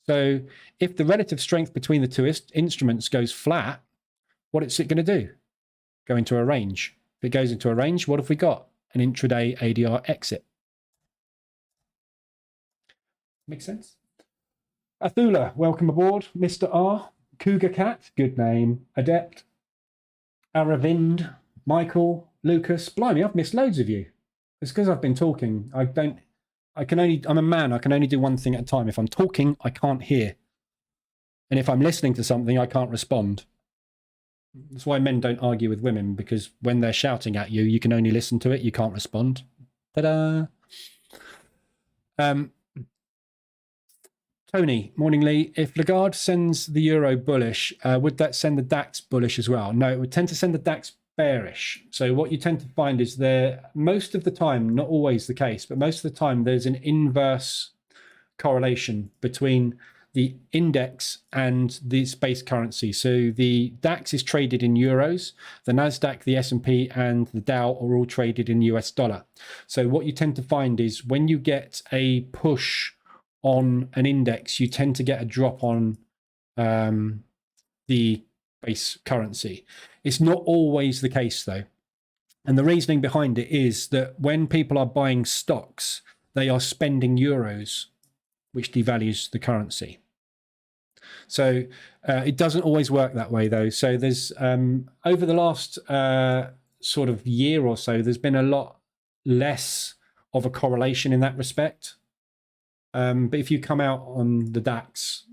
So if the relative strength between the two instruments goes flat, what is it going to do? Go into a range. If it goes into a range, what have we got? An intraday ADR exit. Make sense? Athula, welcome aboard. Mr. R, Cougar Cat, good name. Adept, Aravind, Michael, Lucas. Blimey, I've missed loads of you. It's because I've been talking. I'm a man, I can only do one thing at a time. If I'm talking, I can't hear. And if I'm listening to something, I can't respond. That's why men don't argue with women, because when they're shouting at you, you can only listen to it, you can't respond. Ta-da! Tony, morning Lee. If Lagarde sends the euro bullish, would that send the DAX bullish as well? No, it would tend to send the DAX bearish. So what you tend to find is most of the time, not always the case, but most of the time there's an inverse correlation between the index and the base currency. So the DAX is traded in euros, the NASDAQ, the S&P, and the Dow are all traded in US dollar. So what you tend to find is when you get a push on an index, you tend to get a drop on the base currency. It's not always the case though. And the reasoning behind it is that when people are buying stocks, they are spending euros, which devalues the currency. So it doesn't always work that way though. So there's over the last sort of year or so, there's been a lot less of a correlation in that respect. But if you come out on the DAX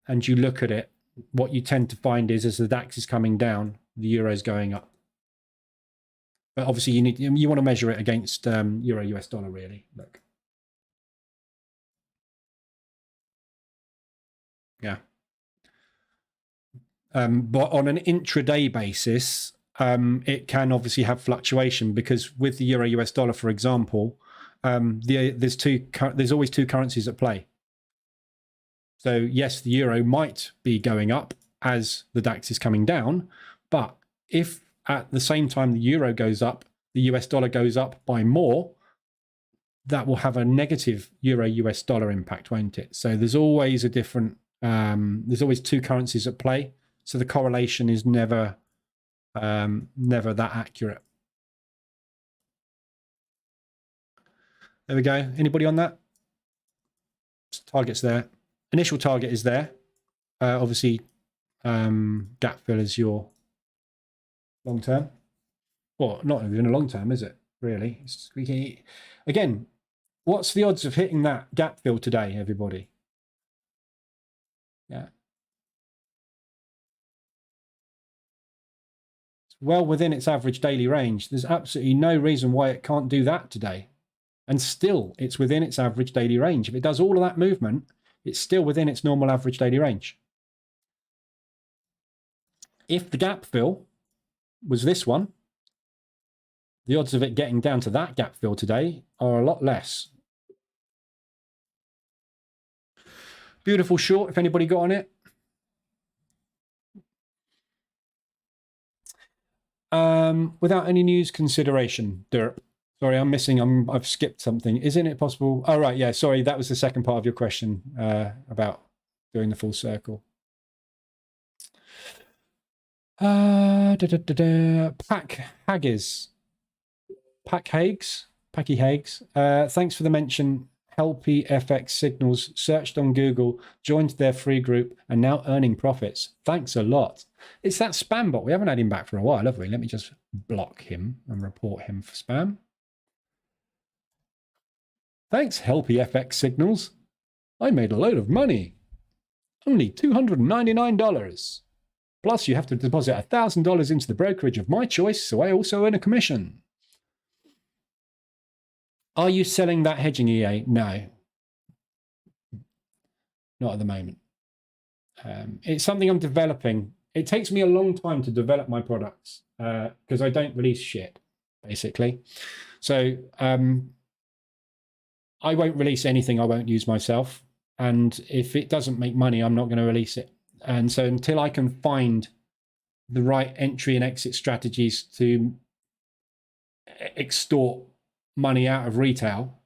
and you look at it, what you tend to find is as the DAX is coming down, the euro is going up. But obviously you want to measure it against euro US dollar really. Look. Yeah. But on an intraday basis, it can obviously have fluctuation because with the euro US dollar, for example, there's always two currencies at play. So yes, the euro might be going up as the DAX is coming down, but if at the same time the euro goes up, the US dollar goes up by more, that will have a negative euro US dollar impact, won't it? So there's always a different, there's always two currencies at play. So the correlation is never that accurate. There we go. Anybody on that? Target's there. Initial target is there. Obviously, gap fill is your long term. Well, not even a long term, is it? Really? Again, what's the odds of hitting that gap fill today, everybody? Yeah. It's well within its average daily range. There's absolutely no reason why it can't do that today. And still, it's within its average daily range. If it does all of that movement, it's still within its normal average daily range. If the gap fill was this one, the odds of it getting down to that gap fill today are a lot less. Beautiful short, if anybody got on it. Without any news consideration, derp. Sorry, I'm missing. I've skipped something. Isn't it possible? Oh, right. Yeah, sorry. That was the second part of your question about doing the full circle. Pack Haggis. Packy Hags. Thanks for the mention. Helpy FX Signals searched on Google, joined their free group, and now earning profits. Thanks a lot. It's that spam bot. We haven't had him back for a while, have we? Let me just block him and report him for spam. Thanks, Helpy FX Signals. I made a load of money. Only $299. Plus, you have to deposit $1,000 into the brokerage of my choice, so I also earn a commission. Are you selling that hedging EA? No. Not at the moment. It's something I'm developing. It takes me a long time to develop my products because I don't release shit, basically. So I won't release anything I won't use myself. And if it doesn't make money, I'm not going to release it. And so until I can find the right entry and exit strategies to extort money out of retail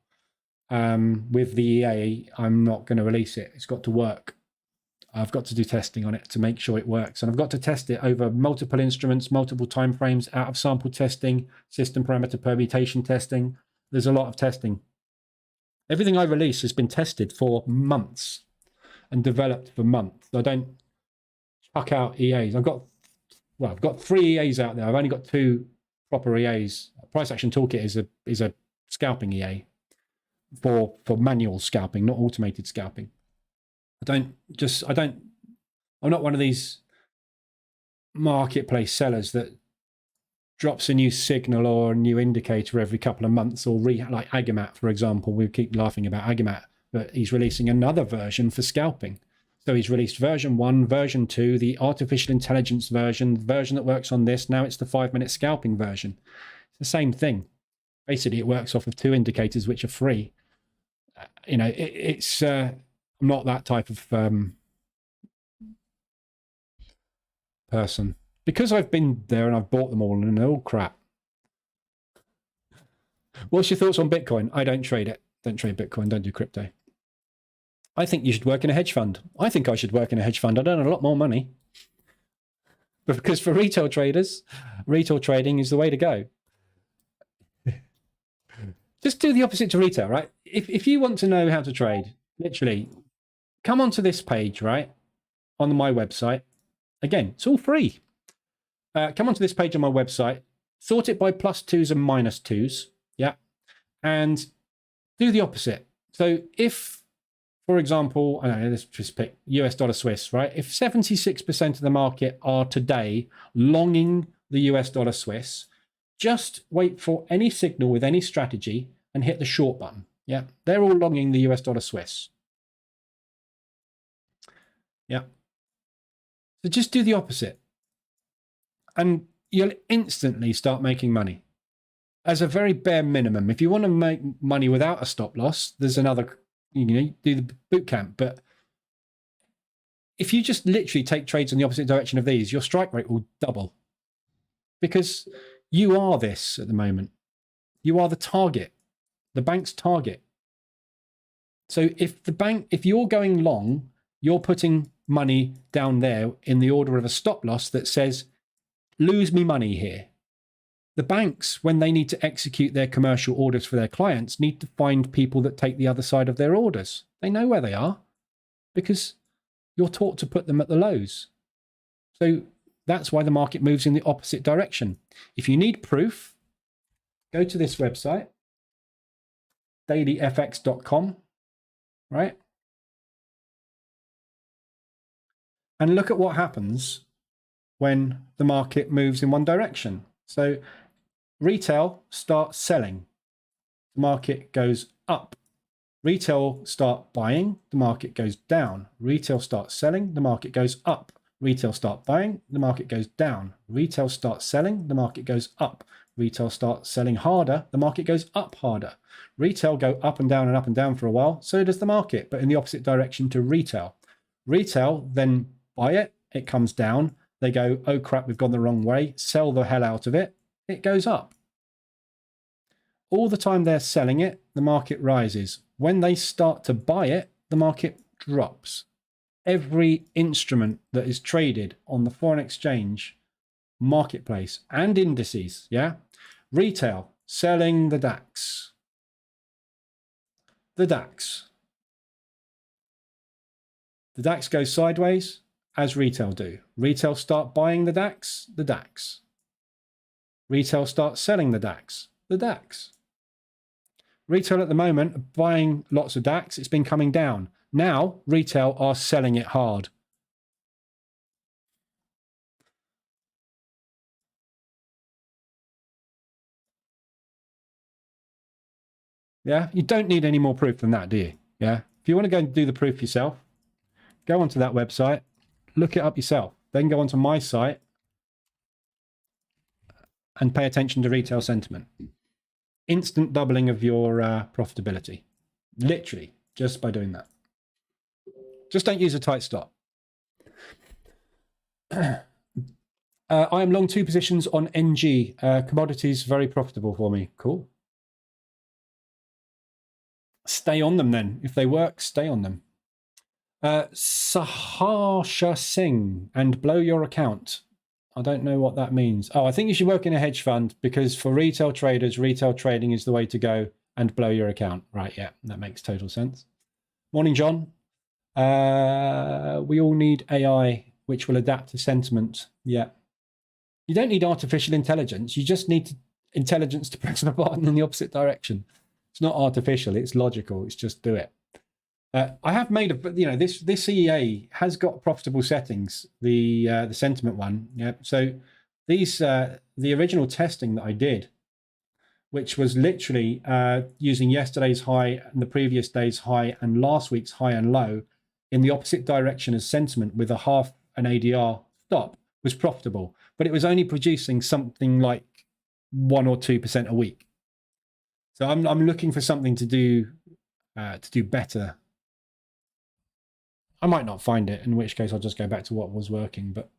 with the EA, I'm not going to release it. It's got to work. I've got to do testing on it to make sure it works. And I've got to test it over multiple instruments, multiple timeframes, out of sample testing, system parameter permutation testing. There's a lot of testing. Everything I release has been tested for months and developed for months. I don't chuck out EAs. I've got 3 EAs out there. I've only got 2 proper EAs. Price Action Toolkit is a scalping EA for manual scalping, not automated scalping. I'm not one of these marketplace sellers that drops a new signal or a new indicator every couple of months, or like Agamat, for example. We keep laughing about Agamat, but he's releasing another version for scalping. So he's released version 1, version 2, the artificial intelligence version, the version that works on this. Now it's the 5-minute scalping version. It's the same thing. Basically, it works off of 2 indicators which are free. You know, it's I'm not that type of person. Because I've been there and I've bought them all and they're all crap. What's your thoughts on Bitcoin? I don't trade it. Don't trade Bitcoin. Don't do crypto. I think you should work in a hedge fund. I think I should work in a hedge fund. I'd earn a lot more money. But because for retail traders, retail trading is the way to go. Just do the opposite to retail, right? If you want to know how to trade, literally, come onto this page, right? On my website. Again, it's all free. Come onto this page on my website, sort it by +2s and -2s, yeah? And do the opposite. So if, for example, I don't know, let's just pick US dollar Swiss, right? If 76% of the market are today longing the US dollar Swiss, just wait for any signal with any strategy and hit the short button. Yeah, they're all longing the US dollar Swiss. Yeah. So just do the opposite. And you'll instantly start making money. As a very bare minimum, if you want to make money without a stop loss, there's another, you know, do the Bootcamp. But if you just literally take trades in the opposite direction of these, your strike rate will double. Because you are this at the moment. You are the target, the bank's target. So if you're going long, you're putting money down there in the order of a stop loss that says, lose me money here. The banks, when they need to execute their commercial orders for their clients, need to find people that take the other side of their orders. They know where they are because you're taught to put them at the lows. So that's why the market moves in the opposite direction. If you need proof, go to this website, dailyfx.com, right? And look at what happens when the market moves in one direction. So retail starts selling, the market goes up. Retail start buying, the market goes down. Retail starts selling, the market goes up. Retail start buying, the market goes down. Retail starts selling, the market goes up. Retail starts selling harder, the market goes up harder. Retail go up and down for a while, so does the market, but in the opposite direction to retail. Retail then buy it, it comes down. They go, oh crap, we've gone the wrong way. Sell the hell out of it. It goes up. All the time they're selling it, the market rises. When they start to buy it, the market drops. Every instrument that is traded on the foreign exchange marketplace and indices, yeah? Retail, selling the Dax. The Dax. The Dax goes sideways, as retail do. Retail start buying the Dax, the Dax. Retail starts selling the Dax, the Dax. Retail at the moment are buying lots of Dax. It's been coming down. Now, retail are selling it hard. Yeah, you don't need any more proof than that, do you? Yeah. If you want to go and do the proof yourself, go onto that website, look it up yourself. Then go onto my site and pay attention to retail sentiment. Instant doubling of your profitability. Literally, just by doing that. Just don't use a tight stop. I am long 2 positions on NG. Commodities, very profitable for me. Cool. Stay on them then. If they work, stay on them. Sahasha Singh and blow your account. I don't know what that means. Oh, I think you should work in a hedge fund because for retail traders, retail trading is the way to go and blow your account. Right, yeah, that makes total sense. Morning, John. We all need AI, which will adapt to sentiment. Yeah. You don't need artificial intelligence. You just need intelligence to press the button in the opposite direction. It's not artificial. It's logical. It's just do it. I have made a, you know, this EA has got profitable settings, the sentiment one. Yeah. So these, the original testing that I did, which was literally using yesterday's high and the previous day's high and last week's high and low, in the opposite direction as sentiment with a half an ADR stop was profitable, but it was only producing something like 1 or 2% a week. So I'm looking for something to do better. I might not find it, in which case I'll just go back to what was working, but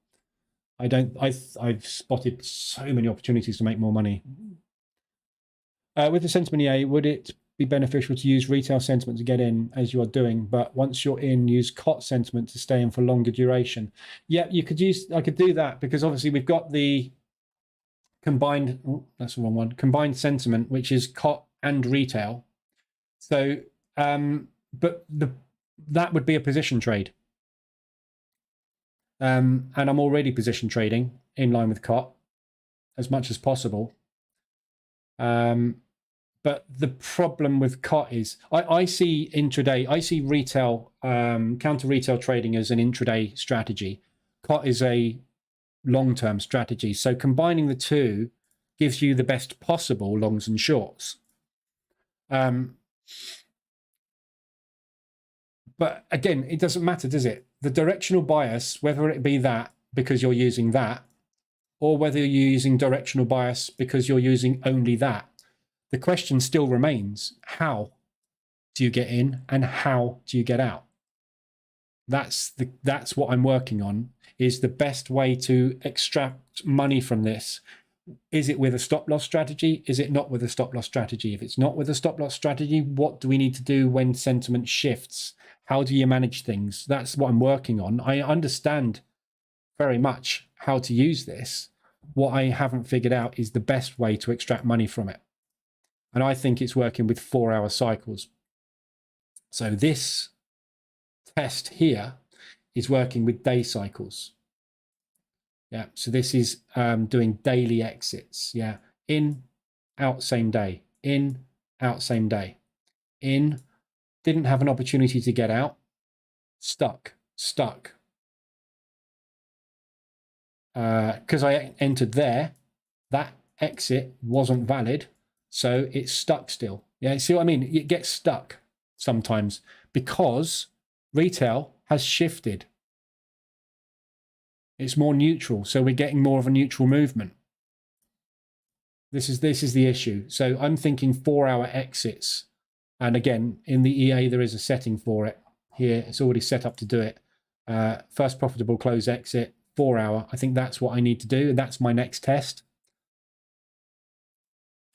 I've spotted so many opportunities to make more money. With the sentiment EA, would it be beneficial to use retail sentiment to get in as you are doing, but once you're in, use COT sentiment to stay in for longer duration? Yeah, I could do that, because obviously we've got the combined, that's the wrong one, combined sentiment, which is COT and retail. So, but that would be a position trade. And I'm already position trading in line with COT as much as possible. But the problem with COT is I see intraday, I see retail, counter retail trading as an intraday strategy. COT is a long-term strategy. So combining the two gives you the best possible longs and shorts. But again, it doesn't matter, does it? The directional bias, whether it be that because you're using that, or whether you're using directional bias because you're using only that, the question still remains, how do you get in and how do you get out? That's what I'm working on, is the best way to extract money from this. Is it with a stop loss strategy? Is it not with a stop loss strategy? If it's not with a stop loss strategy, what do we need to do when sentiment shifts? How do you manage things? That's what I'm working on. I understand very much how to use this. What I haven't figured out is the best way to extract money from it. And I think it's working with 4-hour cycles. So this test here is working with day cycles. Yeah, so this is doing daily exits. Yeah, in, out, same day. In, out, same day. In, didn't have an opportunity to get out. Stuck. Because I entered there, that exit wasn't valid, so it's stuck still. Yeah, see what I mean? It gets stuck sometimes because retail has shifted. It's more neutral, so we're getting more of a neutral movement. This is the issue. So I'm thinking 4-hour exits. And again, in the EA, there is a setting for it. Here, it's already set up to do it. First profitable close exit, 4-hour. I think that's what I need to do, and that's my next test.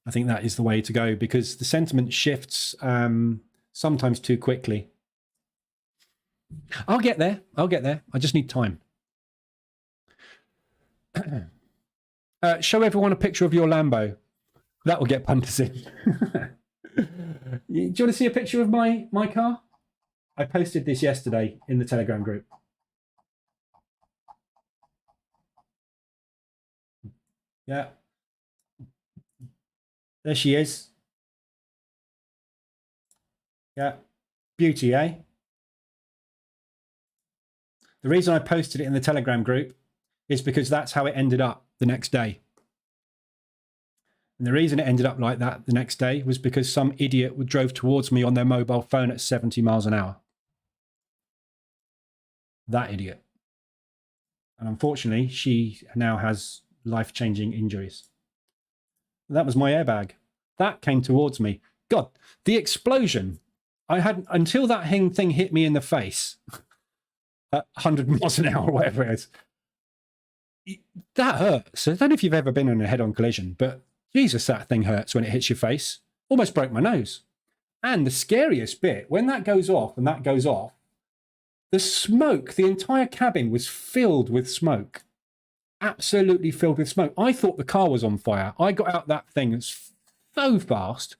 I think that is the way to go, because the sentiment shifts sometimes too quickly. I'll get there. I just need time. Show everyone a picture of your Lambo. That will get punters in. Do you want to see a picture of my car? I posted this yesterday in the Telegram group. Yeah. There she is. Yeah. Beauty, eh? The reason I posted it in the Telegram group is because that's how it ended up the next day. And the reason it ended up like that the next day was because some idiot drove towards me on their mobile phone at 70 miles an hour. That idiot. And unfortunately, she now has life-changing injuries. That was my airbag. That came towards me. God, the explosion. I had, until that thing hit me in the face at 100 miles an hour, or whatever it is. That hurts. I don't know if you've ever been in a head-on collision, but Jesus, that thing hurts when it hits your face. Almost broke my nose. And the scariest bit, when that goes off and that goes off, the smoke, the entire cabin was filled with smoke. Absolutely filled with smoke. I thought the car was on fire. I got out that thing so fast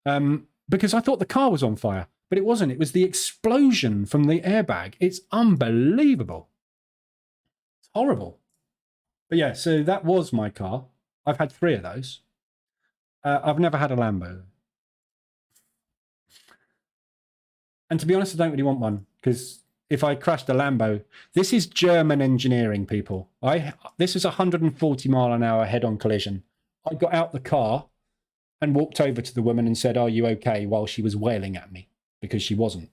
because I thought the car was on fire, but it wasn't. It was the explosion from the airbag. It's unbelievable. It's horrible. But yeah, so that was my car. I've had 3 of those. I've never had a Lambo. And to be honest, I don't really want one, because if I crashed a Lambo, this is German engineering, people. This is a 140 mile an hour head-on collision. I got out the car and walked over to the woman and said, "Are you okay?" while she was wailing at me, because she wasn't.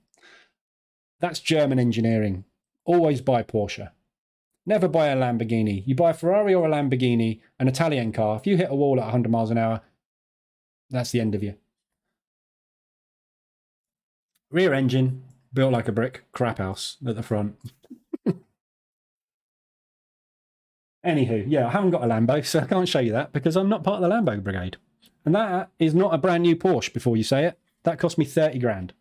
That's German engineering. Always buy Porsche. Never buy a Lamborghini. You buy a Ferrari or a Lamborghini, an Italian car. If you hit a wall at 100 miles an hour, that's the end of you. Rear engine, built like a brick, crap house at the front. Anywho, yeah, I haven't got a Lambo, so I can't show you that because I'm not part of the Lambo brigade. And that is not a brand new Porsche before you say it. That cost me 30 grand.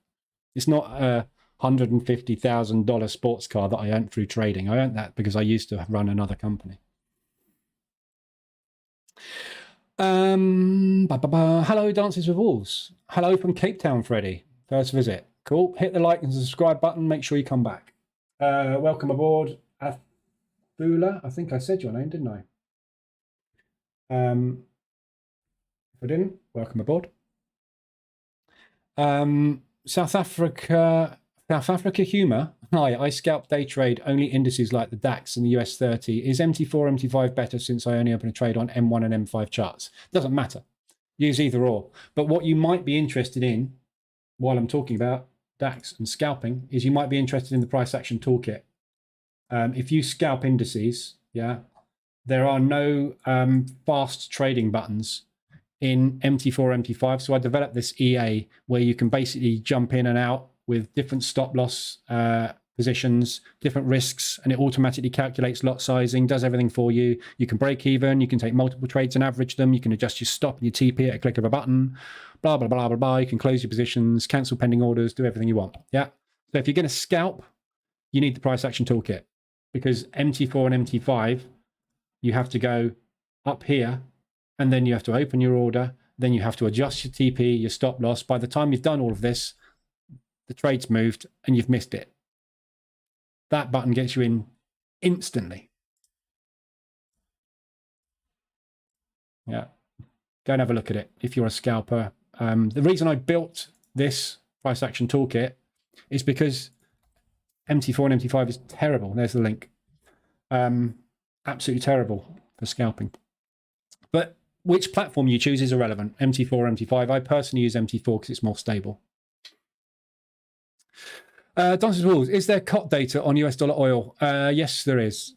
It's not a $150,000 sports car that I earned through trading. I earned that because I used to run another company. Hello, Dances with Wolves. Hello from Cape Town, Freddie. First visit. Cool. Hit the like and subscribe button. Make sure you come back. Welcome aboard, Afula. I think I said your name, didn't I? If I didn't, welcome aboard. South Africa humor. Hi, I scalp day trade only indices like the Dax and the US 30. Is MT4, MT5 better since I only open a trade on M1 and M5 charts? Doesn't matter. Use either or. But what you might be interested in, while I'm talking about DAX and scalping, is you might be interested in the Price Action Toolkit. If you scalp indices, yeah, there are no fast trading buttons in MT4, MT5. So I developed this EA where you can basically jump in and out with different stop loss positions, different risks, and it automatically calculates lot sizing, does everything for you. You can break even, you can take multiple trades and average them, you can adjust your stop and your TP at a click of a button, blah, blah, blah, blah, blah. You can close your positions, cancel pending orders, do everything you want. Yeah. So if you're going to scalp, you need the Price Action Toolkit because MT4 and MT5, you have to go up here and then you have to open your order, then you have to adjust your TP, your stop loss. By the time you've done all of this, the trade's moved and you've missed it. That button gets you in instantly. Yeah, go and have a look at it if you're a scalper. The reason I built this Price Action Toolkit is because MT4 and MT5 is terrible. There's the link. Absolutely terrible for scalping. But which platform you choose is irrelevant. MT4 or MT5. I personally use MT4 because it's more stable. Dances Rules, is there COT data on US dollar oil? Yes, there is.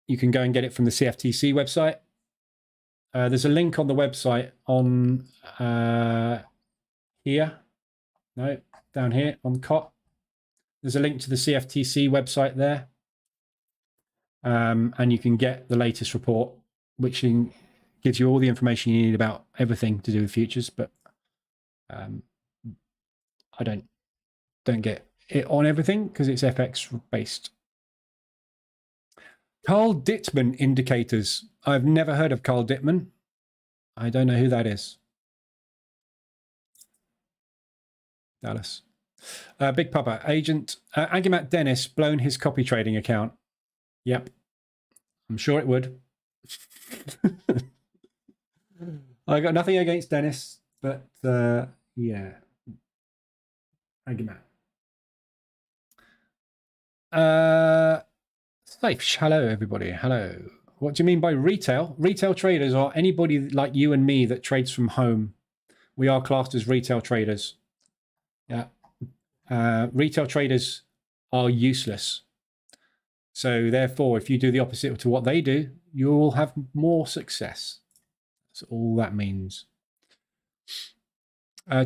You can go and get it from the CFTC website. There's a link on the website on here. No, down here on COT. There's a link to the CFTC website there. And you can get the latest report, which gives you all the information you need about everything to do with futures. But I don't get it on everything because it's FX based. Carl Dittman indicators. I've never heard of Carl Dittman. I don't know who that is. Dallas. Big Papa. Agent Agimat Dennis blown his copy trading account. Yep. I'm sure it would. I got nothing against Dennis, but yeah. Agimat. Safe. Hello, everybody. Hello. What do you mean by retail? Retail traders are anybody like you and me that trades from home. We are classed as retail traders. Yeah. Retail traders are useless. So therefore, if you do the opposite to what they do, you will have more success. That's all that means.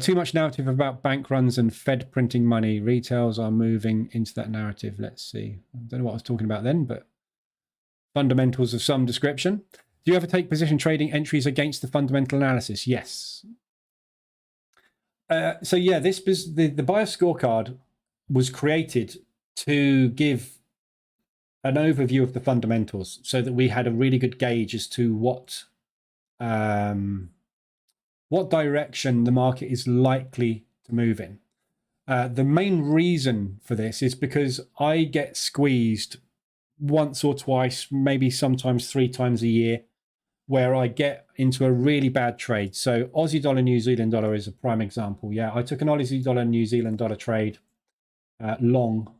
Too much narrative about bank runs and Fed printing money. Retails are moving into that narrative. Let's see. I don't know what I was talking about then, but fundamentals of some description. Do you ever take position trading entries against the fundamental analysis? Yes. So yeah, the buyer scorecard was created to give an overview of the fundamentals so that we had a really good gauge as to what direction the market is likely to move in. The main reason for this is because I get squeezed once or twice, maybe sometimes 3 times a year, where I get into a really bad trade. So Aussie dollar, New Zealand dollar is a prime example. Yeah, I took an Aussie dollar, New Zealand dollar trade long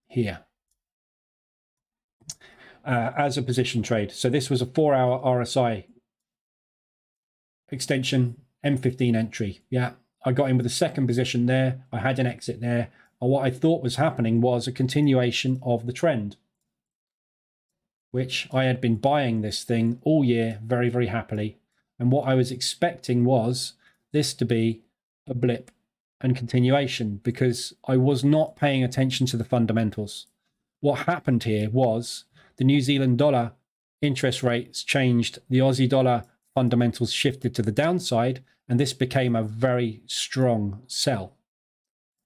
here as a position trade. So this was a 4-hour RSI extension, M15 entry. Yeah, I got in with a second position there. I had an exit there. And what I thought was happening was a continuation of the trend, which I had been buying this thing all year very, very happily. And what I was expecting was this to be a blip and continuation, because I was not paying attention to the fundamentals. What happened here was the New Zealand dollar interest rates changed, the Aussie dollar fundamentals shifted to the downside, and this became a very strong sell.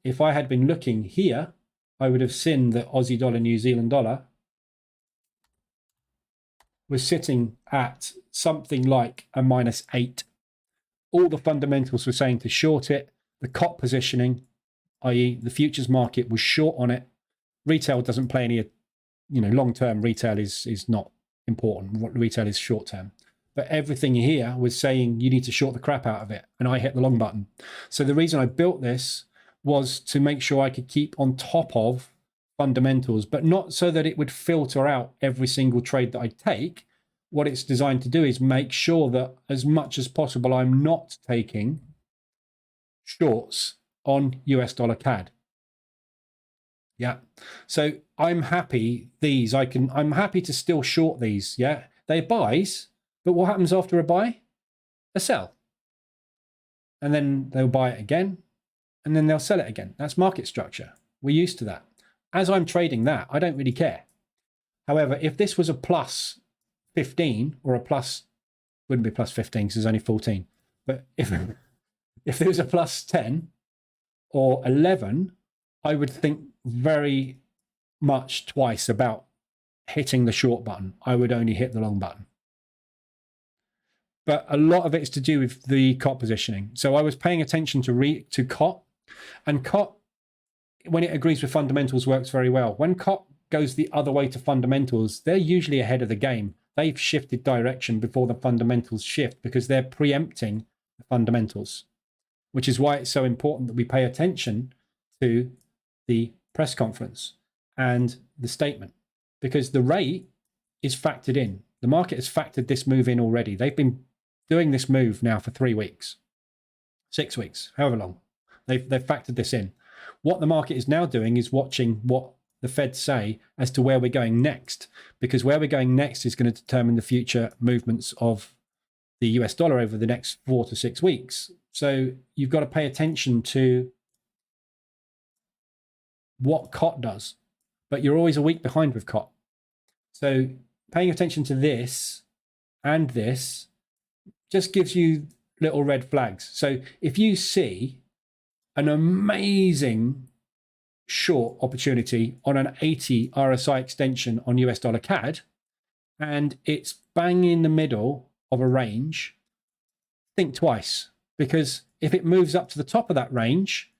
If I had been looking here, I would have seen that Aussie dollar, New Zealand dollar was sitting at something like a -8. All the fundamentals were saying to short it. The COT positioning, i.e. the futures market, was short on it. Retail doesn't play any, long-term retail is not important. What retail is short-term. But everything here was saying you need to short the crap out of it. And I hit the long button. So the reason I built this was to make sure I could keep on top of fundamentals, but not so that it would filter out every single trade that I take. What it's designed to do is make sure that as much as possible, I'm not taking shorts on US dollar CAD. Yeah. So I'm happy I'm happy to still short these. Yeah. They're buys, but what happens after a buy? A sell. And then they'll buy it again, and then they'll sell it again. That's market structure. We're used to that. As I'm trading that, I don't really care. However, if this was a plus 15 or a plus, wouldn't be plus 15 because there's only 14. But if there was a plus 10 or 11, I would think very much twice about hitting the short button. I would only hit the long button. But a lot of it is to do with the COT positioning. So I was paying attention to COT, and COT, when it agrees with fundamentals, works very well. When COT goes the other way to fundamentals, they're usually ahead of the game. They've shifted direction before the fundamentals shift because they're preempting the fundamentals, which is why it's so important that we pay attention to the press conference and the statement, because the rate is factored in. The market has factored this move in already. They've been doing this move now for 3 weeks, 6 weeks, however long. They've factored this in. What the market is now doing is watching what the Fed say as to where we're going next, because where we're going next is going to determine the future movements of the US dollar over the next 4 to 6 weeks. So you've got to pay attention to what COT does, but you're always a week behind with COT. So paying attention to this and this just gives you little red flags. So if you see an amazing short opportunity on an 80 RSI extension on US dollar CAD, and it's bang in the middle of a range, think twice, because if it moves up to the top of that range,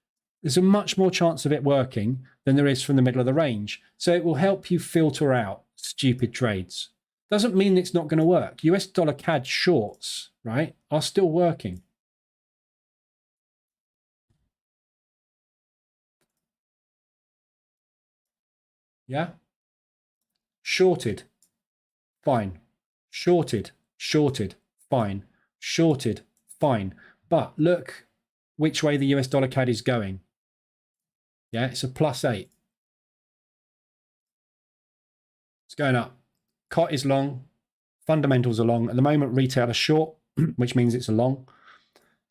there's a much more chance of it working than there is from the middle of the range. So it will help you filter out stupid trades. Doesn't mean it's not going to work. US dollar CAD shorts, right, are still working. Yeah. Shorted, fine. Shorted, fine. Shorted, fine. But look which way the US dollar CAD is going. Yeah, it's a +8. It's going up. COT is long. Fundamentals are long. At the moment, retail are short, which means it's a long.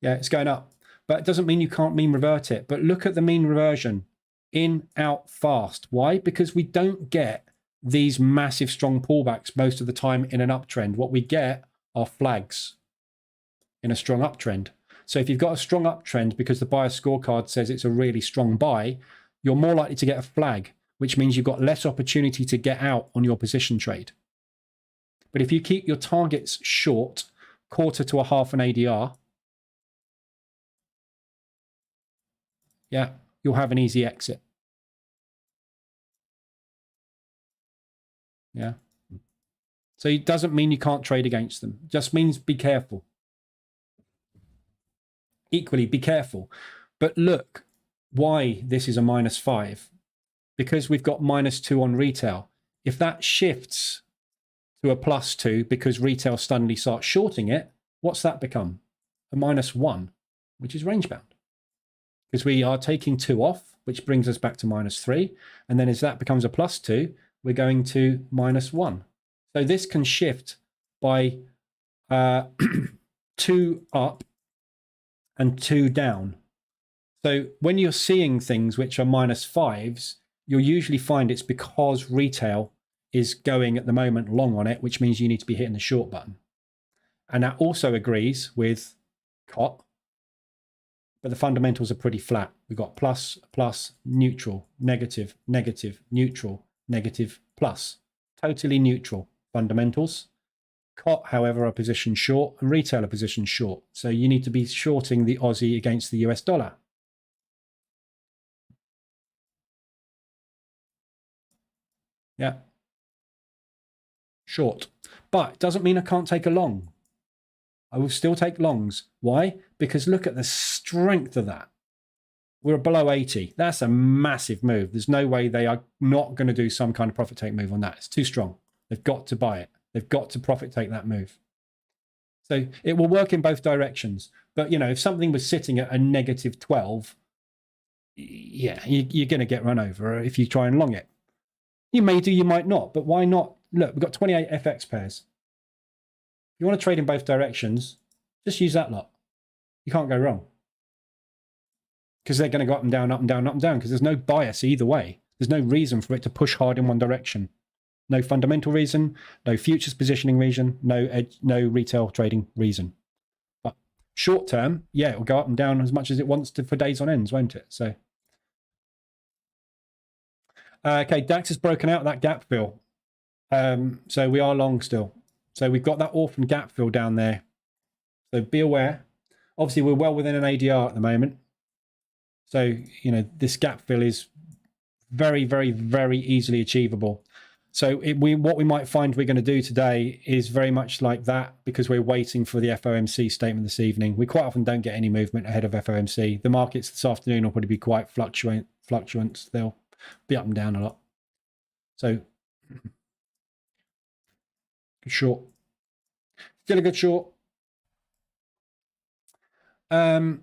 Yeah, it's going up. But it doesn't mean you can't mean revert it. But look at the mean reversion. In, out, fast. Why? Because we don't get these massive strong pullbacks most of the time in an uptrend. What we get are flags in a strong uptrend. So if you've got a strong uptrend because the buyer scorecard says it's a really strong buy, you're more likely to get a flag, which means you've got less opportunity to get out on your position trade. But if you keep your targets short, quarter to a half an ADR, yeah, you'll have an easy exit. Yeah. So it doesn't mean you can't trade against them. It just means be careful. Equally, be careful. But look why this is a -5. Because we've got -2 on retail. If that shifts to a +2 because retail suddenly starts shorting it, what's that become? A -1, which is range bound. because we are taking 2 off, which brings us back to -3. And then as that becomes a +2, we're going to -1. So this can shift by 2 up and 2 down. So when you're seeing things which are -5s, you'll usually find it's because retail is going at the moment long on it, which means you need to be hitting the short button. And that also agrees with COT, but the fundamentals are pretty flat. We've got plus, plus, neutral, negative, negative, neutral, negative, plus. Totally neutral fundamentals. COT, however, are positioned short and retail are positioned short. So you need to be shorting the Aussie against the US dollar. Yeah. Short. But it doesn't mean I can't take a long. I will still take longs. Why? Because look at the strength of that. We're below 80. That's a massive move. There's no way they are not going to do some kind of profit take move on that. It's too strong. They've got to buy it. They've got to profit take that move. So it will work in both directions. But, you know, if something was sitting at a -12, yeah, you're going to get run over if you try and long it. You may do, you might not. But why not? Look, we've got 28 FX pairs. If you want to trade in both directions, just use that lot. You can't go wrong. Because they're going to go up and down, up and down, up and down, because there's no bias either way. There's no reason for it to push hard in one direction. No fundamental reason, no futures positioning reason, no retail trading reason. But short term, yeah, it will go up and down as much as it wants to for days on ends, won't it? So, okay, Dax has broken out that gap fill. So we are long still. So we've got that orphan gap fill down there. So be aware. Obviously, we're well within an ADR at the moment. So, you know, this gap fill is very, very, very easily achievable. So what we might find we're going to do today is very much like that, because we're waiting for the FOMC statement this evening. We quite often don't get any movement ahead of FOMC. The markets this afternoon will probably be quite fluctuant. They'll be up and down a lot. So short. Still a good short. A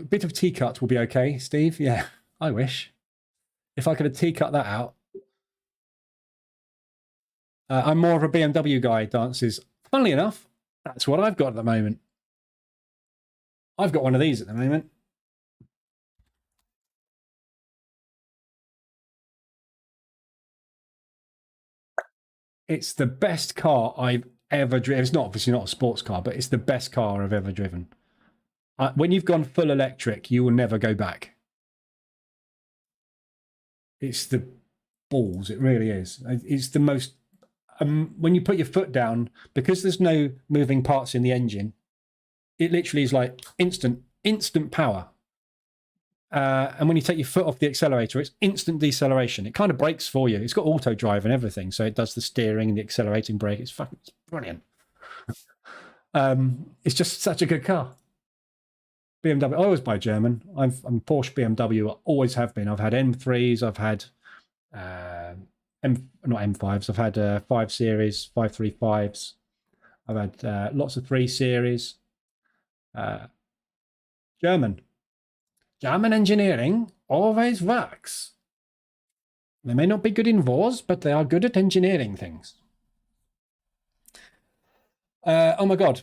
bit of T-cut will be okay, Steve. Yeah, I wish. If I could have T-cut that out. I'm more of a BMW guy, Dances. Funnily enough, that's what I've got at the moment. I've got one of these at the moment. It's the best car I've ever driven. It's not obviously not a sports car, but it's the best car I've ever driven. When you've gone full electric, you will never go back. It's the balls. It really is. It's the most. When you put your foot down, because there's no moving parts in the engine, it literally is like instant power. And when you take your foot off the accelerator, it's instant deceleration. It kind of brakes for you. It's got auto drive and everything, so it does the steering and the accelerating brake. It's brilliant. It's just such a good car. BMW. I always buy German. I'm Porsche, BMW. I always have been. I've had M3s. I've had not M5s. I've had 5 Series, 535s. I've had lots of 3 Series. German engineering always works. They may not be good in wars, but they are good at engineering things. Oh my God.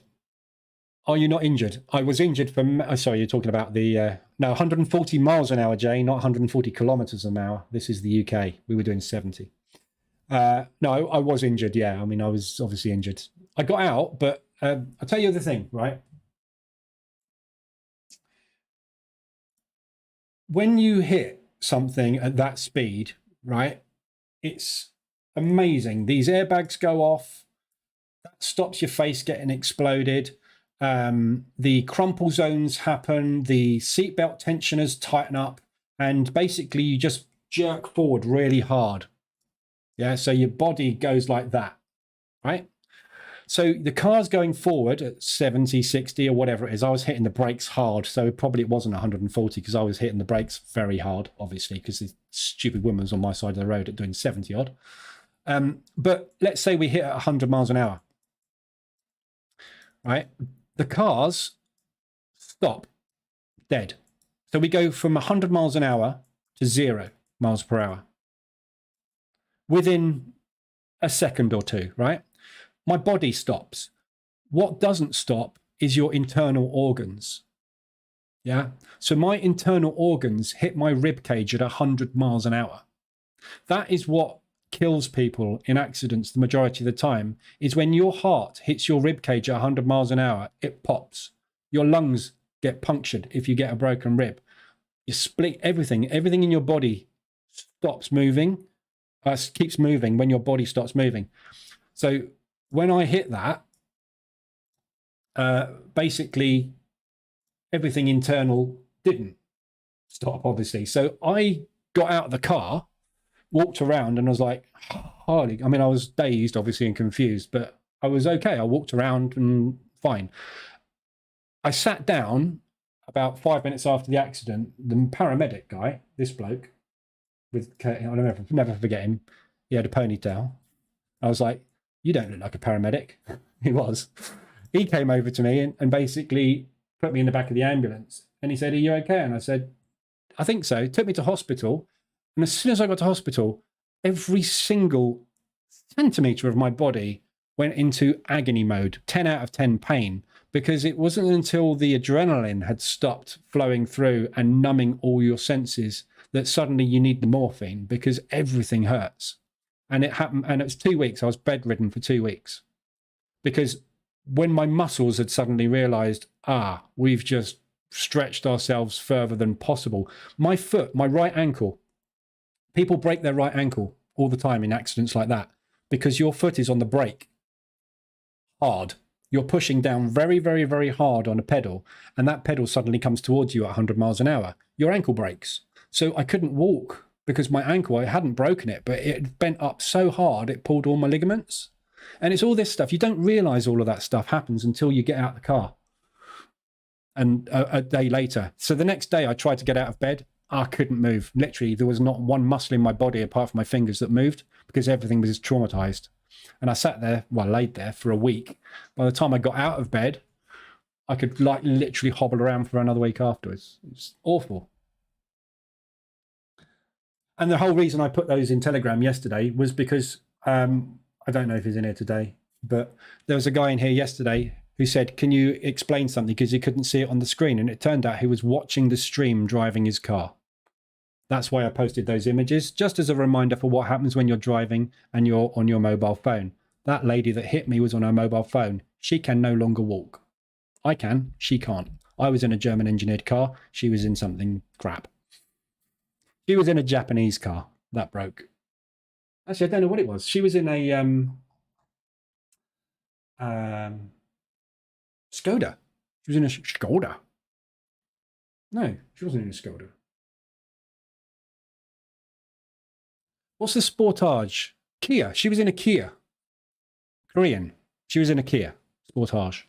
Are you not injured? I was injured for, sorry, you're talking about the, no, 140 miles an hour, Jay, not 140 kilometers an hour. This is the UK. We were doing 70. No, I was injured. Yeah. I mean, I was obviously injured. I got out, but I'll tell you the thing, right? When you hit something at that speed, right, it's amazing. These airbags go off. That stops your face getting exploded. The crumple zones happen. The seatbelt tensioners tighten up. And basically, you just jerk forward really hard. Yeah, so your body goes like that, right? So the car's going forward at 70, 60 or whatever it is. I was hitting the brakes hard, so probably it wasn't 140 because I was hitting the brakes very hard, obviously, because the stupid woman was on my side of the road at doing 70 odd. But let's say we hit at 100 miles an hour, right? The cars stop dead. So we go from 100 miles an hour to 0 miles per hour within a second or two, right? My body stops. What doesn't stop is your internal organs. Yeah. So my internal organs hit my rib cage at 100 miles an hour. That is what kills people in accidents the majority of the time, is when your heart hits your rib cage at 100 miles an hour, it pops. Your lungs get punctured if you get a broken rib. You split everything. Everything in your body stops moving, keeps moving when your body stops moving. So when I hit that, basically everything internal didn't stop, obviously. So I got out of the car, walked around, and I was like, holy, I mean, I was dazed, obviously, and confused, but I was okay. I walked around and fine. I sat down about 5 minutes after the accident. The paramedic guy, this bloke, I'll never forget him. He had a ponytail. I was like, you don't look like a paramedic. He was. He came over to me and basically put me in the back of the ambulance. And he said, are you okay? And I said, I think so. He took me to hospital. And as soon as I got to hospital, every single centimetre of my body went into agony mode, 10 out of 10 pain, because it wasn't until the adrenaline had stopped flowing through and numbing all your senses that suddenly you need the morphine, because everything hurts. And it happened, and it was 2 weeks. I was bedridden for 2 weeks, because when my muscles had suddenly realized, we've just stretched ourselves further than possible. My foot, my right ankle, people break their right ankle all the time in accidents like that, because your foot is on the brake hard. You're pushing down very, very, very hard on a pedal, and that pedal suddenly comes towards you at 100 miles an hour. Your ankle breaks. So I couldn't walk because my ankle, I hadn't broken it, but it bent up so hard it pulled all my ligaments. And it's all this stuff. You don't realize all of that stuff happens until you get out of the car. And a day later. So the next day I tried to get out of bed. I couldn't move. Literally, there was not one muscle in my body apart from my fingers that moved, because everything was traumatized. And I sat there, laid there for a week. By the time I got out of bed, I could literally hobble around for another week afterwards. It was awful. And the whole reason I put those in Telegram yesterday was because, I don't know if he's in here today, but there was a guy in here yesterday who said, can you explain something, because he couldn't see it on the screen. And it turned out he was watching the stream driving his car. That's why I posted those images, just as a reminder for what happens when you're driving and you're on your mobile phone. That lady that hit me was on her mobile phone. She can no longer walk. I can, she can't. I was in a German engineered car. She was in something crap. She was in a Japanese car that broke. Actually, I don't know what it was. She was in a Skoda. She was in a Skoda. No, she wasn't in a Skoda. What's the Sportage? Kia. She was in a Kia. Korean. She was in a Kia Sportage.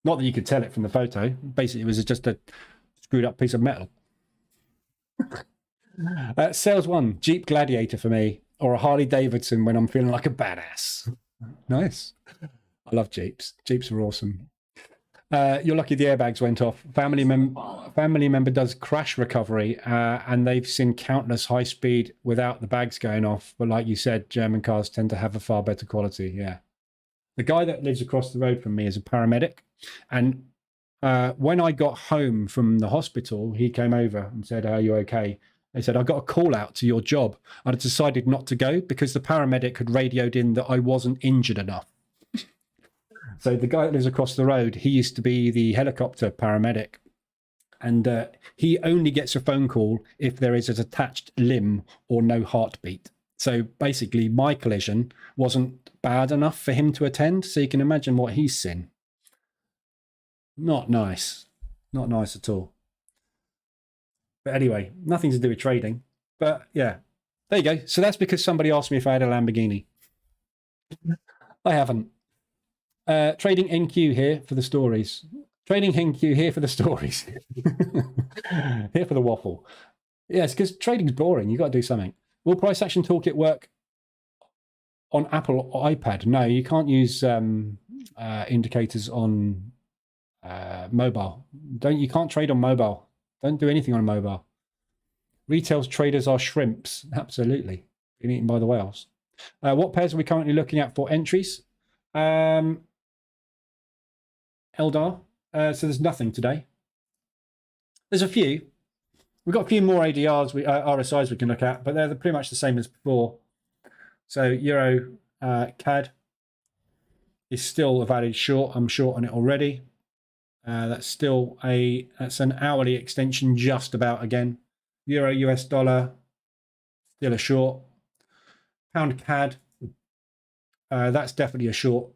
Not that you could tell it from the photo. Basically, it was just a screwed up piece of metal. Sales one, Jeep Gladiator for me, or a Harley Davidson when I'm feeling like a badass. Nice. I love Jeeps. Jeeps are awesome. You're lucky the airbags went off. Family member does crash recovery, and they've seen countless high speed without the bags going off. But like you said, German cars tend to have a far better quality. Yeah. The guy that lives across the road from me is a paramedic. And when I got home from the hospital, he came over and said, are you okay? They said, I got a call out to your job. I'd decided not to go because the paramedic had radioed in that I wasn't injured enough. So the guy that lives across the road, he used to be the helicopter paramedic. And he only gets a phone call if there is a detached limb or no heartbeat. So basically, my collision wasn't bad enough for him to attend. So you can imagine what he's seen. Not nice. Not nice at all. But anyway, nothing to do with trading. But yeah, there you go. So that's because somebody asked me if I had a Lamborghini. I haven't. Trading NQ here for the stories. Trading NQ here for the stories. Here for the waffle. Yes, because trading's boring. You've got to do something. Will Price Action Toolkit work on Apple or iPad? No, you can't use indicators on Mobile. You can't trade on mobile. Don't do anything on mobile. Retail traders are shrimps. Absolutely. Being eaten by the whales. What pairs are we currently looking at for entries? Eldar. So there's nothing today. There's a few. We've got a few more ADRs, RSIs we can look at, but they're pretty much the same as before. So Euro CAD is still a valid short. I'm short on it already. That's an hourly extension just about again. Euro US dollar, still a short. Pound CAD, that's definitely a short.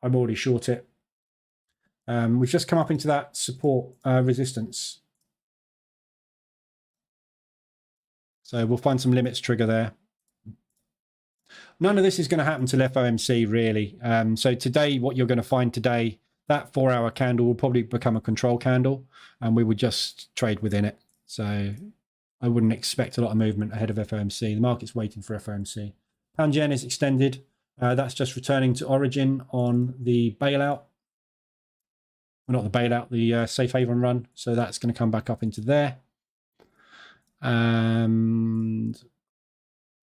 I'm already short it. We've just come up into that support resistance. So we'll find some limits trigger there. None of this is going to happen till FOMC, really. So today, what you're going to find today, that 4-hour candle will probably become a control candle, and we would just trade within it. So I wouldn't expect a lot of movement ahead of FOMC. The market's waiting for FOMC. Pound yen is extended. That's just returning to origin on the bailout. Well, not the bailout, the safe haven run. So that's going to come back up into there. And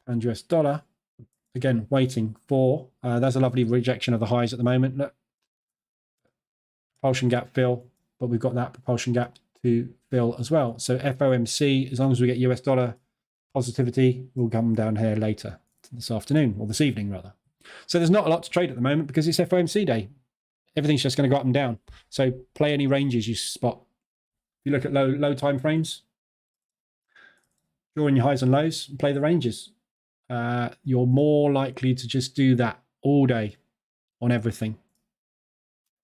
pound US dollar, again, waiting for, there's a lovely rejection of the highs at the moment. Look, propulsion gap fill, but we've got that propulsion gap to fill as well. So FOMC, as long as we get US dollar positivity, will come down here later this afternoon, or this evening rather. So there's not a lot to trade at the moment because it's FOMC day. Everything's just going to go up and down. So play any ranges you spot. If you look at low time frames, draw in your highs and lows and play the ranges. You're more likely to just do that all day on everything.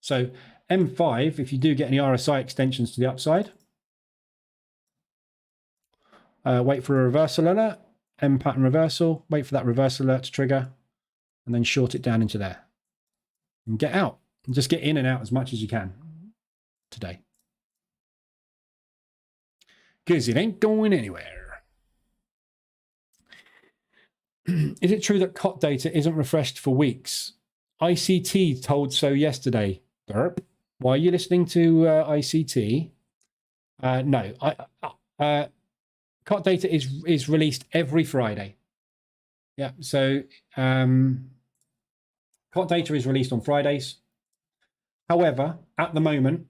So M5, if you do get any RSI extensions to the upside, wait for a reversal alert, M pattern reversal, wait for that reversal alert to trigger, and then short it down into there. And get out. And just get in and out as much as you can today. Because it ain't going anywhere. Is it true that COT data isn't refreshed for weeks? ICT told so yesterday. Derp. Why are you listening to ICT? No. COT data is released every Friday. Yeah, so COT data is released on Fridays. However, at the moment,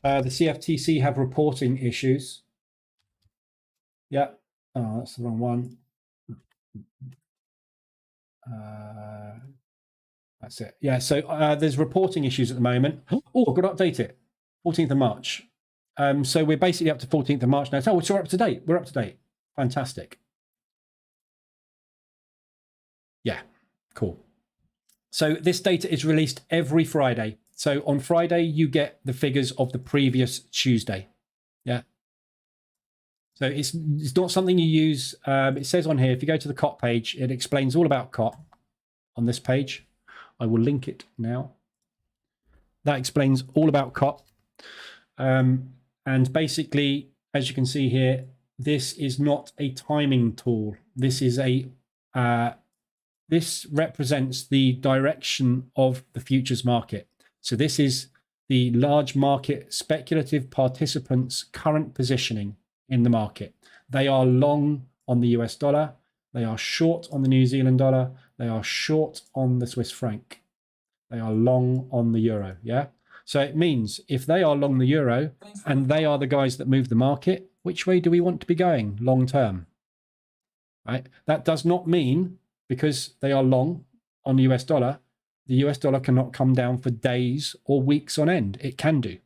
the CFTC have reporting issues. Yeah. Oh, that's the wrong one. That's it. Yeah, so there's reporting issues at the moment. Oh, I've got to update it. 14th of March. So we're basically up to 14th of March now. So we're up to date. We're up to date. Fantastic. Yeah, cool. So this data is released every Friday. So on Friday, you get the figures of the previous Tuesday. Yeah. So it's not something you use. It says on here, if you go to the COT page, it explains all about COT on this page. I will link it now. That explains all about COT. And basically, as you can see here, this is not a timing tool. This is this represents the direction of the futures market. So this is the large market speculative participants' current positioning in the market. They are long on the US dollar. They are short on the New Zealand dollar. They are short on the Swiss franc. They are long on the euro. Yeah. So it means if they are long the euro and they are the guys that move the market, which way do we want to be going long term? Right. That does not mean because they are long on the US dollar, the US dollar cannot come down for days or weeks on end. It can do.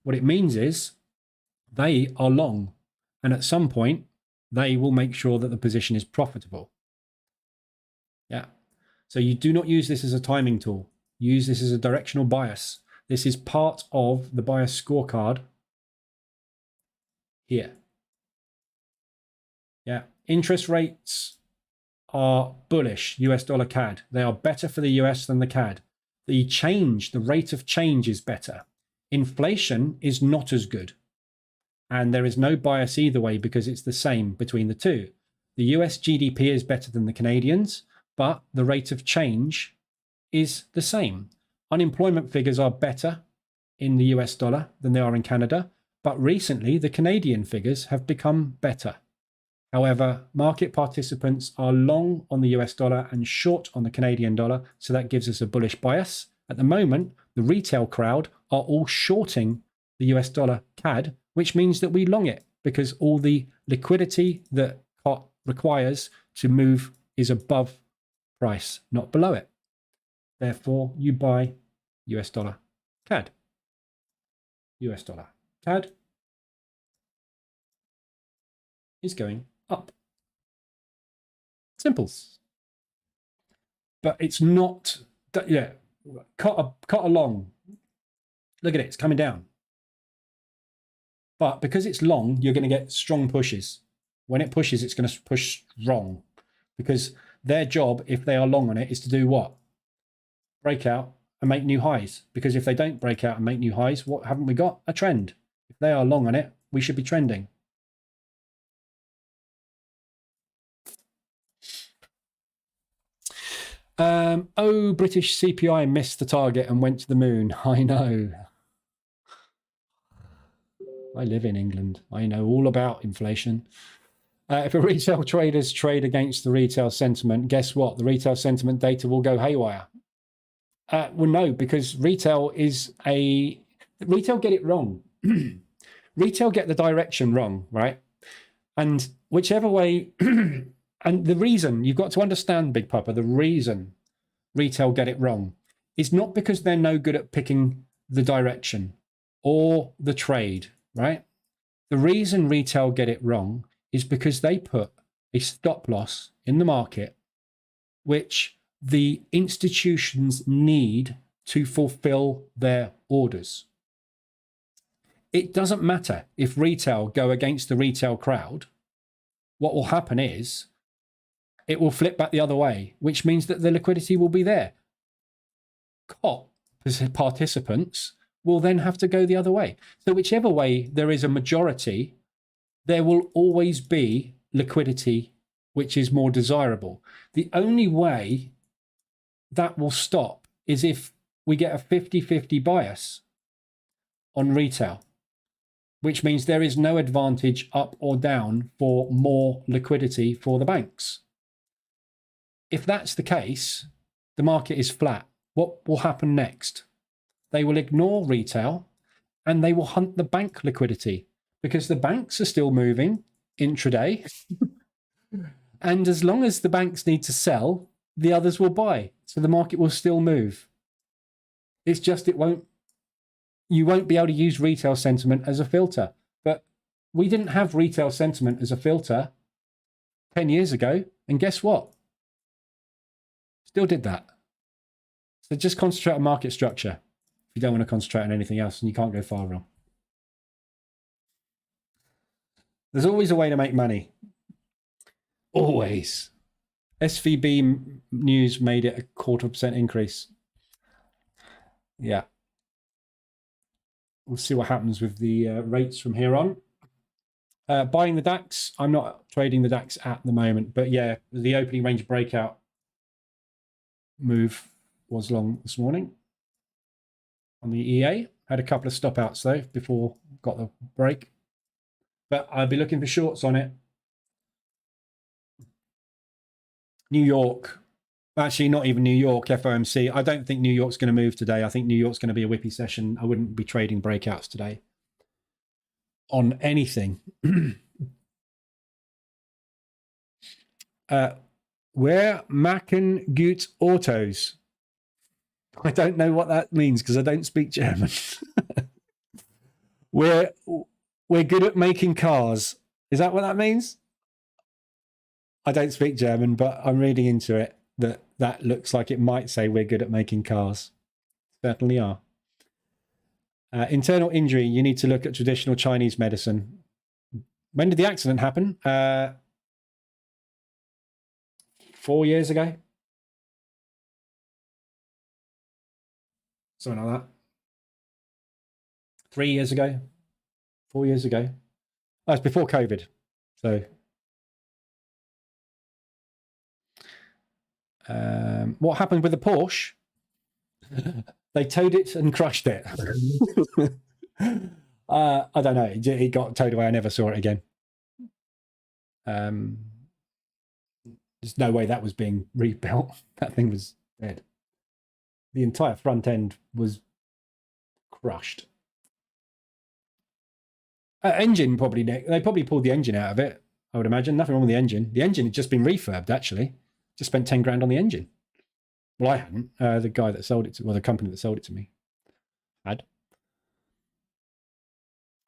What it means is they are long, and at some point they will make sure that the position is profitable. Yeah. So you do not use this as a timing tool. Use this as a directional bias. This is part of the bias scorecard here. Yeah. Interest rates are bullish, US dollar CAD. They are better for the US than the CAD. The rate of change is better. Inflation is not as good. And there is no bias either way because it's the same between the two. The US GDP is better than the Canadians, but the rate of change is the same. Unemployment figures are better in the US dollar than they are in Canada, but recently the Canadian figures have become better. However, market participants are long on the US dollar and short on the Canadian dollar, so that gives us a bullish bias. At the moment, the retail crowd are all shorting the US dollar CAD, which means that we long it because all the liquidity that COT requires to move is above price, not below it. Therefore, you buy US dollar CAD. US dollar CAD is going up. Simples. But it's not, yeah, cut along. Look at it, it's coming down. But because it's long, you're going to get strong pushes. When it pushes, it's going to push strong. Because their job, if they are long on it, is to do what? Break out and make new highs. Because if they don't break out and make new highs, what haven't we got? A trend. If they are long on it, we should be trending. British CPI missed the target and went to the moon. I know. I live in England. I know all about inflation. If a retail traders trade against the retail sentiment, guess what? The retail sentiment data will go haywire. Well, no, because retail get it wrong. Retail get the direction wrong, right? And whichever way, and the reason, you've got to understand, Big Papa, the reason retail get it wrong is not because they're no good at picking the direction or the trade, right? The reason retail get it wrong is because they put a stop loss in the market, which the institutions need to fulfill their orders. It doesn't matter if retail go against the retail crowd. What will happen is it will flip back the other way, which means that the liquidity will be there. COT participants will then have to go the other way. So whichever way there is a majority, there will always be liquidity, which is more desirable. The only way that will stop is if we get a 50-50 bias on retail, which means there is no advantage up or down for more liquidity for the banks. If that's the case, the market is flat. What will happen next? They will ignore retail and they will hunt the bank liquidity because the banks are still moving intraday. And as long as the banks need to sell, the others will buy. So the market will still move. It's just you won't be able to use retail sentiment as a filter. But we didn't have retail sentiment as a filter 10 years ago. And guess what? Still did that. So just concentrate on market structure if you don't want to concentrate on anything else, and you can't go far wrong. There's always a way to make money. Always. SVB news made it a 0.25% increase. Yeah. We'll see what happens with the rates from here on. Buying the DAX. I'm not trading the DAX at the moment, but yeah, the opening range breakout move was long this morning on the EA. Had a couple of stop outs though before got the break, but I'll be looking for shorts on it. New York, actually not even New York, FOMC. I don't think New York's going to move today. I think New York's going to be a whippy session. I wouldn't be trading breakouts today on anything. Where Machen gut Autos? I don't know what that means because I don't speak German. We're good at making cars. Is that what that means? I don't speak German, but I'm reading into it that looks like it might say we're good at making cars. Certainly are. Internal injury, you need to look at traditional Chinese medicine. When did the accident happen? 4 years ago? Something like that. 3 years ago? 4 years ago? Oh, it's before COVID. So, what happened with the Porsche? They towed it and crushed it. I don't know. It got towed away. I never saw it again. There's no way that was being rebuilt. That thing was dead. The entire front end was crushed. Engine probably, they probably pulled the engine out of it, I would imagine. Nothing wrong with the engine. The engine had just been refurbed, actually. Just spent 10 grand on the engine. Well, I hadn't. The guy that sold it to, well, the company that sold it to me had.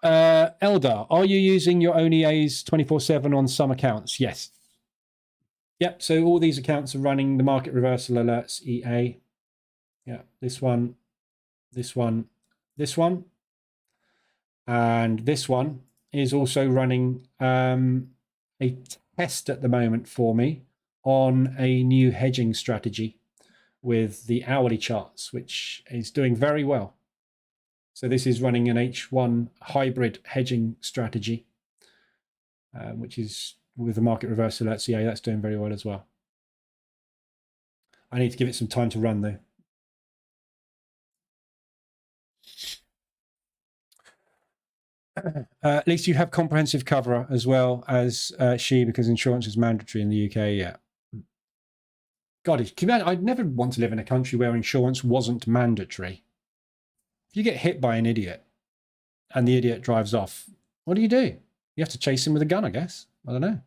Eldar, are you using your own EAs 24/7 on some accounts? Yes. Yep, so all these accounts are running the market reversal alerts EA. Yeah, this one, this one, this one. And this one is also running a test at the moment for me on a new hedging strategy with the hourly charts, which is doing very well. So this is running an H1 hybrid hedging strategy, which is with the market reversal at CA. That's doing very well as well. I need to give it some time to run though. At least you have comprehensive cover as well as she, because insurance is mandatory in the UK. Yeah. God, I'd never want to live in a country where insurance wasn't mandatory. If you get hit by an idiot and the idiot drives off, what do? You have to chase him with a gun, I guess. I don't know.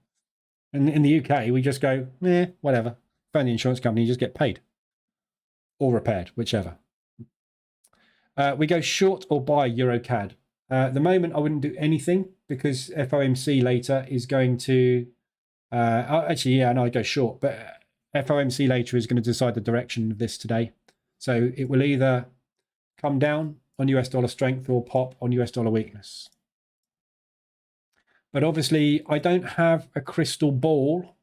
And in the UK, we just go, whatever. Phone the insurance company, you just get paid. Or repaired, whichever. We go short or buy EuroCAD. At the moment, I wouldn't do anything because FOMC later is going to... actually, yeah, no, I'd go short. But FOMC later is going to decide the direction of this today. So it will either come down on US dollar strength or pop on US dollar weakness. But obviously, I don't have a crystal ball.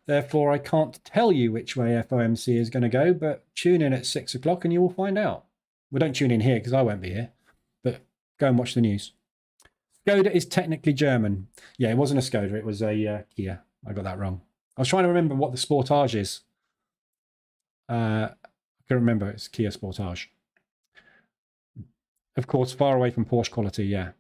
Therefore, I can't tell you which way FOMC is going to go, but tune in at 6 o'clock and you will find out. Well, don't tune in here because I won't be here, but go and watch the news. Skoda is technically German. Yeah, it wasn't a Skoda. It was a Kia. I got that wrong. I was trying to remember what the Sportage is. I can remember. It's Kia Sportage. Of course, far away from Porsche quality, yeah.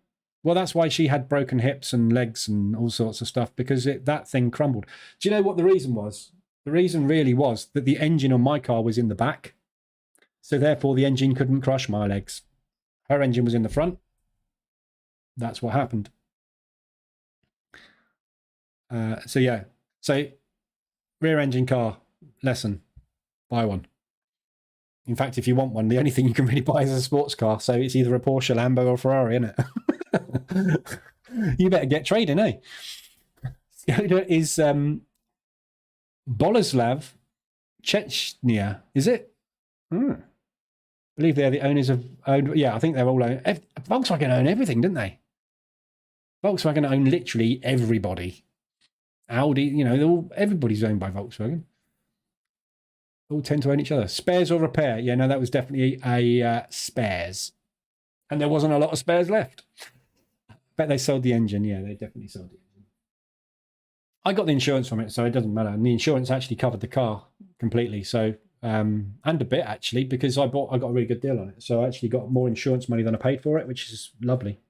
Well, that's why she had broken hips and legs and all sorts of stuff, because that thing crumbled. Do you know what the reason was? The reason really was that the engine on my car was in the back. So therefore, the engine couldn't crush my legs. Her engine was in the front. That's what happened. So yeah. So rear engine car lesson. Buy one. In fact, if you want one, the only thing you can really buy is a sports car. So it's either a Porsche, Lambo, or Ferrari, isn't it? You better get trading, eh? Skoda is Boleslav Chechnya, is it? I believe they're the owners of... yeah, I think they're all... Volkswagen own everything, didn't they? Volkswagen own literally everybody. Audi, you know, everybody's owned by Volkswagen. All tend to own each other. Spares or repair? Yeah, no, that was definitely a spares. And there wasn't a lot of spares left. Bet they sold the engine. Yeah, they definitely sold the engine. I got the insurance from it, so it doesn't matter. And the insurance actually covered the car completely. So, and a bit actually, because I got a really good deal on it. So I actually got more insurance money than I paid for it, which is lovely.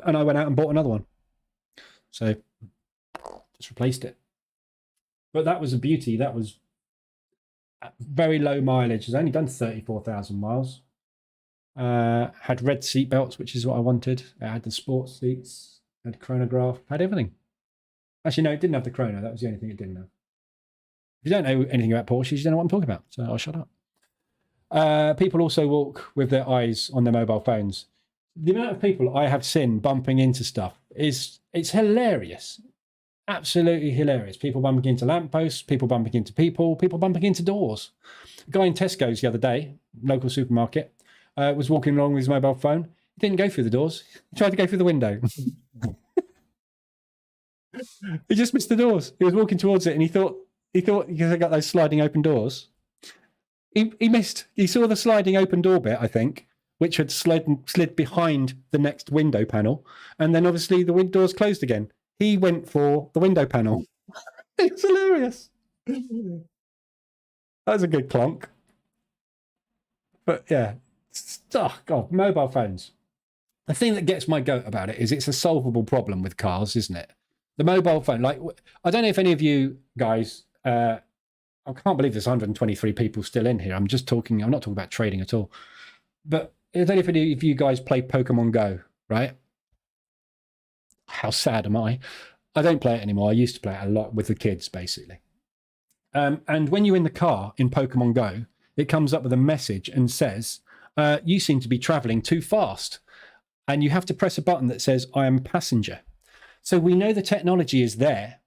And I went out and bought another one. So just replaced it. But that was a beauty. That was very low mileage. It's only done 34,000 miles. Had red seat belts, which is what I wanted. It had the sports seats, had chronograph, had everything. Actually, no, it didn't have the chrono. That was the only thing it didn't have. If you don't know anything about Porsche, you don't know what I'm talking about. So I'll shut up. People also walk with their eyes on their mobile phones. The amount of people I have seen bumping into stuff it's hilarious. Absolutely hilarious. People bumping into lampposts, people bumping into people bumping into doors. A guy in Tesco's the other day, local supermarket, was walking along with his mobile phone. He didn't go through the doors. He tried to go through the window. He just missed the doors. He was walking towards it and he thought because I got those sliding open doors. He missed. He saw the sliding open door bit, I think, which had slid behind the next window panel. And then obviously the doors closed again. He went for the window panel. It's hilarious. That was a good clonk. But yeah, oh God, mobile phones. The thing that gets my goat about it is it's a solvable problem with cars, isn't it? The mobile phone, like, I don't know if any of you guys, I can't believe there's 123 people still in here. I'm not talking about trading at all. But I don't know if any of you guys play Pokemon Go, right? How sad am I? I don't play it anymore. I used to play it a lot with the kids, basically. And when you're in the car in Pokemon Go, it comes up with a message and says, you seem to be traveling too fast. And you have to press a button that says, I am a passenger. So we know the technology is there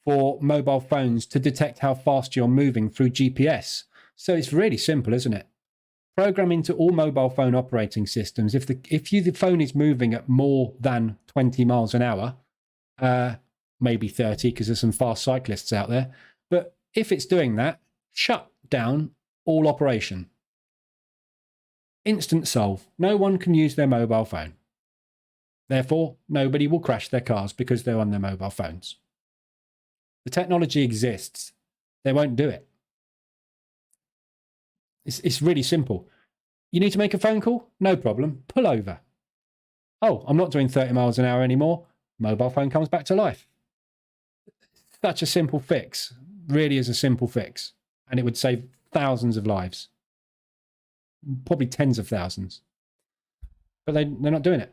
for mobile phones to detect how fast you're moving through GPS. So it's really simple, isn't it? Program into all mobile phone operating systems. If the phone is moving at more than 20 miles an hour, maybe 30, because there's some fast cyclists out there. But if it's doing that, shut down all operation. Instant solve. No one can use their mobile phone. Therefore, nobody will crash their cars because they're on their mobile phones. The technology exists. They won't do it. It's really simple. You need to make a phone call? No problem. Pull over. Oh, I'm not doing 30 miles an hour anymore. Mobile phone comes back to life. Such a simple fix. Really is a simple fix. And it would save thousands of lives. Probably tens of thousands. But they're not doing it.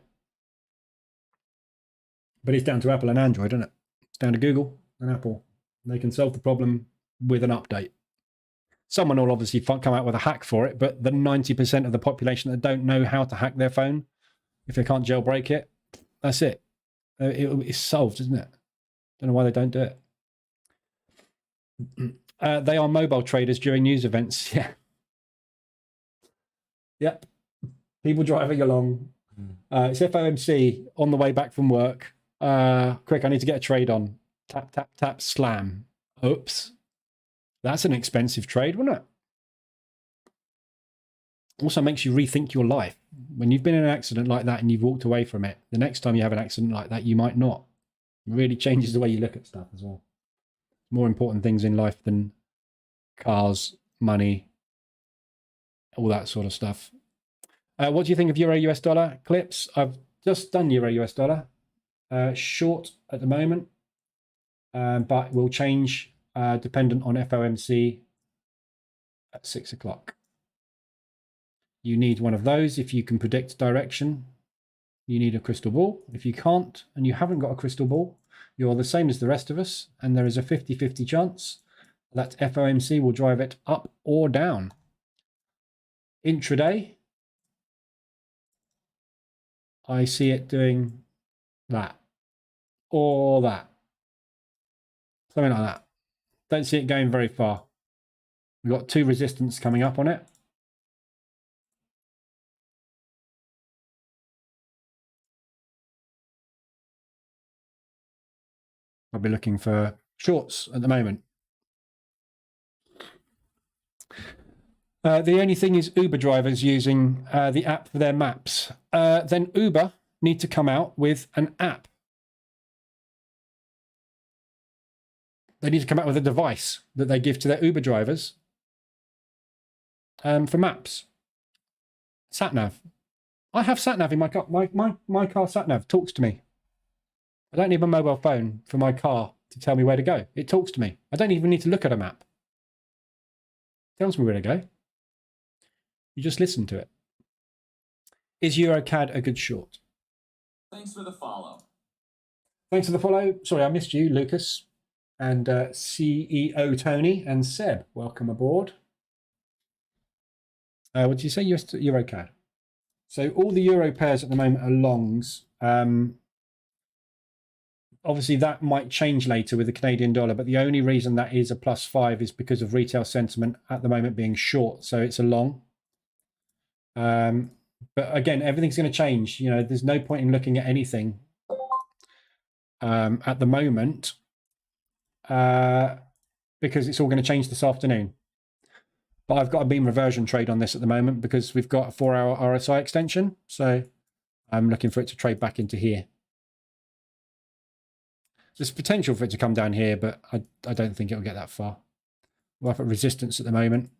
But it's down to Apple and Android, isn't it? It's down to Google and Apple. They can solve the problem with an update. Someone will obviously come out with a hack for it, but the 90% of the population that don't know how to hack their phone, if they can't jailbreak it, that's it. It's solved, isn't it? Don't know why they don't do it. They are mobile traders during news events. Yeah. Yep. People driving along. It's FOMC on the way back from work. Quick, I need to get a trade on. Tap, tap, tap, slam. Oops. That's an expensive trade, wasn't it? Also makes you rethink your life. When you've been in an accident like that and you've walked away from it, the next time you have an accident like that, you might not. It really changes the way you look at stuff as well. More important things in life than cars, money, all that sort of stuff. What do you think of Euro US dollar clips? I've just done Euro US dollar. Short at the moment, but will change dependent on FOMC at 6 o'clock. You need one of those if you can predict direction. You need a crystal ball. If you can't and you haven't got a crystal ball, you're the same as the rest of us, and there is a 50-50 chance that FOMC will drive it up or down. Intraday, I see it doing that or that. Something like that. Don't see it going very far. We've got two resistance coming up on it. I'll be looking for shorts at the moment. The only thing is Uber drivers using the app for their maps. Then Uber need to come out with an app. They need to come out with a device that they give to their Uber drivers for maps. SatNav. I have SatNav in my car. My car SatNav talks to me. I don't need my mobile phone for my car to tell me where to go. It talks to me. I don't even need to look at a map. It tells me where to go. You just listen to it. Is EuroCAD a good short? Thanks for the follow. Thanks for the follow. Sorry, I missed you, Lucas. And CEO Tony and Seb, welcome aboard. What did you say? EuroCAD. So all the euro pairs at the moment are longs. Obviously, that might change later with the Canadian dollar, but the only reason that is a +5 is because of retail sentiment at the moment being short. So it's a long. But again, everything's going to change. You know, there's no point in looking at anything at the moment because it's all going to change this afternoon. But I've got a beam reversion trade on this at the moment because we've got a 4-hour RSI extension. So I'm looking for it to trade back into here. There's potential for it to come down here, but I don't think it'll get that far. We're up at resistance at the moment.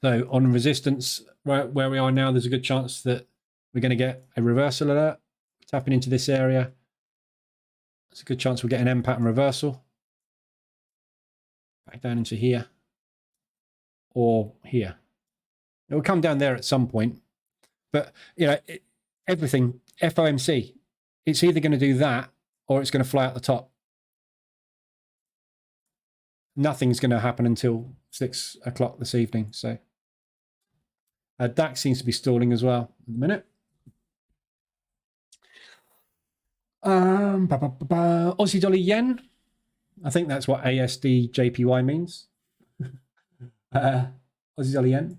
So on resistance, right where we are now, there's a good chance that we're going to get a reversal alert tapping into this area. There's a good chance we'll get an M pattern reversal back down into here or here. It will come down there at some point, but you know, everything FOMC, it's either going to do that or it's going to fly out the top. Nothing's going to happen until 6 o'clock this evening. So Dax seems to be stalling as well at the minute. Aussie dollar yen. I think that's what ASD JPY means. Aussie dollar yen.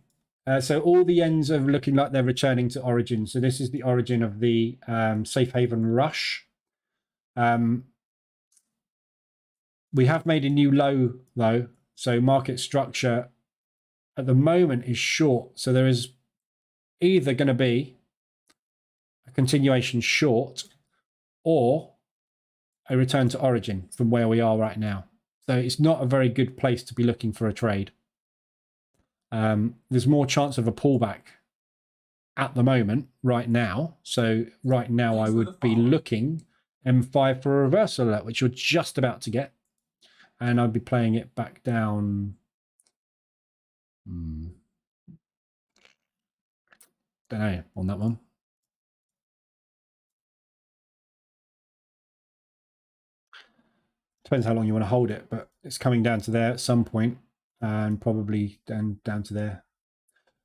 So all the yens are looking like they're returning to origin. So this is the origin of the safe haven rush. We have made a new low though. So market structure at the moment is short. So there is either going to be a continuation short or a return to origin from where we are right now. So it's not a very good place to be looking for a trade. There's more chance of a pullback at the moment right now. So right now I would be looking M5 for a reversal alert, which you're just about to get. And I'd be playing it back down. Don't know on that one. Depends how long you want to hold it, but it's coming down to there at some point and probably down to there.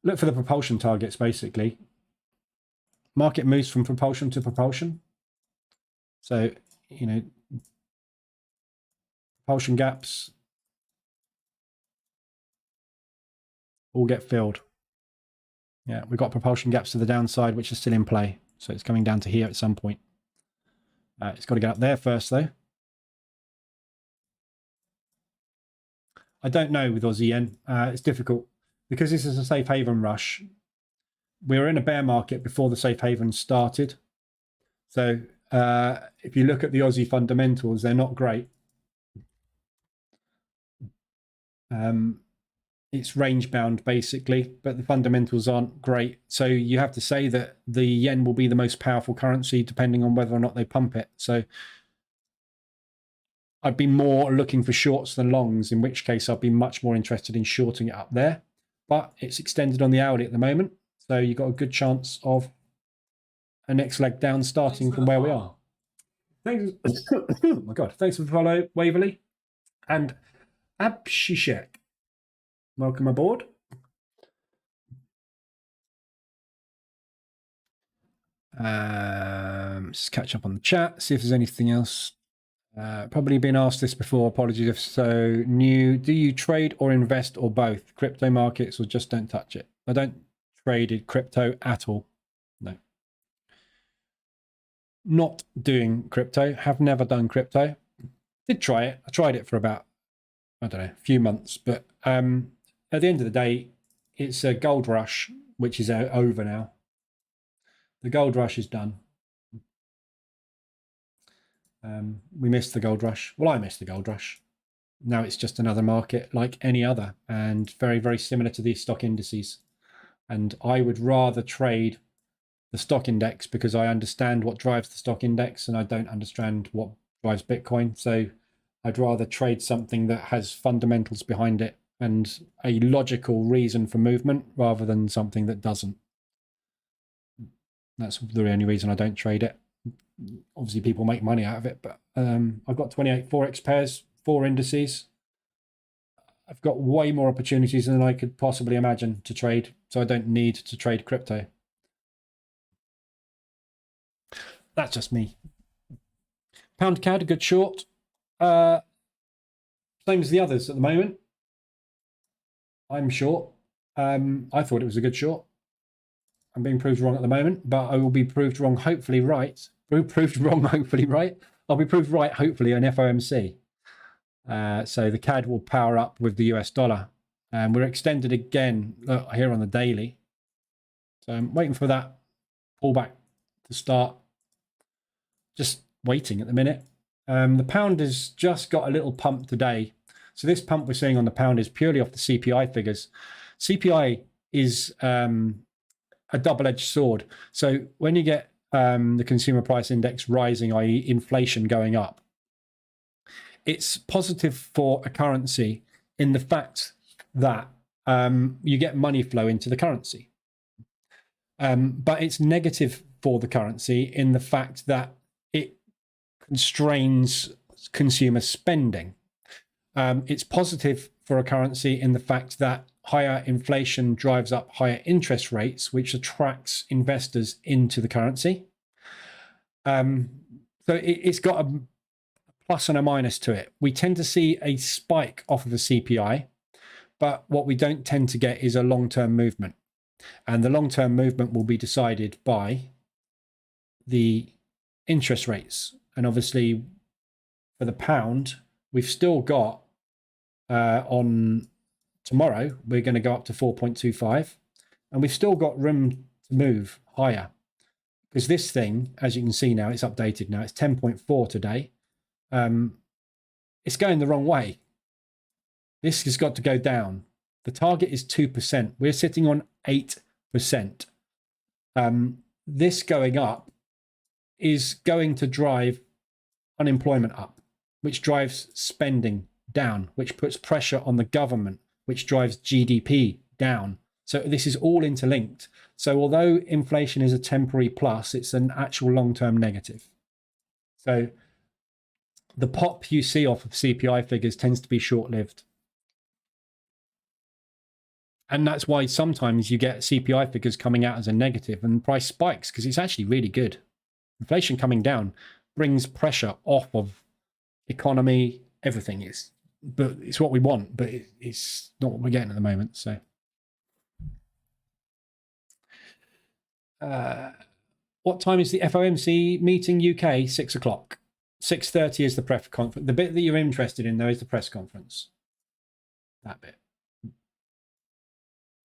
Look for the propulsion targets, basically. Market moves from propulsion to propulsion. So, you know, propulsion gaps all get filled. Yeah, we've got propulsion gaps to the downside, which is still in play. So it's coming down to here at some point. It's got to get up there first, though. I don't know with Aussie yen. It's difficult because this is a safe haven rush. We were in a bear market before the safe haven started. So if you look at the Aussie fundamentals, they're not great. It's range bound basically, but the fundamentals aren't great. So you have to say that the yen will be the most powerful currency depending on whether or not they pump it. So I'd be more looking for shorts than longs, in which case I'd be much more interested in shorting it up there. But it's extended on the hourly at the moment. So you've got a good chance of a next leg down starting from where we are. Thanks. Oh my God. Thanks for the follow, Waverley. And Abhishek. Welcome aboard. Just catch up on the chat, see if there's anything else. Probably been asked this before, apologies if so. New, do you trade or invest or both? Crypto markets or just don't touch it? I don't trade crypto at all. No. Not doing crypto, have never done crypto. Did try it. I tried it for about, I don't know, a few months. But at the end of the day, it's a gold rush, which is over now. The gold rush is done. We missed the gold rush. Well, I missed the gold rush. Now it's just another market like any other and very, very similar to these stock indices. And I would rather trade the stock index because I understand what drives the stock index and I don't understand what drives Bitcoin. So I'd rather trade something that has fundamentals behind it and a logical reason for movement rather than something that doesn't. That's the only reason I don't trade it. Obviously, people make money out of it, but I've got 28 Forex pairs, 4 indices. I've got way more opportunities than I could possibly imagine to trade, so I don't need to trade crypto. That's just me. Pound CAD, a good short. Same as the others at the moment. I'm short. I thought it was a good short. I'm being proved wrong at the moment, but I will be proved wrong, hopefully right. Proved wrong, hopefully right. I'll be proved right, hopefully, on FOMC. So the CAD will power up with the US dollar. And we're extended again here on the daily. So I'm waiting for that pullback to start. Just waiting at the minute. The pound has just got a little pump today. So this pump we're seeing on the pound is purely off the CPI figures. CPI is a double-edged sword. So when you get the consumer price index rising, i.e. inflation going up, it's positive for a currency in the fact that you get money flow into the currency. But it's negative for the currency in the fact that it constrains consumer spending. It's positive for a currency in the fact that higher inflation drives up higher interest rates, which attracts investors into the currency. So it's got a plus and a minus to it. We tend to see a spike off of the CPI, but what we don't tend to get is a long-term movement. And the long-term movement will be decided by the interest rates. And obviously, for the pound, we've still got on tomorrow, we're going to go up to 4.25, and we've still got room to move higher. Because this thing, as you can see now, it's updated now. It's 10.4 today. It's going the wrong way. This has got to go down. The target is 2%. We're sitting on 8%. This going up is going to drive unemployment up, which drives spending down, which puts pressure on the government, which drives GDP down. So this is all interlinked. So although inflation is a temporary plus, it's an actual long-term negative. So the pop you see off of CPI figures tends to be short-lived. And that's why sometimes you get CPI figures coming out as a negative and price spikes, because it's actually really good. Inflation coming down brings pressure off of economy, everything is. But it's what we want, but it's not what we're getting at the moment. So what time is the FOMC meeting UK? 6 o'clock. 6:30 is the press conference. The bit that you're interested in, though, is the press conference. That bit.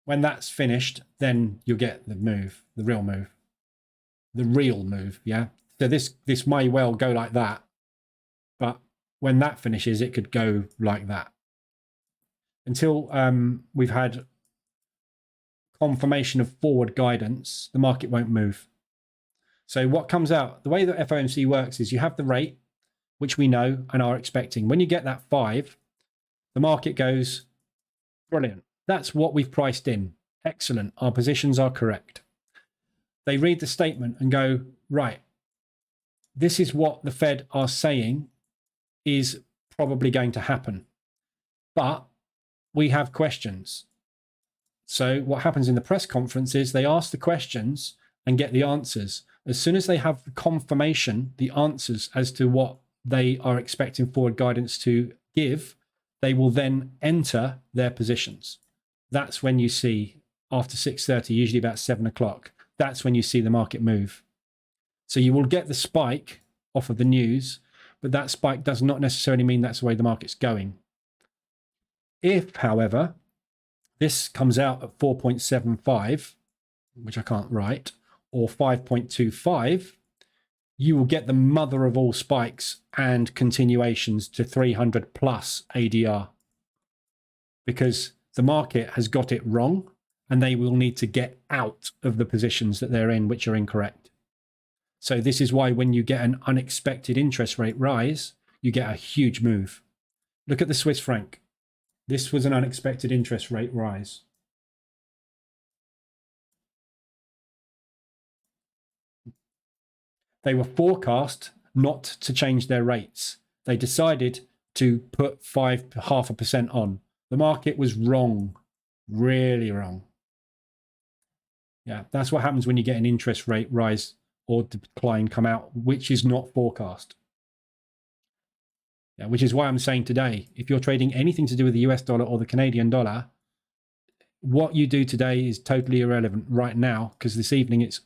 When that's finished, then you'll get the move, the real move. The real move, yeah? So this may well go like that, but when that finishes, it could go like that. Until we've had confirmation of forward guidance, the market won't move. So what comes out, the way that FOMC works is you have the rate, which we know and are expecting. When you get that 5, the market goes, brilliant. That's what we've priced in. Excellent. Our positions are correct. They read the statement and go, right, this is what the Fed are saying is probably going to happen. But we have questions. So what happens in the press conference is they ask the questions and get the answers. As soon as they have the confirmation, the answers as to what they are expecting forward guidance to give, they will then enter their positions. That's when you see, after 6:30, usually about 7 o'clock, that's when you see the market move. So you will get the spike off of the news, but that spike does not necessarily mean that's the way the market's going. If, however, this comes out at 4.75, which I can't write, or 5.25, you will get the mother of all spikes and continuations to 300 plus ADR, because the market has got it wrong and they will need to get out of the positions that they're in, which are incorrect. So this is why when you get an unexpected interest rate rise, you get a huge move. Look at the Swiss franc. This was an unexpected interest rate rise. They were forecast not to change their rates. They decided to put 0.5% on. The market was wrong, really wrong. Yeah, that's what happens when you get an interest rate rise or decline come out, which is not forecast. Yeah, which is why I'm saying today, if you're trading anything to do with the US dollar or the Canadian dollar, what you do today is totally irrelevant right now, because this evening it's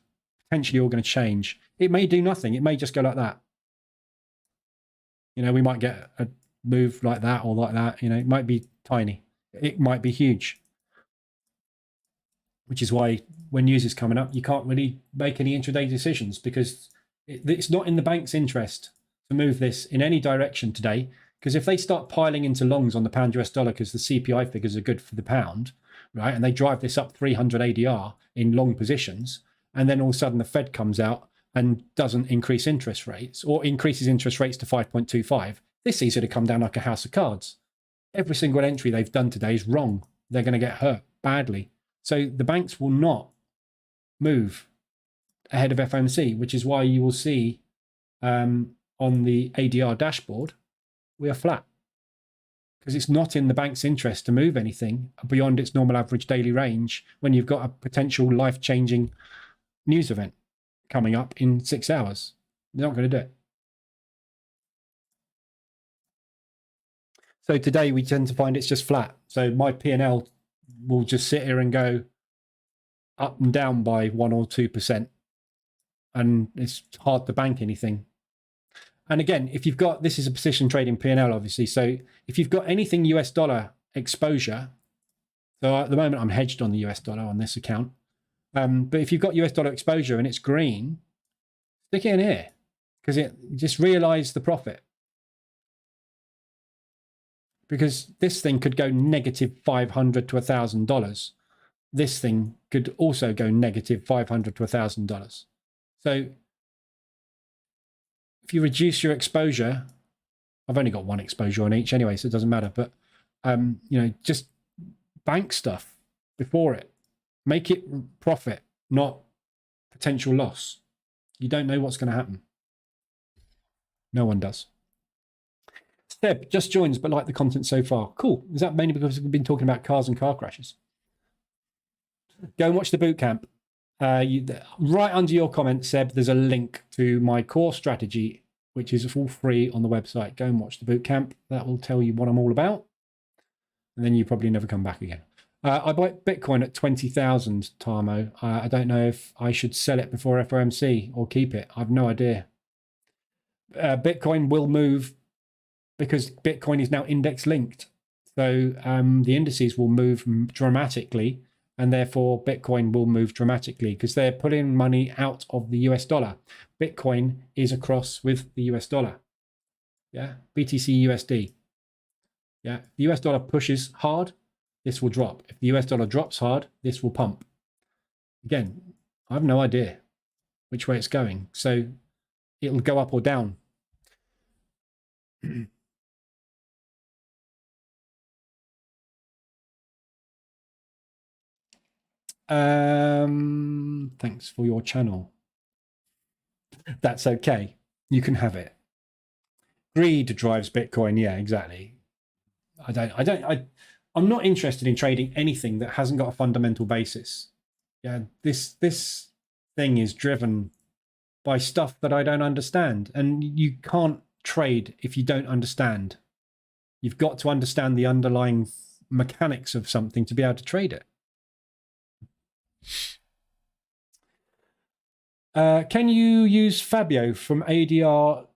potentially all going to change. It may do nothing. It may just go like that. You know, we might get a move like that or like that. You know, it might be tiny. It might be huge. Which is why when news is coming up, you can't really make any intraday decisions, because it's not in the bank's interest to move this in any direction today. Because if they start piling into longs on the pound US dollar because the CPI figures are good for the pound, right? And they drive this up 300 ADR in long positions. And then all of a sudden the Fed comes out and doesn't increase interest rates or increases interest rates to 5.25. This is easy to come down like a house of cards. Every single entry they've done today is wrong. They're going to get hurt badly. So the banks will not move ahead of FOMC, which is why you will see on the ADR dashboard, we are flat. Because it's not in the bank's interest to move anything beyond its normal average daily range when you've got a potential life-changing news event coming up in 6 hours. They're not going to do it. So today we tend to find it's just flat. So my P&L will just sit here and go up and down by 1 or 2%. And it's hard to bank anything. And again, if you've got, this is a position trading P&L, obviously. So if you've got anything US dollar exposure, so at the moment I'm hedged on the US dollar on this account. But if you've got US dollar exposure and it's green, stick it in here because it just realize the profit. Because this thing could go negative $500 to $1,000. This thing could also go negative $500 to $1,000. So if you reduce your exposure, I've only got one exposure on each anyway, so it doesn't matter. But, you know, just bank stuff before it. Make it profit, not potential loss. You don't know what's going to happen. No one does. Seb just joins, but like the content so far. Cool. Is that mainly because we've been talking about cars and car crashes? Go and watch the bootcamp. Right under your comment, Seb, there's a link to my core strategy, which is all free on the website. Go and watch the bootcamp. That will tell you what I'm all about. And then you probably never come back again. I bought Bitcoin at 20,000, Tamo. I don't know if I should sell it before FOMC or keep it. I have no idea. Bitcoin will move because Bitcoin is now index linked. So the indices will move dramatically, and therefore Bitcoin will move dramatically because they're pulling money out of the US dollar. Bitcoin is across with the US dollar. Yeah, BTC USD. Yeah, if the US dollar pushes hard, this will drop. If the US dollar drops hard, this will pump. Again, I have no idea which way it's going. So it'll go up or down. Thanks for your channel. That's okay. You can have it. Greed drives Bitcoin. Yeah, exactly. I'm not interested in trading anything that hasn't got a fundamental basis. Yeah, this thing is driven by stuff that I don't understand, and you can't trade if you don't understand. You've got to understand the underlying mechanics of something to be able to trade it. Can you use Fabio from ADR?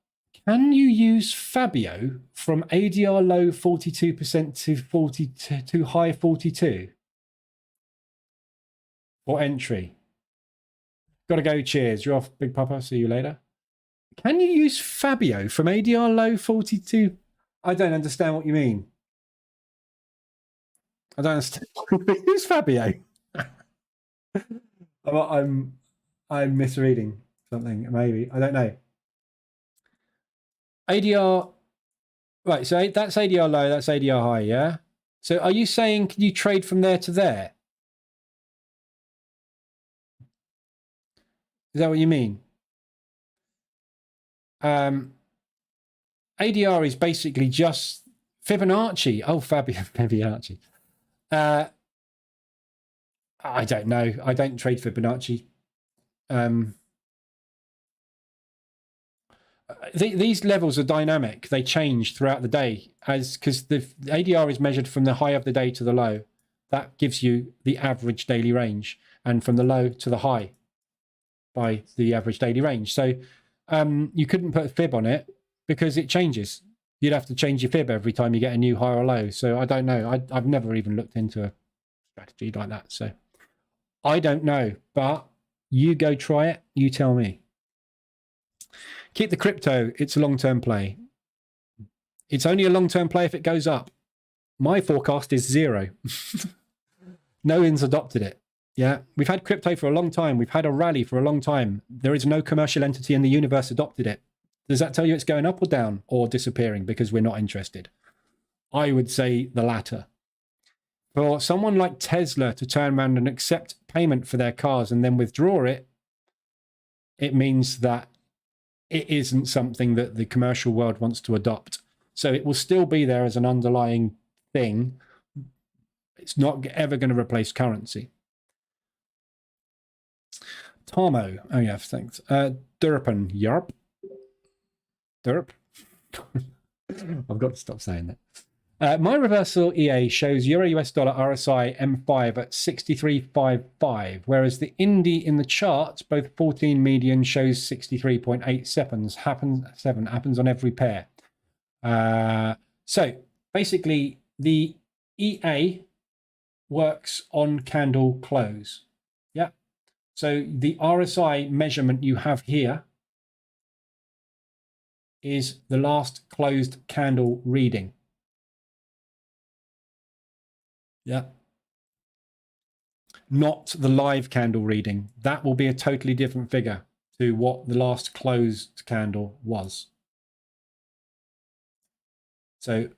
Can you use Fabio from ADR low 42% to 42 to high 42 for entry? Got to go. Cheers. You're off, Big Papa. See you later. Can you use Fabio from ADR low 42? I don't understand what you mean. I don't understand. Who's Fabio? I'm misreading something, maybe. I don't know. ADR, right, so that's ADR low, that's ADR high, yeah? So are you saying, can you trade from there to there? Is that what you mean? ADR is basically just Fibonacci. Oh, Fibonacci. I don't know. I don't trade Fibonacci. These levels are dynamic. They change throughout the day because the ADR is measured from the high of the day to the low. That gives you the average daily range, and from the low to the high by the average daily range. So you couldn't put a fib on it because it changes. You'd have to change your fib every time you get a new high or low. So I don't know. I've never even looked into a strategy like that. So I don't know, but you go try it. You tell me. Keep the crypto. It's a long-term play. It's only a long-term play if it goes up. My forecast is 0. No one's adopted it. Yeah, we've had crypto for a long time. We've had a rally for a long time. There is no commercial entity in the universe adopted it. Does that tell you it's going up or down or disappearing because we're not interested? I would say the latter. For someone like Tesla to turn around and accept payment for their cars and then withdraw it, it means that it isn't something that the commercial world wants to adopt. So it will still be there as an underlying thing. It's not ever going to replace currency. Tomo. Oh, yeah, thanks. Durpan. Yarp. Derp. I've got to stop saying that. My reversal EA shows Euro US dollar RSI M5 at 63.55, whereas the Indy in the chart, both 14 median, shows 63.87. Happens on every pair. So basically, the EA works on candle close. Yeah. So the RSI measurement you have here is the last closed candle reading. Yeah. Not the live candle reading. That will be a totally different figure to what the last closed candle was. So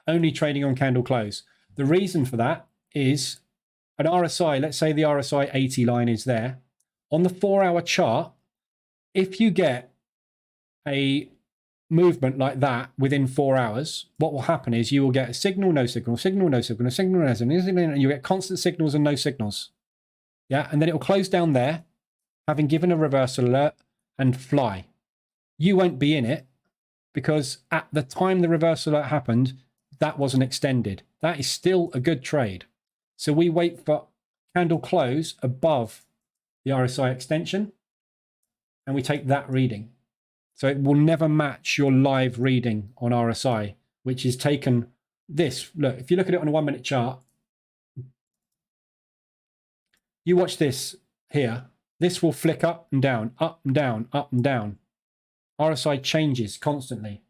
only trading on candle close. The reason for that is an RSI, let's say the RSI 80 line is there. On the 4-hour chart, if you get a movement like that within 4 hours, what will happen is you will get a signal, no signal, signal, no signal, signal, no signal, and you get constant signals and no signals. Yeah, and then it will close down there, having given a reversal alert, and fly. You won't be in it because at the time the reversal alert happened, that wasn't extended. That is still a good trade. So we wait for candle close above the RSI extension, and we take that reading. So it will never match your live reading on RSI, which is taken this. Look, if you look at it on a 1 minute chart, you watch this here. This will flick up and down, up and down, up and down. RSI changes constantly.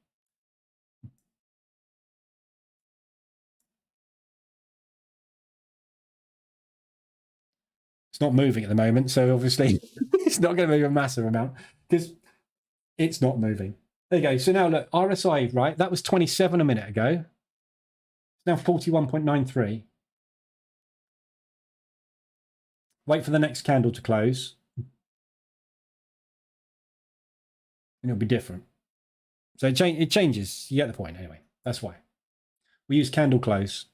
It's not moving at the moment, so obviously it's not going to move a massive amount because it's not moving. There you go. So now look, RSI, right? That was 27 a minute ago. It's now 41.93. Wait for the next candle to close. And it'll be different. So it changes. You get the point anyway. That's why. We use candle close.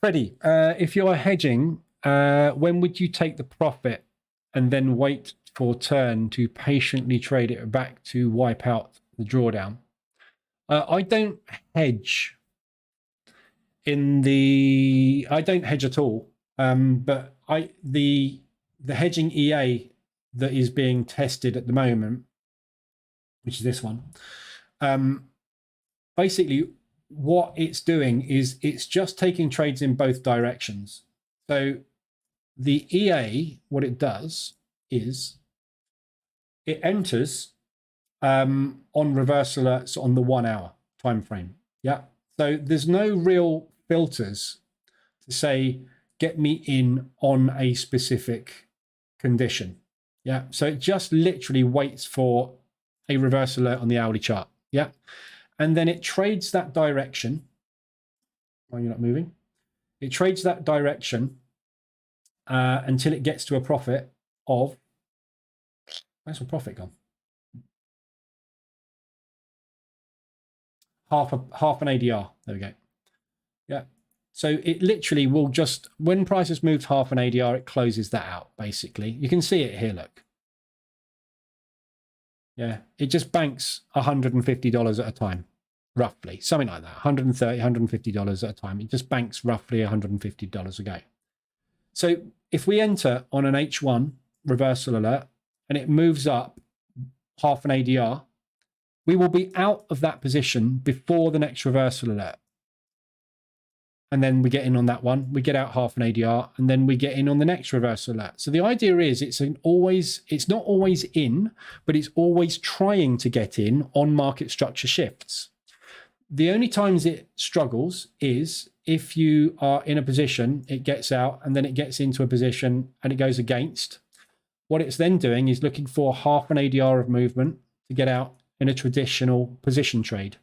Freddie, if you are hedging, when would you take the profit and then wait for turn to patiently trade it back to wipe out the drawdown? I don't hedge I don't hedge at all. But the hedging EA that is being tested at the moment, which is this one, basically what it's doing is it's just taking trades in both directions. So the EA, what it does is it enters on reversal alerts on the 1 hour time frame. Yeah. So there's no real filters to say, get me in on a specific condition. Yeah. So it just literally waits for a reversal alert on the hourly chart. Yeah. And then it trades that direction. Why you're not moving? It trades that direction until it gets to a profit of, where's my profit gone? Half an ADR. There we go. Yeah. So it literally will just, when prices moved half an ADR, it closes that out, basically. You can see it here, look. Yeah, it just banks $150 at a time, roughly. Something like that, $130, $150 at a time. It just banks roughly $150 a go. So if we enter on an H1 reversal alert and it moves up half an ADR, we will be out of that position before the next reversal alert. And then we get in on that one, we get out half an ADR, and then we get in on the next reversal alert. So the idea is it's not always in, but it's always trying to get in on market structure shifts. The only times it struggles is if you are in a position, it gets out and then it gets into a position and it goes against. What it's then doing is looking for half an ADR of movement to get out in a traditional position trade.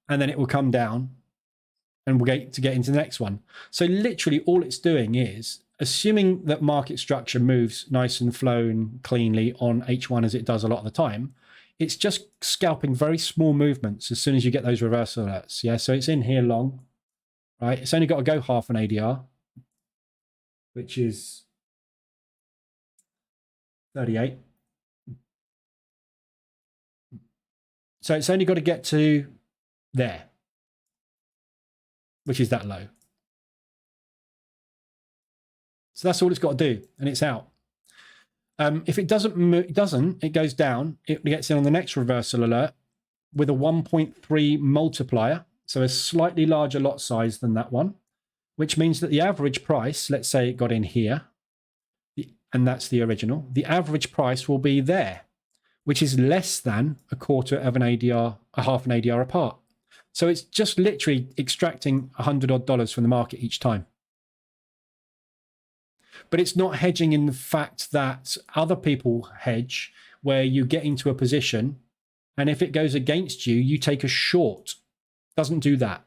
And then it will come down and we'll get into the next one. So literally all it's doing is, assuming that market structure moves nice and flowing cleanly on H1 as it does a lot of the time, it's just scalping very small movements as soon as you get those reversal alerts. Yeah, so it's in here long, right? It's only got to go half an ADR, which is 38. So it's only got to get to there, which is that low. So that's all it's got to do, and it's out. If it doesn't, it goes down. It gets in on the next reversal alert with a 1.3 multiplier, so a slightly larger lot size than that one, which means that the average price, let's say it got in here, and that's the original, the average price will be there, which is less than a quarter of an ADR, a half an ADR apart. So it's just literally extracting $100 odd from the market each time. But it's not hedging in the fact that other people hedge, where you get into a position and if it goes against you, you take a short. Doesn't do that.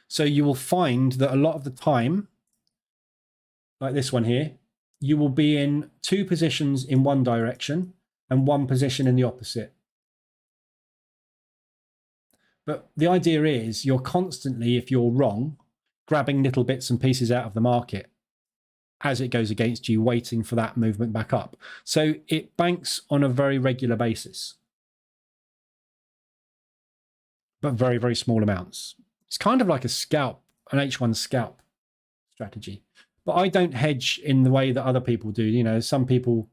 So you will find that a lot of the time, like this one here, you will be in two positions in one direction and one position in the opposite. But the idea is you're constantly, if you're wrong, grabbing little bits and pieces out of the market as it goes against you, waiting for that movement back up. So it banks on a very regular basis, but very, very small amounts. It's kind of like a scalp, an H1 scalp strategy. But I don't hedge in the way that other people do. You know, some people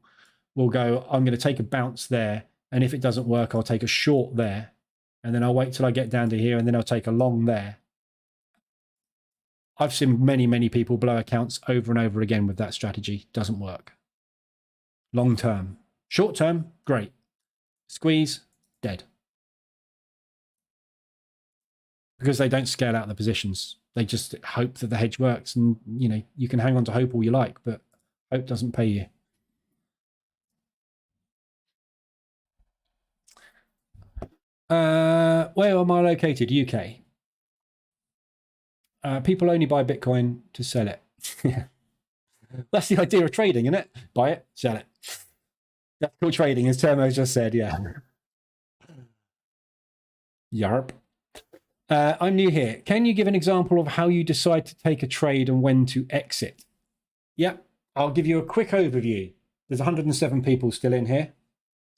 will go, I'm going to take a bounce there, and if it doesn't work, I'll take a short there, and then I'll wait till I get down to here, and then I'll take a long there. I've seen many, many people blow accounts over and over again with that strategy. Doesn't work. Long term. Short term, great. Squeeze, dead. Because they don't scale out the positions. They just hope that the hedge works. And, you know, you can hang on to hope all you like, but hope doesn't pay you. Where am I located? UK. People only buy Bitcoin to sell it. That's the idea of trading, isn't it? Buy it, sell it. That's called trading, as Termo just said, yeah. Yarp. I'm new here. Can you give an example of how you decide to take a trade and when to exit? Yeah, I'll give you a quick overview. There's 107 people still in here,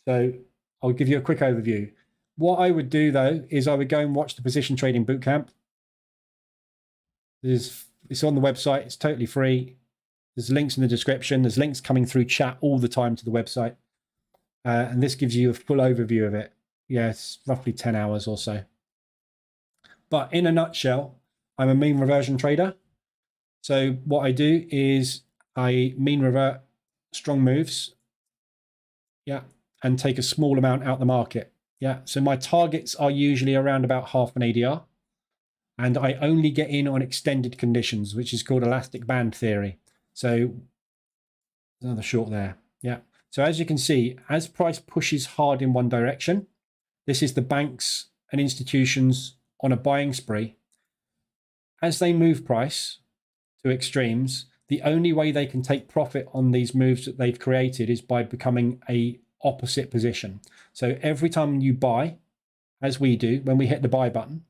so I'll give you a quick overview. What I would do, though, is I would go and watch the Position Trading Bootcamp. It's on the website. It's totally free. There's links in the description. There's links coming through chat all the time to the website. And this gives you a full overview of it. Yeah, it's roughly 10 hours or so. But in a nutshell, I'm a mean reversion trader. So what I do is I mean revert strong moves. Yeah. And take a small amount out the market. Yeah. So my targets are usually around about half an ADR. And I only get in on extended conditions, which is called elastic band theory. So another short there. Yeah. So as you can see, as price pushes hard in one direction, this is the banks and institutions on a buying spree. As they move price to extremes, the only way they can take profit on these moves that they've created is by becoming a opposite position. So every time you buy, as we do, when we hit the buy button,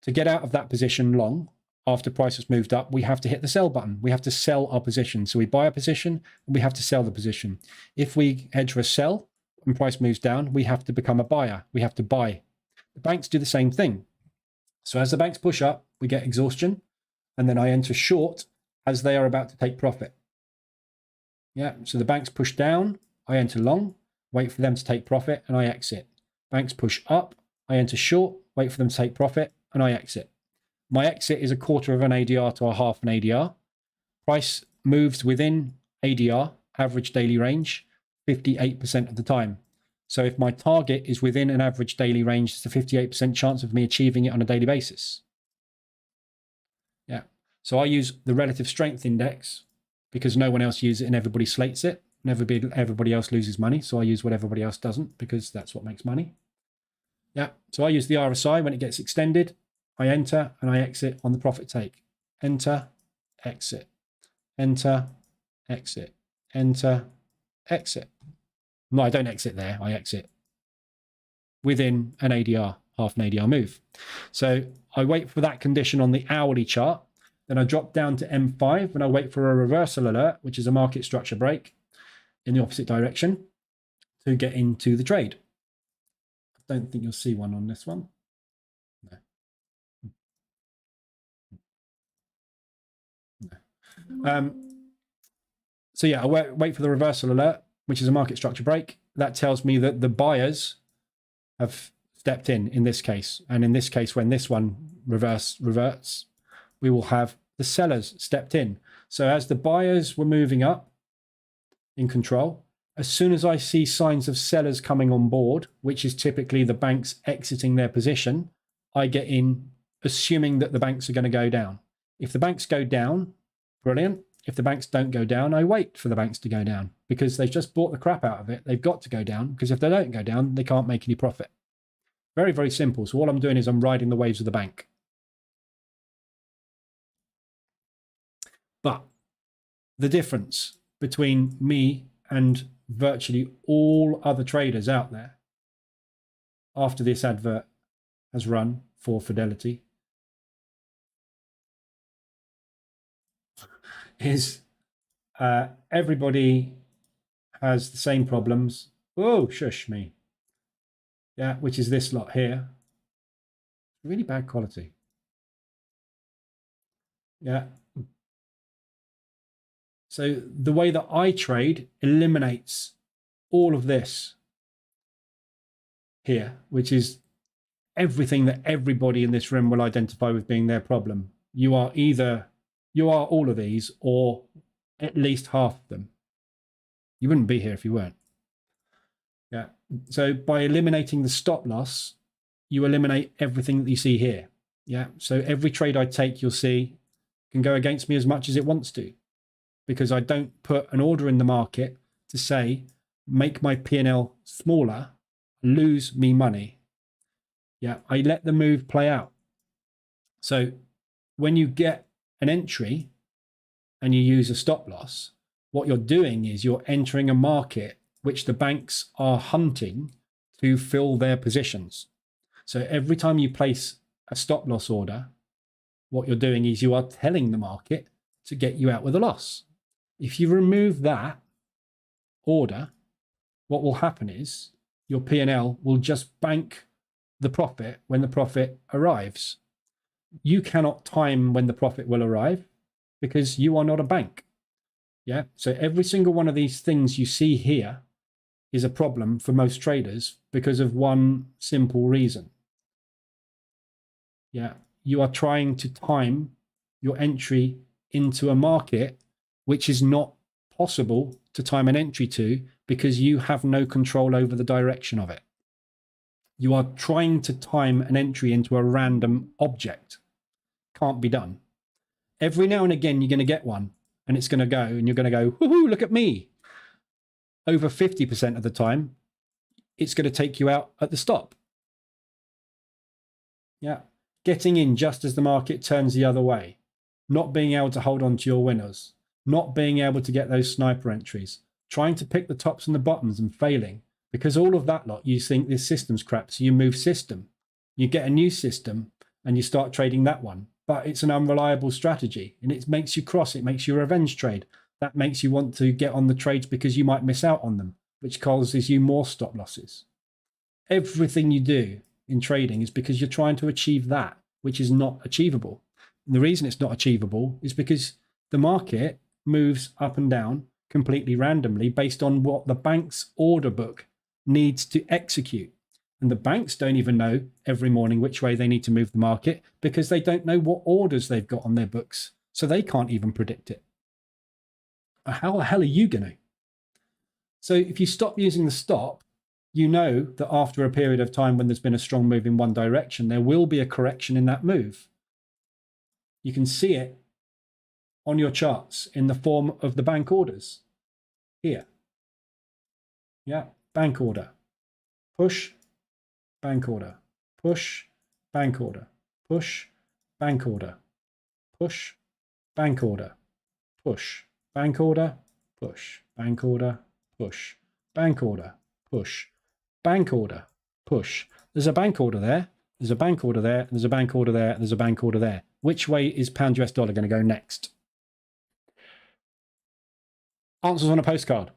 to get out of that position long, after price has moved up, we have to hit the sell button. We have to sell our position. So we buy a position, and we have to sell the position. If we head for a sell and price moves down, we have to become a buyer. We have to buy. The banks do the same thing. So as the banks push up, we get exhaustion, and then I enter short as they are about to take profit. Yeah, so the banks push down, I enter long, wait for them to take profit, and I exit. Banks push up, I enter short, wait for them to take profit, and I exit. My exit is a quarter of an ADR to a half an ADR. Price moves within ADR, average daily range, 58% of the time. So if my target is within an average daily range, it's a 58% chance of me achieving it on a daily basis. Yeah. So I use the relative strength index because no one else uses it and everybody slates it. Everybody else loses money. So I use what everybody else doesn't because that's what makes money. Yeah. So I use the RSI when it gets extended. I enter and I exit on the profit take. Enter, exit, enter, exit, enter, exit. No, I don't exit there. I exit within an ADR, half an ADR move. So I wait for that condition on the hourly chart. Then I drop down to M5 and I wait for a reversal alert, which is a market structure break in the opposite direction to get into the trade. I don't think you'll see one on this one. No. No. So yeah, I wait for the reversal alert, which is a market structure break. That tells me that the buyers have stepped in this case. And in this case, when this one reverts, we will have the sellers stepped in. So as the buyers were moving up in control, as soon as I see signs of sellers coming on board, which is typically the banks exiting their position, I get in assuming that the banks are going to go down. If the banks go down, brilliant. If the banks don't go down, I wait for the banks to go down because they've just bought the crap out of it. They've got to go down because if they don't go down, they can't make any profit. Very, very simple. So all I'm doing is I'm riding the waves of the bank. But the difference between me and virtually all other traders out there after this advert has run for Fidelity is everybody has the same problems. Oh, shush me. Yeah, which is this lot here. Really bad quality. Yeah. So the way that I trade eliminates all of this here, which is everything that everybody in this room will identify with being their problem. You are all of these or at least half of them. You wouldn't be here if you weren't. Yeah. So by eliminating the stop loss, you eliminate everything that you see here. Yeah. So every trade I take, you'll see can go against me as much as it wants to, because I don't put an order in the market to say, make my P&L smaller, lose me money. Yeah. I let the move play out. So when you get an entry and you use a stop loss, what you're doing is you're entering a market which the banks are hunting to fill their positions. So every time you place a stop loss order, what you're doing is you are telling the market to get you out with a loss. If you remove that order, what will happen is your P&L will just bank the profit when the profit arrives. You cannot time when the profit will arrive because you are not a bank. Yeah. So every single one of these things you see here is a problem for most traders because of one simple reason. Yeah. You are trying to time your entry into a market which is not possible to time an entry to because you have no control over the direction of it. You are trying to time an entry into a random object. Can't be done. Every now and again, you're going to get one and it's going to go and you're going to go, woohoo, look at me. Over 50% of the time, it's going to take you out at the stop. Yeah. Getting in just as the market turns the other way. Not being able to hold on to your winners. Not being able to get those sniper entries. Trying to pick the tops and the bottoms and failing. Because all of that lot, you think this system's crap. So you move system. You get a new system and you start trading that one. But it's an unreliable strategy and it makes you cross. It makes you a revenge trade. That makes you want to get on the trades because you might miss out on them, which causes you more stop losses. Everything you do in trading is because you're trying to achieve that, which is not achievable. And the reason it's not achievable is because the market moves up and down completely randomly based on what the bank's order book needs to execute. And the banks don't even know every morning which way they need to move the market because they don't know what orders they've got on their books. So they can't even predict it. How the hell are you going to? So if you stop using the stop, you know that after a period of time when there's been a strong move in one direction, there will be a correction in that move. You can see it on your charts in the form of the bank orders here. Yeah, bank order, push, bank order, push, bank order, push, bank order, push, bank order, push, bank order, push, bank order, push, bank order, push, bank order, push. There's a bank order there, there's a bank order there, there's a bank order there, there's a bank order there. Which way is pound US dollar going to go next? Answers on a postcard.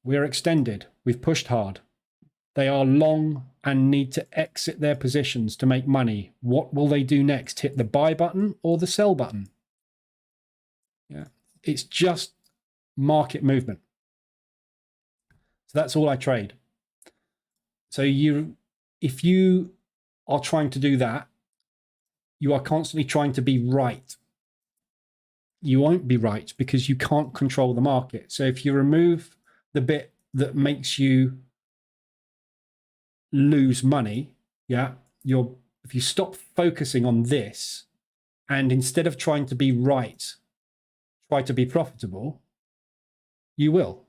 We are extended. We've pushed hard. They are long and need to exit their positions to make money. What will they do next? Hit the buy button or the sell button? Yeah, it's just market movement. So that's all I trade. So if you are trying to do that, you are constantly trying to be right. You won't be right because you can't control the market. So if you remove the bit that makes you lose money, yeah, if you stop focusing on this and instead of trying to be right, try to be profitable, you will.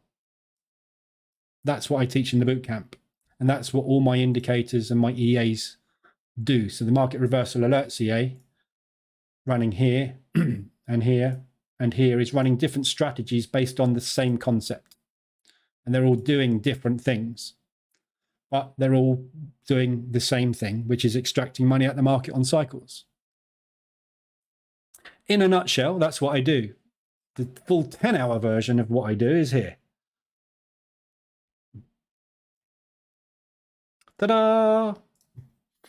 That's what I teach in the bootcamp. And that's what all my indicators and my EAs do. So the market reversal alerts EA running here and here and here is running different strategies based on the same concept. And they're all doing different things, but they're all doing the same thing, which is extracting money out of the market on cycles. In a nutshell, that's what I do. The full 10-hour version of what I do is here. Ta-da!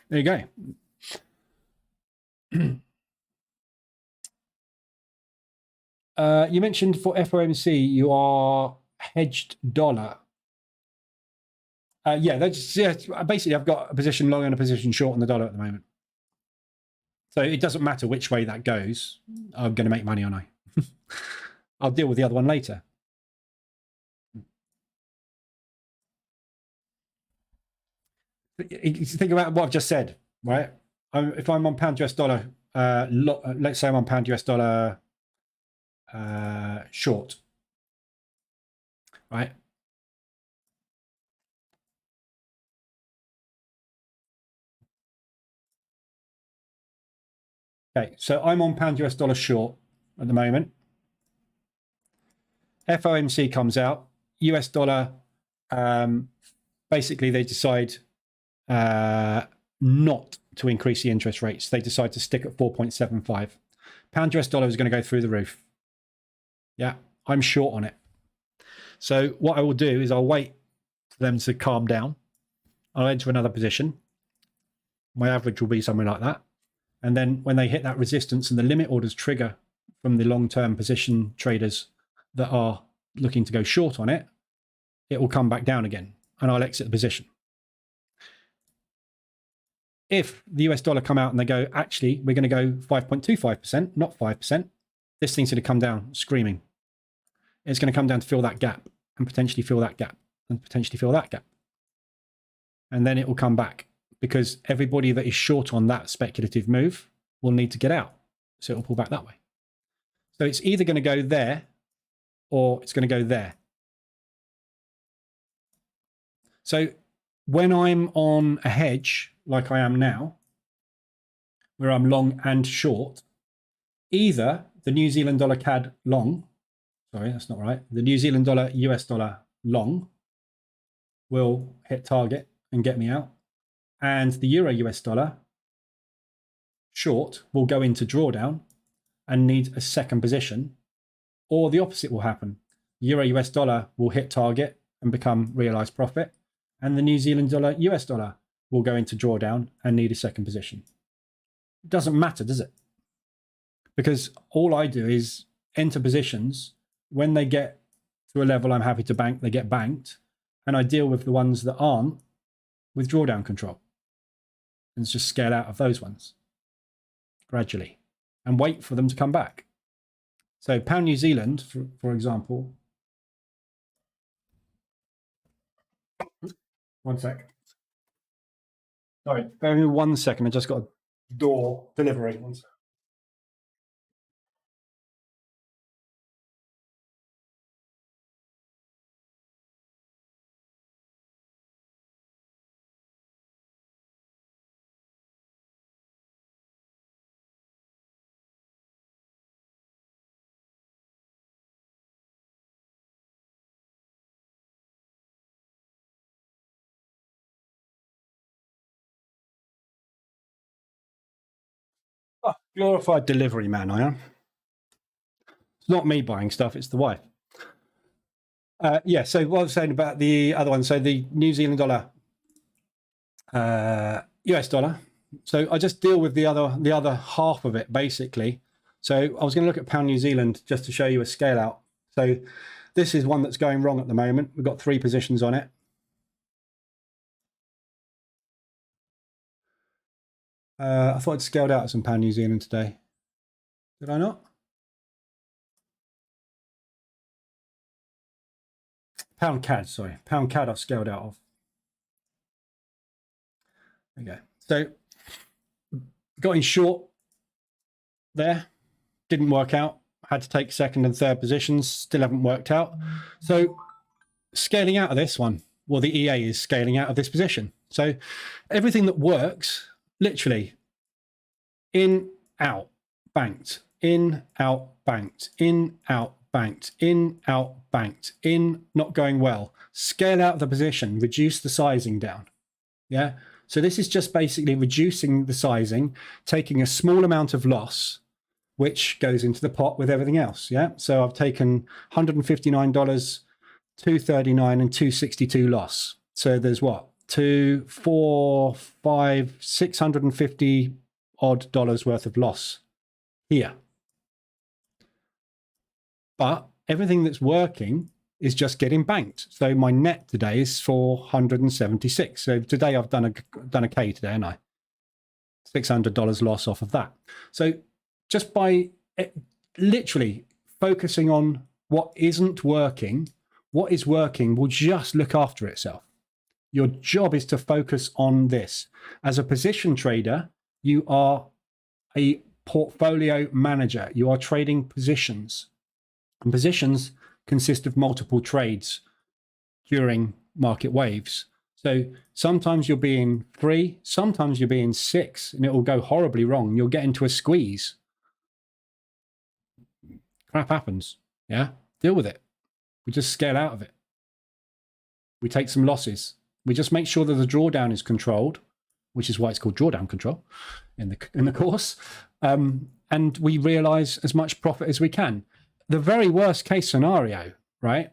There you go. You mentioned for FOMC, you are hedged dollar. Yeah, basically I've got a position long and a position short on the dollar at the moment. So it doesn't matter which way that goes. I'm going to make money, aren't I? I'll deal with the other one later. Think about what I've just said, right? If I'm on pound US dollar, let's say I'm on pound US dollar short, right? Okay, so I'm on pound US dollar short at the moment. FOMC comes out, US dollar, basically they decide not to increase the interest rates. They decide to stick at 4.75. Pound US dollar is going to go through the roof. Yeah, I'm short on it. So what I will do is I'll wait for them to calm down. I'll enter another position. My average will be somewhere like that. And then when they hit that resistance and the limit orders trigger from the long-term position traders that are looking to go short on it, it will come back down again and I'll exit the position. If the US dollar come out and they go, actually, we're going to go 5.25%, not 5%, this thing's going to come down screaming. It's going to come down to fill that gap and potentially fill that gap and potentially fill that gap. And then it will come back because everybody that is short on that speculative move will need to get out. So it will pull back that way. So it's either going to go there or it's going to go there. So when I'm on a hedge, like I am now, where I'm long and short, either the New Zealand dollar CAD long, sorry, that's not right, the New Zealand dollar US dollar long will hit target and get me out, and the Euro US dollar short will go into drawdown and need a second position, or the opposite will happen. Euro US dollar will hit target and become realized profit, and the New Zealand dollar US dollar will go into drawdown and need a second position. It doesn't matter, does it? Because all I do is enter positions. When they get to a level I'm happy to bank, they get banked, and I deal with the ones that aren't with drawdown control and just scale out of those ones gradually and wait for them to come back. So pound New Zealand, for example, 1 sec. Sorry, bear with me 1 second. I just got a door delivery. 1 sec. Oh, glorified delivery man, I am. It's not me buying stuff, it's the wife. Yeah, so what I was saying about the other one, so the New Zealand dollar, US dollar. So I just deal with the other half of it, basically. So I was going to look at pound New Zealand just to show you a scale out. So this is one that's going wrong at the moment. We've got 3 positions on it. I thought I'd scaled out some pound New Zealand today. Did I not? Pound CAD, sorry. Pound CAD I've scaled out of. There you go. So got in short there. Didn't work out. Had to take 2nd and 3rd positions. Still haven't worked out. So scaling out of this one. Well, the EA is scaling out of this position. So everything that works, literally, in, out, banked, in, out, banked, in, out, banked, in, out, banked, in, not going well. Scale out of the position, reduce the sizing down. Yeah. So this is just basically reducing the sizing, taking a small amount of loss, which goes into the pot with everything else. Yeah. So I've taken $159, $239 and $262 loss. So there's what? 2, 4, 5, $650 odd worth of loss here. But everything that's working is just getting banked. So my net today is 476. So today I've done a K today, haven't I? $600 loss off of that. So just by literally focusing on what isn't working, what is working will just look after itself. Your job is to focus on this. As a position trader, you are a portfolio manager. You are trading positions. And positions consist of multiple trades during market waves. So sometimes you'll be in 3, sometimes you'll be in 6, and it will go horribly wrong. You'll get into a squeeze. Crap happens. Yeah, deal with it. We just scale out of it. We take some losses. We just make sure that the drawdown is controlled, which is why it's called drawdown control in the course. And we realize as much profit as we can. The very worst case scenario, right?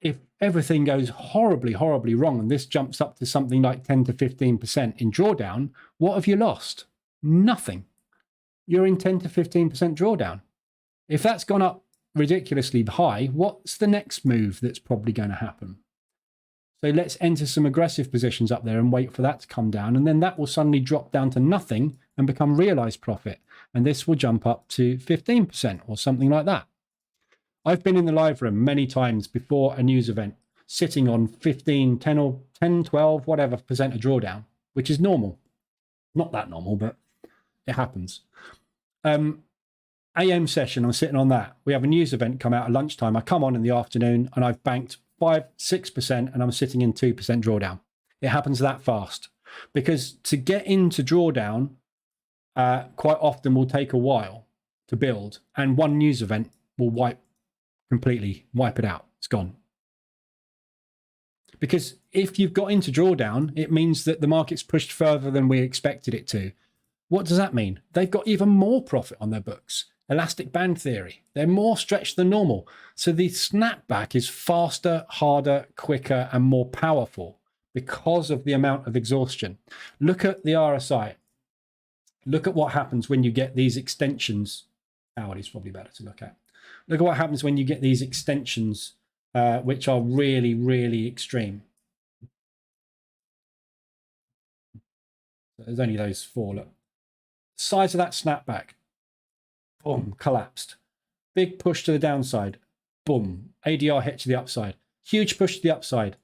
If everything goes horribly, horribly wrong and this jumps up to something like 10 to 15% in drawdown, what have you lost? Nothing. You're in 10 to 15% drawdown. If that's gone up ridiculously high, what's the next move that's probably going to happen? So let's enter some aggressive positions up there and wait for that to come down. And then that will suddenly drop down to nothing and become realized profit. And this will jump up to 15% or something like that. I've been in the live room many times before a news event, sitting on 15, 10 or 10, 12, whatever percent of drawdown, which is normal. Not that normal, but it happens. AM session, I'm sitting on that. We have a news event come out at lunchtime. I come on in the afternoon and I've banked 5, 6% and I'm sitting in 2% drawdown. It happens that fast because to get into drawdown quite often will take a while to build, and one news event will completely wipe it out. It's gone. Because if you've got into drawdown, it means that the market's pushed further than we expected it to. What does that mean? They've got even more profit on their books. Elastic band theory. They're more stretched than normal. So the snapback is faster, harder, quicker, and more powerful because of the amount of exhaustion. Look at the RSI. Look at what happens when you get these extensions. Hourly is probably better to look at. Look at what happens when you get these extensions, which are really, really extreme. There's only those 4. Look. Size of that snapback. Boom, collapsed. Big push to the downside. Boom. ADR hit to the upside. Huge push to the upside.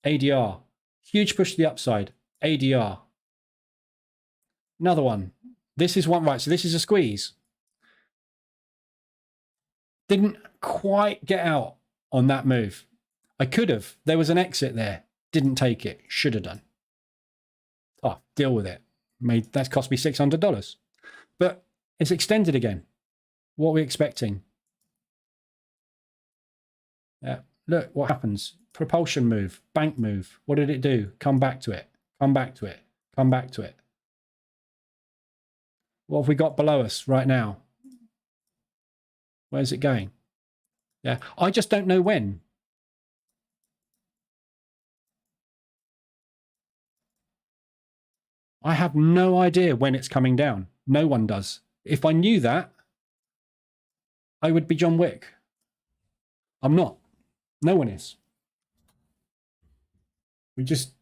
ADR. Huge push to the upside. ADR. Another one. This is one, right? So this is a squeeze. Didn't quite get out on that move. I could have. There was an exit there. Didn't take it. Should have done. Oh, deal with it. That's cost me $600. But it's extended again. What are we expecting? Yeah. Look what happens. Propulsion move. Bank move. What did it do? Come back to it. Come back to it. Come back to it. What have we got below us right now? Where's it going? Yeah. I just don't know when. I have no idea when it's coming down. No one does. If I knew that, I would be John Wick. I'm not. No one is.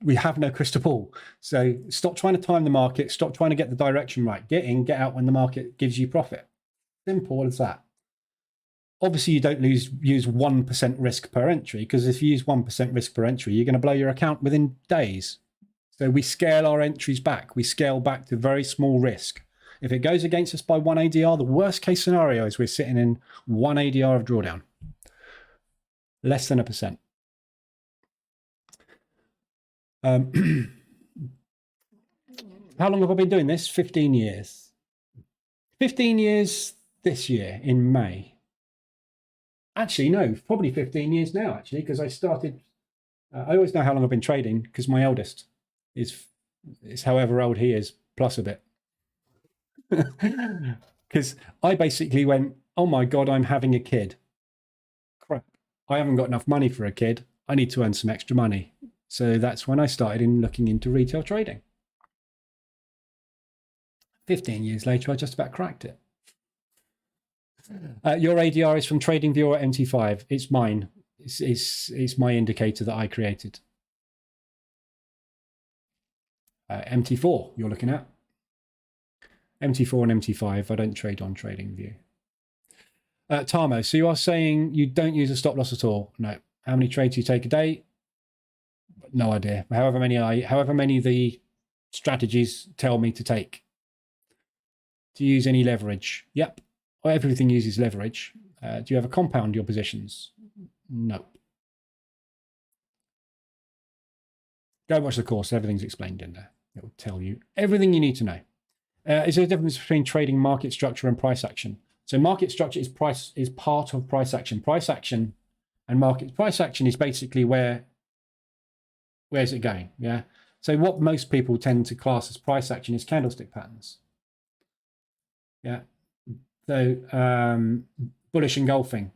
We have no crystal ball. So stop trying to time the market. Stop trying to get the direction right. Get in, get out when the market gives you profit. Simple as that. Obviously, you don't use 1% risk per entry, because if you use 1% risk per entry, you're going to blow your account within days. So we scale our entries back. We scale back to very small risk. If it goes against us by 1 ADR, the worst case scenario is we're sitting in 1 ADR of drawdown. Less than 1%. How long have I been doing this? 15 years. 15 years this year in May. Actually, no, probably 15 years now, actually, because I started, I always know how long I've been trading because my eldest is however old he is, plus a bit. Because I basically went, oh my God, I'm having a kid. Crap, I haven't got enough money for a kid. I need to earn some extra money. So that's when I started looking into retail trading. 15 years later, I just about cracked it. Your ADR is from TradingView or MT5. It's mine. It's my indicator that I created. MT4 you're looking at. MT4 and MT5. I don't trade on TradingView. Tamo, so you are saying you don't use a stop loss at all? No. How many trades do you take a day? No idea. However many the strategies tell me to take. Do you use any leverage? Yep. Everything uses leverage. Do you ever compound your positions? No. Go watch the course. Everything's explained in there. It will tell you everything you need to know. Is there a difference between trading market structure and price action? So market structure is part of price action. Price action and market price action is basically where's it going? Yeah. So what most people tend to class as price action is candlestick patterns. Yeah. So bullish engulfing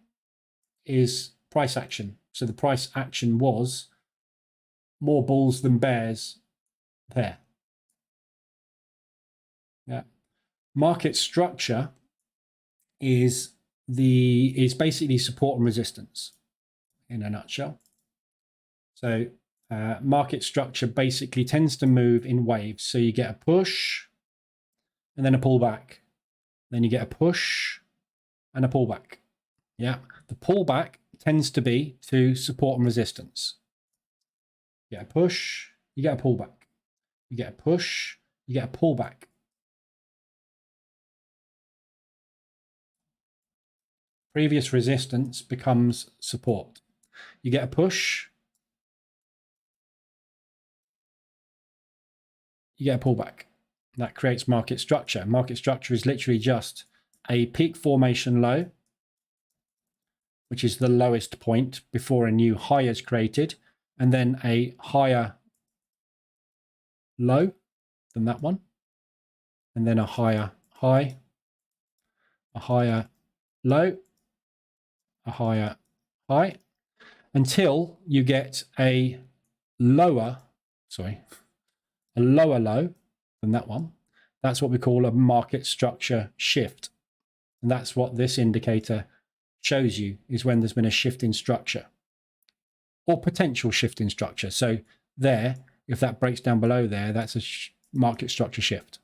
is price action. So the price action was more bulls than bears there. Yeah. Market structure is basically support and resistance in a nutshell. So market structure basically tends to move in waves. So you get a push and then a pullback. Then you get a push and a pullback. Yeah. The pullback tends to be to support and resistance. You get a push, you get a pullback. You get a push, you get a pullback. Previous resistance becomes support. You get a push, you get a pullback. That creates market structure. Market structure is literally just a peak formation low, which is the lowest point before a new high is created, and then a higher low than that one, and then a higher high, a higher low, a higher high, until you get a lower low than that one. That's what we call a market structure shift. And that's what this indicator shows you, is when there's been a shift in structure or potential shift in structure. So there, if that breaks down below there, that's a market structure shift.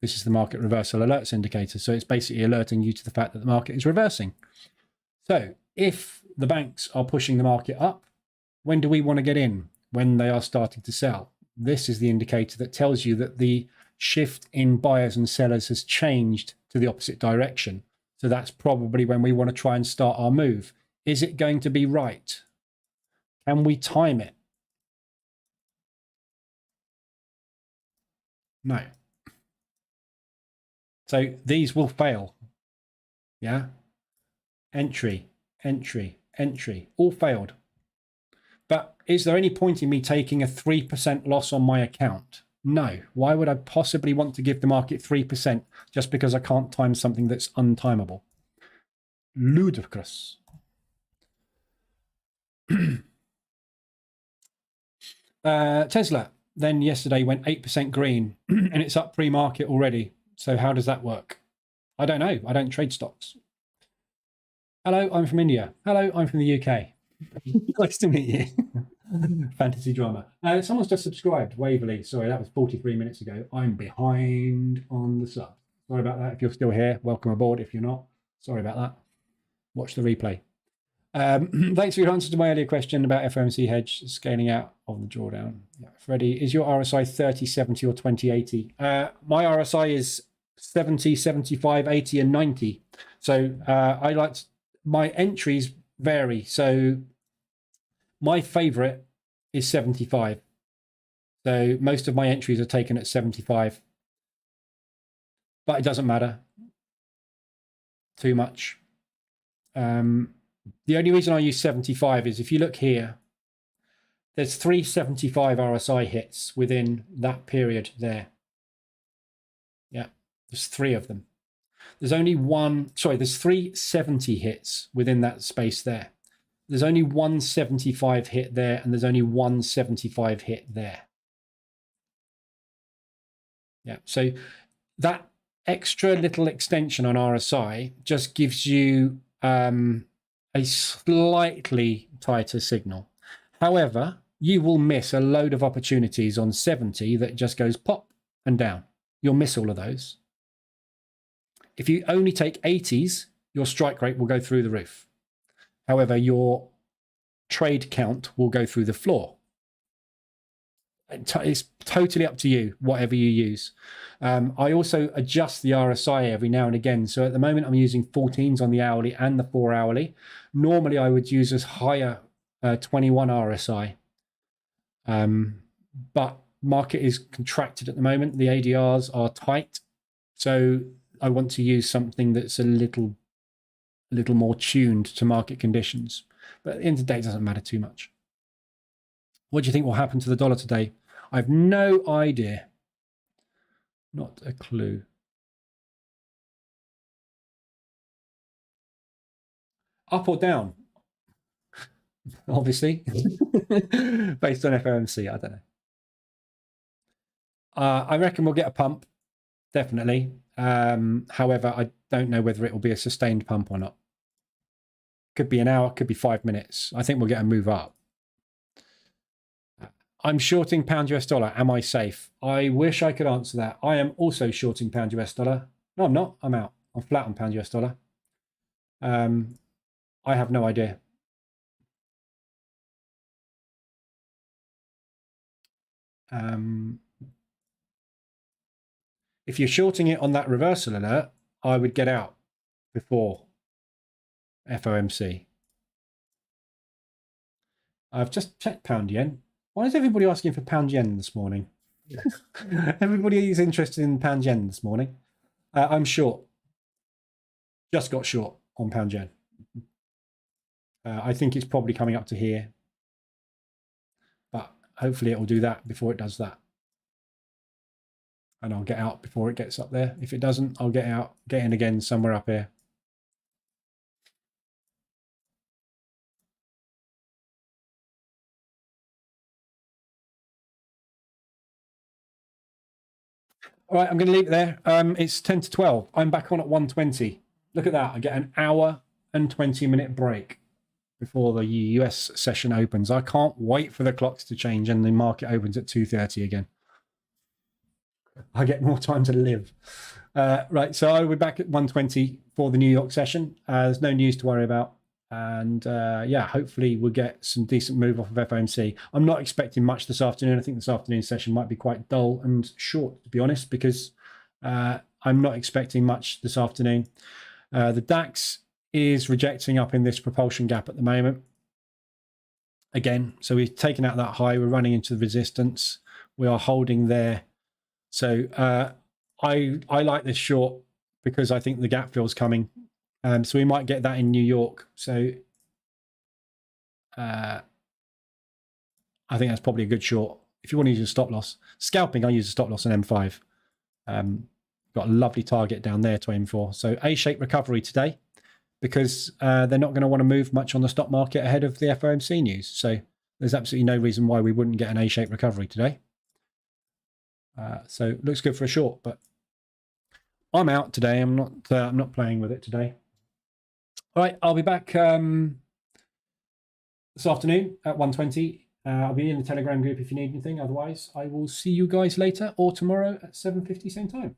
This is the market reversal alerts indicator. So it's basically alerting you to the fact that the market is reversing. So if the banks are pushing the market up, when do we want to get in? when they are starting to sell. This is the indicator that tells you that the shift in buyers and sellers has changed to the opposite direction. So that's probably when we want to try and start our move. Is it going to be right? Can we time it? No. So these will fail. Yeah. Entry, entry, entry, all failed. But is there any point in me taking a 3% loss on my account? No. Why would I possibly want to give the market 3% just because I can't time something that's untimable? Ludicrous. Tesla then yesterday went 8% green and it's up pre-market already. So how does that work? I don't know. I don't trade stocks. Hello, I'm from India. Hello, I'm from the UK. Nice to meet you. Fantasy drama. Someone's just subscribed. Waverley. Sorry, that was 43 minutes ago. I'm behind on the sub. Sorry about that. If you're still here, welcome aboard. If you're not, sorry about that. Watch the replay. Thanks for your answer to my earlier question about FOMC hedge scaling out of the drawdown. Yeah. Freddie, is your RSI 30, 70 or 20, 80? My RSI is 70, 75, 80 and 90. So I like my entries vary. So my favorite is 75. So most of my entries are taken at 75. But it doesn't matter too much. The only reason I use 75 is if you look here, there's 375 RSI hits within that period there. Yeah, there's 3 of them. There's only there's 370 hits within that space there. There's only 175 hit there, and there's only 175 hit there. Yeah, so that extra little extension on RSI just gives you a slightly tighter signal. However, you will miss a load of opportunities on 70 that just goes pop and down. You'll miss all of those. If you only take 80s, your strike rate will go through the roof. However, your trade count will go through the floor. It's totally up to you, whatever you use. I also adjust the RSI every now and again. So at the moment, I'm using 14s on the hourly and the 4 hourly. Normally, I would use as higher 21 RSI. But market is contracted at the moment. The ADRs are tight. So I want to use something that's a little more tuned to market conditions. But at the end of the day, it doesn't matter too much. What do you think will happen to the dollar today? I have no idea. Not a clue. Up or down? Obviously. Based on FOMC, I don't know. I reckon we'll get a pump, definitely. However, I don't know whether it will be a sustained pump or not. Could be an hour, could be 5 minutes. I think we'll get a move up. I'm shorting pound US dollar. Am I safe? I wish I could answer that. I am also shorting pound US dollar. No, I'm not. I'm out. I'm flat on pound US dollar. I have no idea. If you're shorting it on that reversal alert, I would get out before FOMC. I've just checked pound yen. Why is everybody asking for pound yen this morning? Everybody is interested in pound yen this morning. I'm short. Just got short on pound yen. I think it's probably coming up to here. But hopefully it will do that before it does that. And I'll get out before it gets up there. If it doesn't, I'll get out, get in again somewhere up here. All right, I'm going to leave it there. It's 10 to 12. I'm back on at 1:20. Look at that. I get an hour and 20-minute break before the US session opens. I can't wait for the clocks to change and the market opens at 2:30 again. I get more time to live. Right, so I will be back at 1:20 for the New York session. There's no news to worry about. And yeah, hopefully we'll get some decent move off of FOMC. I'm not expecting much this afternoon. I think this afternoon's session might be quite dull and short, to be honest, because I'm not expecting much this afternoon. The DAX is rejecting up in this propulsion gap at the moment. Again, so we've taken out that high. We're running into the resistance. We are holding there. So I like this short because I think the gap fill's coming. So we might get that in New York. So I think that's probably a good short. If you want to use a stop loss. Scalping, I use a stop loss on M5. Got a lovely target down there to aim for. So A-shaped recovery today because they're not going to want to move much on the stock market ahead of the FOMC news. So there's absolutely no reason why we wouldn't get an A-shaped recovery today. So looks good for a short, but I'm out today. I'm not playing with it today. All right, I'll be back this afternoon at 1:20. I'll be in the Telegram group if you need anything. Otherwise, I will see you guys later or tomorrow at 7:50 same time.